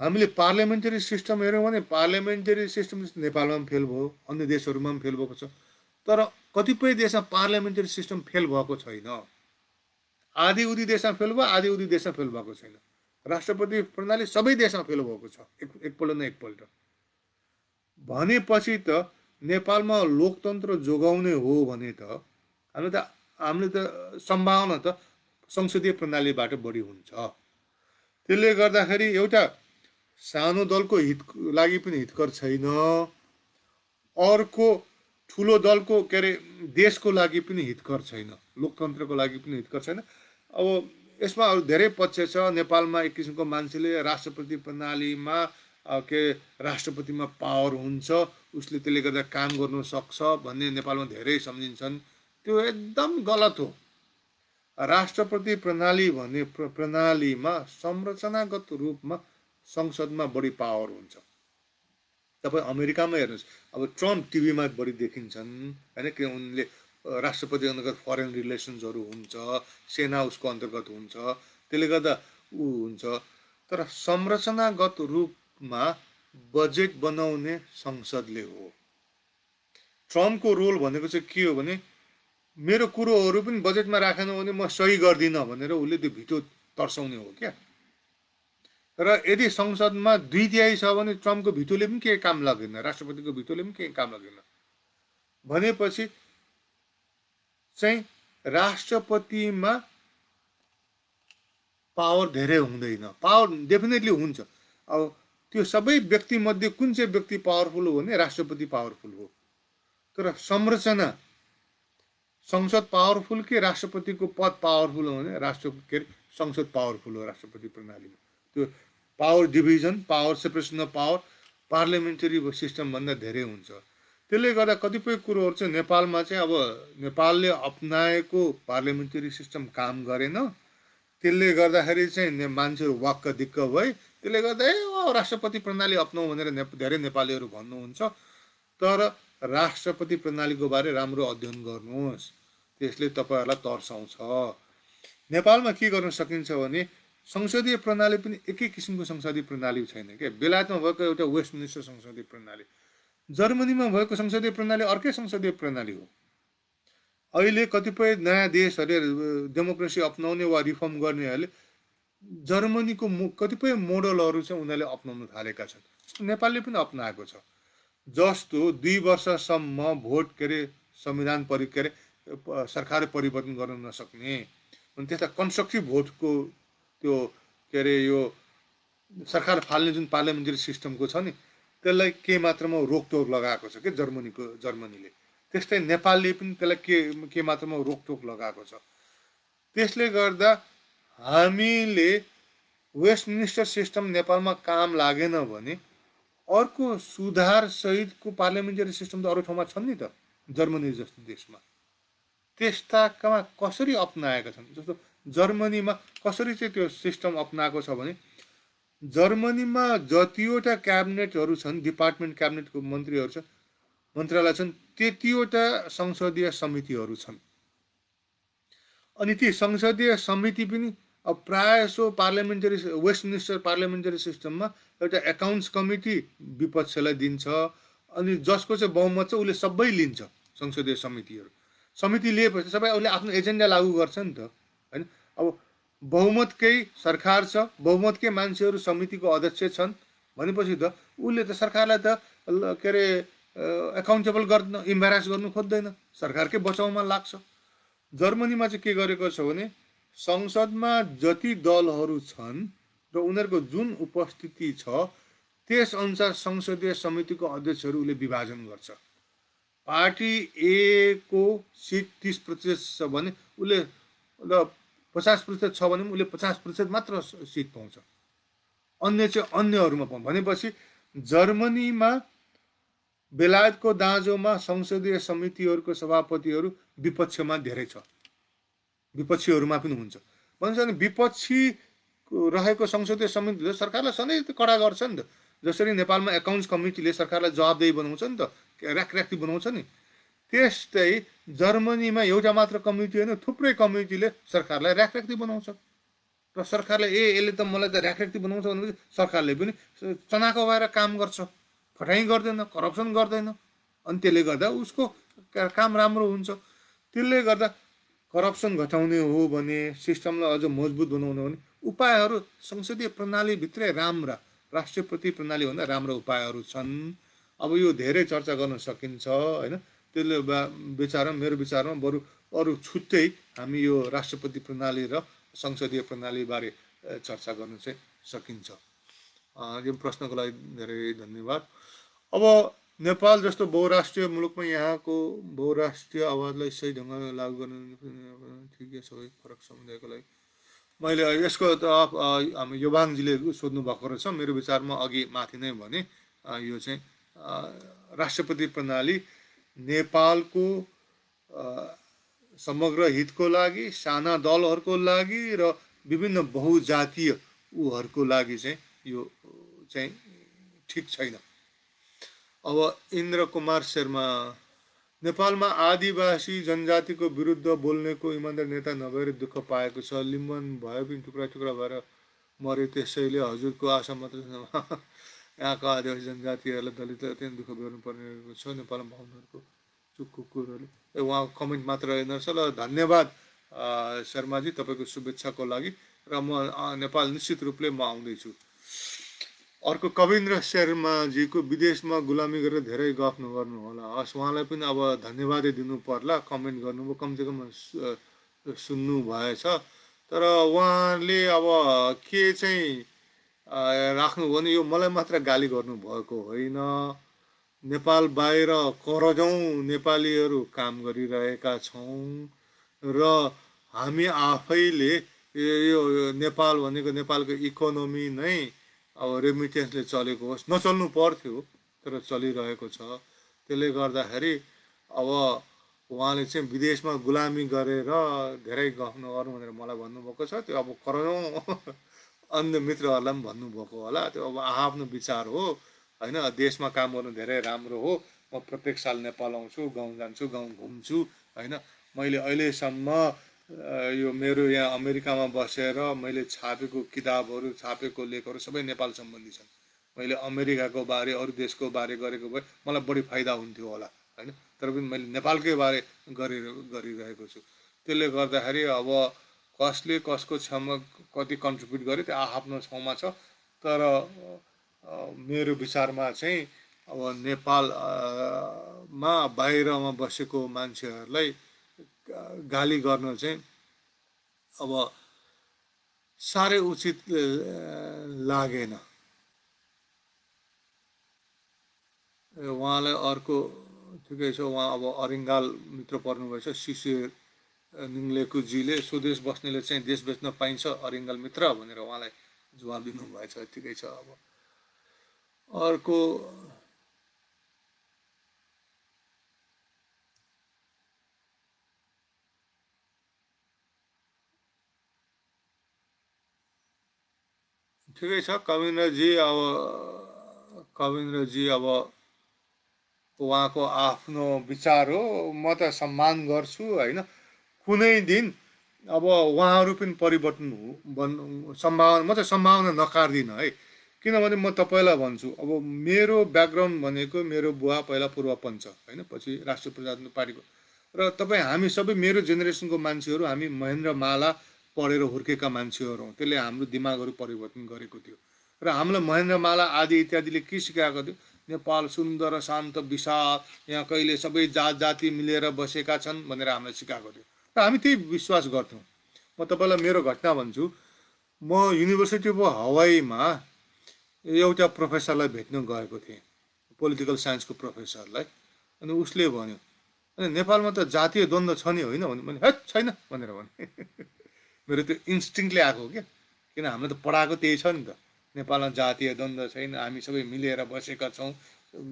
हामीले पार्लियामेन्टरी सिस्टम हेऱ्यौँ भने पार्लियामेन्टरी सिस्टम नेपालमा पनि फेल भयो, अन्य देशहरूमा पनि फेल भएको छ। तर कतिपय देशमा पार्लियामेन्टरी सिस्टम फेल भएको छैन। आधी उधी देशमा फेल भयो, आधी उधी देशमा फेल भएको छैन। राष्ट्रपति प्रणाली सबै देशमा फेल भएको छ, एकपल्ट न एकपल्ट। भनेपछि त नेपालमा लोकतन्त्र जोगाउने हो भने त हामीले त सम्भावना त संसदीय प्रणालीबाट बढी हुन्छ। त्यसले गर्दाखेरि एउटा सानो दलको हित लागि पनि हितकर छैन, अर्को ठुलो दलको के अरे देशको लागि पनि हितकर छैन, लोकतन्त्रको लागि पनि हितकर छैन। अब यसमा अरू धेरै पक्ष छ। नेपालमा एक किसिमको मान्छेले राष्ट्रपति प्रणालीमा के राष्ट्रपतिमा पावर हुन्छ, उसले त्यसले गर्दा काम गर्नु सक्छ भन्ने नेपालमा धेरै सम्झिन्छन्। त्यो एकदम गलत हो। राष्ट्रपति प्रणाली भन्ने प्रणालीमा संरचनागत रूपमा संसदमा बढी पावर हुन्छ। तपाईँ अमेरिकामा हेर्नुहोस्, अब ट्रम्प टिभीमा बढी देखिन्छन् होइन, कि उनले राष्ट्रपति अन्तर्गत फरेन रिलेसन्सहरू हुन्छ, सेना उसको अन्तर्गत हुन्छ, त्यसले गर्दा ऊ हुन्छ। तर संरचनागत रूपमा बजेट बनाउने संसदले हो। ट्रम्पको रोल भनेको चाहिँ के हो भने मेरो कुरोहरू पनि बजेटमा राखेन भने म सही गर्दिनँ भनेर उसले त्यो भिटो तर्साउने हो क्या। र यदि संसदमा 2/3 छ भने ट्रम्पको भिटोले पनि केही काम लाग्दैन, राष्ट्रपतिको भिटोले पनि केही काम लाग्दैन। भनेपछि चाहिँ राष्ट्रपतिमा पावर धेरै हुँदैन। पावर डेफिनेटली हुन्छ। अब त्यो सबै व्यक्तिमध्ये कुन चाहिँ व्यक्ति पावरफुल हो भने राष्ट्रपति पावरफुल हो। तर संरचना संसद पावरफुल कि राष्ट्रपतिको पद पावरफुल हो भने संसद पावरफुल हो राष्ट्रपति प्रणालीमा। त्यो power division, power separation of power parliamentary सिस्टमभन्दा धेरै हुन्छ। त्यसले गर्दा कतिपय कुरोहरू चाहिँ नेपालमा चाहिँ अब नेपालले अपनाएको पार्लियामेन्टरी सिस्टम काम गरेन। त्यसले गर्दाखेरि चाहिँ मान्छेहरू वाक्क दिक्क भए। त्यसले गर्दा राष्ट्रपति प्रणाली अपनाऊ भनेर धेरै नेपालीहरू भन्नुहुन्छ। तर राष्ट्रपति प्रणालीको बारे राम्रो अध्ययन गर्नुहोस्, त्यसले तपाईँहरूलाई तर्साउँछ। नेपालमा के गर्न सकिन्छ भने संसदीय प्रणाली पनि एकै किसिमको संसदीय प्रणाली छैन क्या। बेलायतमा भएको एउटा वेस्टमिनिस्टर संसदीय प्रणाली, जर्मनीमा भएको संसदीय प्रणाली अर्कै संसदीय प्रणाली हो। अहिले कतिपय नयाँ देशहरूले डेमोक्रेसी अपनाउने वा रिफर्म गर्नेहरूले जर्मनीको कतिपय मोडलहरू चाहिँ उनीहरूले अपनाउन थालेका छन्। नेपालले पनि अपनाएको छ। जस्तो 2 वर्षसम्म भोट के अरे संविधान सरकार परिवर्तन गर्न नसक्ने, अनि त्यस्ता कन्स्ट्रक्टिभ भोटको त्यो के अरे यो सरकार फाल्ने जुन पार्लियामेन्टरी सिस्टमको छ नि, त्यसलाई के मात्रामा रोकटोक लगाएको छ कि जर्मनीले। त्यस्तै नेपालले पनि त्यसलाई के मात्रामा रोकटोक लगाएको छ। त्यसले गर्दा हामीले वेस्टमिनिस्टर सिस्टम नेपालमा काम लागेन भने अर्को सुधार सहितको पार्लियामेन्टरी सिस्टम त अरू ठाउँमा छन् नि त, जर्मनी जस्तो देशमा। त्यस्तामा कसरी अपनाएका छन्, जस्तो जर्मनीमा कसरी चाहिँ त्यो सिस्टम अपनाएको छ भने जर्मनीमा जतिवटा क्याबिनेटहरू छन्, डिपार्टमेन्ट क्याबिनेटको मन्त्रालय छन्, त्यतिवटा संसदीय समितिहरू छन्। अनि ती संसदीय समिति पनि अब प्रायः सो वेस्टमिनिस्टर पार्लियामेन्टरी सिस्टममा एउटा एकाउन्ट्स कमिटी विपक्षलाई दिन्छ, अनि जसको चाहिँ बहुमत छ उसले सबै लिन्छ। संसदीय समिति लिएपछि सबै उसले आफ्नो एजेन्डा लागू गर्छ नि त होइन। अब बहुमतकै सरकार छ, बहुमतकै मान्छेहरू समितिको अध्यक्ष छन् भनेपछि त उसले त सरकारलाई त के अरे एकाउन्टेबल गर्न, इम्बेरेस गर्नु खोज्दैन, सरकारकै बचाउमा लाग्छ। जर्मनीमा चाहिँ के गरेको छ भने संसदमा जति दलहरू छन् र उनीहरूको जुन उपस्थिति छ त्यस अनुसार संसदीय समितिको अध्यक्षहरू उसले विभाजन गर्छ। पार्टी ए को सिट 30% छ भने उसले 50% छ भने उसले 50% मात्र सिट पाउँछ, अन्य चाहिँ अन्यहरूमा पाउँछ। भनेपछि जर्मनीमा बेलायतको दाँजोमा संसदीय समितिहरूको सभापतिहरू विपक्षमा धेरै छ, विपक्षीहरूमा पनि हुन्छ। भन्छ नि विपक्षी रहेको संसदीय समितिले सरकारलाई सधैँ कडा गर्छ नि त। जसरी नेपालमा एकाउन्ट्स कमिटीले सरकारलाई जवाबदेही बनाउँछ नि त, र्याकर्याक्ती बनाउँछ नि, त्यस्तै जर्मनीमा एउटा मात्र कमिटी होइन, थुप्रै कमिटीले सरकारलाई र्याकर्याक्ती बनाउँछ। र सरकारले यसले त मलाई त र्याखर्ती बनाउँछ भनेपछि सरकारले पनि चनाको भएर काम गर्छ, फटाइ गर्दैन, करप्सन गर्दैन, अनि त्यसले गर्दा उसको काम राम्रो हुन्छ। त्यसले गर्दा करप्सन घटाउने हो भने, सिस्टमलाई अझ मजबुत बनाउनु हो भने उपायहरू संसदीय प्रणालीभित्रै राम्रा, राष्ट्रपति प्रणालीभन्दा राम्रा उपायहरू छन्। अब यो धेरै चर्चा गर्न सकिन्छ होइन। त्यसले मेरो विचारमा बरु अरू छुट्टै हामी यो राष्ट्रपति प्रणाली र संसदीय प्रणालीबारे चर्चा गर्न चाहिँ सकिन्छ। यो प्रश्नको लागि धेरै धन्यवाद। अब नेपाल जस्तो बहुराष्ट्रिय मुलुकमा यहाँको बहुराष्ट्रिय आवाजलाई सही ढङ्गले लागू गर्न ठिकै सबै फरक समुदायको लागि मैले यसको त हाम्रो योभाङजीले सोध्नु भएको रहेछ। मेरो विचारमा अघि माथि नै भने यो चाहिँ राष्ट्रपति प्रणाली नेपालको समग्र हितको लागि, साना दलहरूको लागि र विभिन्न बहुजातीय उहरूको लागि चाहिँ यो चाहिँ ठिक छैन। अब इन्द्र कुमार शर्मा, नेपालमा आदिवासी जनजातिको विरुद्ध बोल्नेको इमान्दार नेता नभएर दुःख पाएको छ। लिम्बन भए पनि टुक्रा टुक्रा भएर मरे, त्यसैले हजुरको आशा मात्र यहाँको आदिवासी जनजातिहरूलाई दलितलाई अत्यन्त दुःख गर्नुपर्ने छ। नेपालमा बाहुनहरूको चुक कुकुरहरूले उहाँको कमेन्ट मात्र हेर्नुहोस् ल। धन्यवाद शर्माजी तपाईँको शुभेच्छाको लागि, र म नेपाल निश्चित रूपले म आउँदैछु। अर्को कविन्द्र शर्माजीको विदेशमा गुलामी गरेर धेरै गफ नगर्नु होला। हस्, उहाँलाई पनि अब धन्यवादै दिनु पर्ला, कमेन्ट गर्नुभयो, कमसेकम सुन्नु भएछ। तर उहाँले अब के चाहिँ राख्नु भने यो मलाई मात्र गाली गर्नुभएको होइन, नेपाल बाहिर करौँं नेपालीहरू काम गरिरहेका छौँ र हामी आफैले यो नेपाल भनेको नेपालको इकोनोमी नै अब रेमिटेन्सले चलेको होस्, नचल्नु पर्थ्यो तर चलिरहेको छ। त्यसले गर्दाखेरि अब उहाँले चाहिँ विदेशमा गुलामी गरेर धेरै गफ नगर्नु भनेर मलाई भन्नुभएको छ। त्यो अब करौँं अन्य मित्रहरूलाई पनि भन्नुभएको होला। त्यो अब आफ्नो विचार हो होइन। देशमा काम गर्नु धेरै राम्रो हो। म प्रत्येक साल नेपाल आउँछु, गाउँ जान्छु, गाउँ घुम्छु होइन। मैले अहिलेसम्म यो मेरो यहाँ अमेरिकामा बसेर मैले छापेको किताबहरू, छापेको लेखहरू सबै नेपाल सम्बन्धी छन्। मैले अमेरिकाको बारे, अरू देशको बारे गरेको भए मलाई बढी फाइदा हुन्थ्यो होला होइन। तर पनि मैले नेपालकै बारे गरिरहेको छु। त्यसले गर्दाखेरि अब कसले कसको छेउमा कति कन्ट्रिब्युट गर्यो त्यो आफ्नो ठाउँमा छ। तर मेरो विचारमा चाहिँ अब नेपालमा बाहिरमा बसेको मान्छेहरूलाई गाली गर्न चाहिँ अब साह्रै उचित लागेन। उहाँलाई अर्को ठिकै छ, उहाँ अब अरिङ्गाल मित्र पर्नुभएछ। शिशिर निङ्लेकुजीले स्वदेश बस्नेले चाहिँ देश बेच्न पाइन्छ अरिङ्गाल मित्र भनेर उहाँलाई जवाब दिनुभएछ। ठिकै छ। अब अर्को ठिकै छ। कविन्द्रजी अब उहाँको आफ्नो विचार हो, म त सम्मान गर्छु होइन। कुनै दिन अब उहाँहरू पनि परिवर्तन सम्भावना, म चाहिँ सम्भावना नकार्दिनँ है। किनभने म तपाईँलाई भन्छु, अब मेरो ब्याकग्राउन्ड भनेको मेरो बुवा पहिला पूर्वपञ्च होइन, पछि राष्ट्रिय प्रजातन्त्र पार्टीको, र तपाईँ हामी सबै मेरो जेनेरेसनको मान्छेहरू हामी महेन्द्रमाला पढेर हुर्केका मान्छेहरू हौँ। त्यसले हाम्रो दिमागहरू परिवर्तन गरेको थियो र हामीलाई महेन्द्रमाला आदि इत्यादिले के सिकाएको थियो? नेपाल सुन्दर, शान्त, विशाल, यहाँ कहिले सबै जात जाति मिलेर बसेका छन् भनेर हामीलाई सिकाएको थियो र हामी त्यही विश्वास गर्थ्यौँ। म तपाईँलाई मेरो घटना भन्छु। म युनिभर्सिटी अफ हवाईमा एउटा प्रोफेसरलाई भेट्न गएको थिएँ, पोलिटिकल साइन्सको प्रोफेसरलाई। अनि उसले भन्यो, अनि नेपालमा त जातीय द्वन्द्व छ नि होइन भने, मैले हेट छैन भनेर भने। मेरो त्यो इन्स्टिङले आएको क्या, किन हामीले त पढाएको त्यही छ नि त। नेपालमा जातीय द्वन्द्व छैन, हामी सबै मिलेर बसेका छौँ,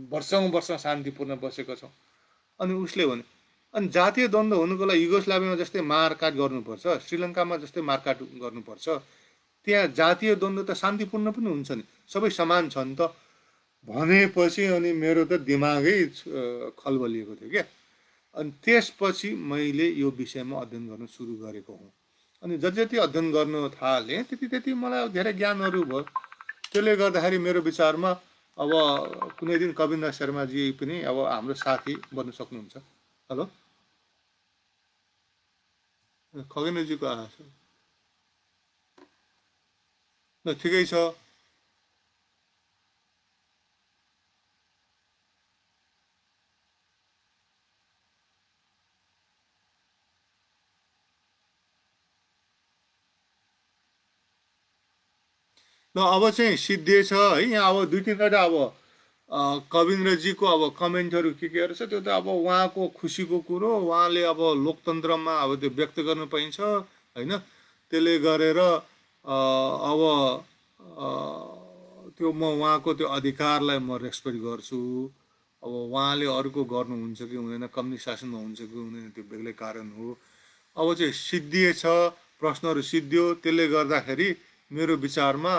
वर्षौँ वर्ष शान्तिपूर्ण बसेका छौँ। अनि उसले भन्यो, अनि जातीय द्वन्द्व हुनुको लागि युगोस्लाभियामा जस्तै मारकाट गर्नुपर्छ, श्रीलङ्कामा जस्तै मारकाट गर्नुपर्छ? त्यहाँ जातीय द्वन्द्व त शान्तिपूर्ण पनि हुन्छ नि, सबै समान छन् त भनेपछि अनि मेरो त दिमागै खलबलिएको थियो क्या। अनि त्यसपछि मैले यो विषयमा अध्ययन गर्न सुरु गरेको हुँ। अनि जति जति अध्ययन गर्न थालेँ त्यति त्यति मलाई धेरै ज्ञानहरू भयो। त्यसले गर्दाखेरि मेरो विचारमा अब कुनै दिन कविन्द्र शर्माजी पनि अब हाम्रो साथी बन्न सक्नुहुन्छ। हेलो, खगेन्द्रजीको आवाज ल ठिकै छ। ल अब चाहिँ सिद्धिएछ है। यहाँ अब दुई तिनवटा अब कविन्द्रजीको अब कमेन्टहरू केहरू छ त्यो त अब उहाँको खुसीको कुरो, उहाँले अब लोकतन्त्रमा अब त्यो व्यक्त गर्न पाइन्छ होइन। त्यसले गरेर अब त्यो म उहाँको त्यो अधिकारलाई म रेस्पेक्ट गर्छु। अब उहाँले अरूको गर्नुहुन्छ कि हुँदैन, कम्युनिस्ट शासनमा हुन्छ कि हुँदैन त्यो बेग्लै कारण हो। अब चाहिँ सिद्धिएछ, प्रश्नहरू सिद्धियो। त्यसले गर्दाखेरि मेरो विचारमा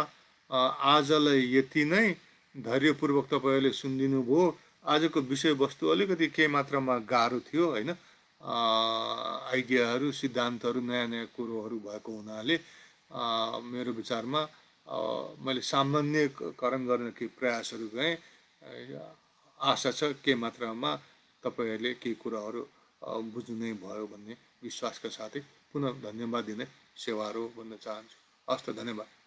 आजलाई यति नै। धैर्यपूर्वक तपाईँहरूले सुनिदिनु भयो। आजको विषयवस्तु अलिकति केही मात्रामा गाह्रो थियो होइन। आइडियाहरू, सिद्धान्तहरू, नयाँ नयाँ कुरोहरू भएको हुनाले मेरो विचारमा मैले सामान्यकरण गर्ने केही प्रयासहरू गरेँ। आशा छ केही मात्रामा तपाईँहरूले केही कुराहरू बुझ्नु नै भयो भन्ने विश्वासका साथै पुनः धन्यवाद दिने सेवाहरू भन्न चाहन्छु। हस्त, धन्यवाद।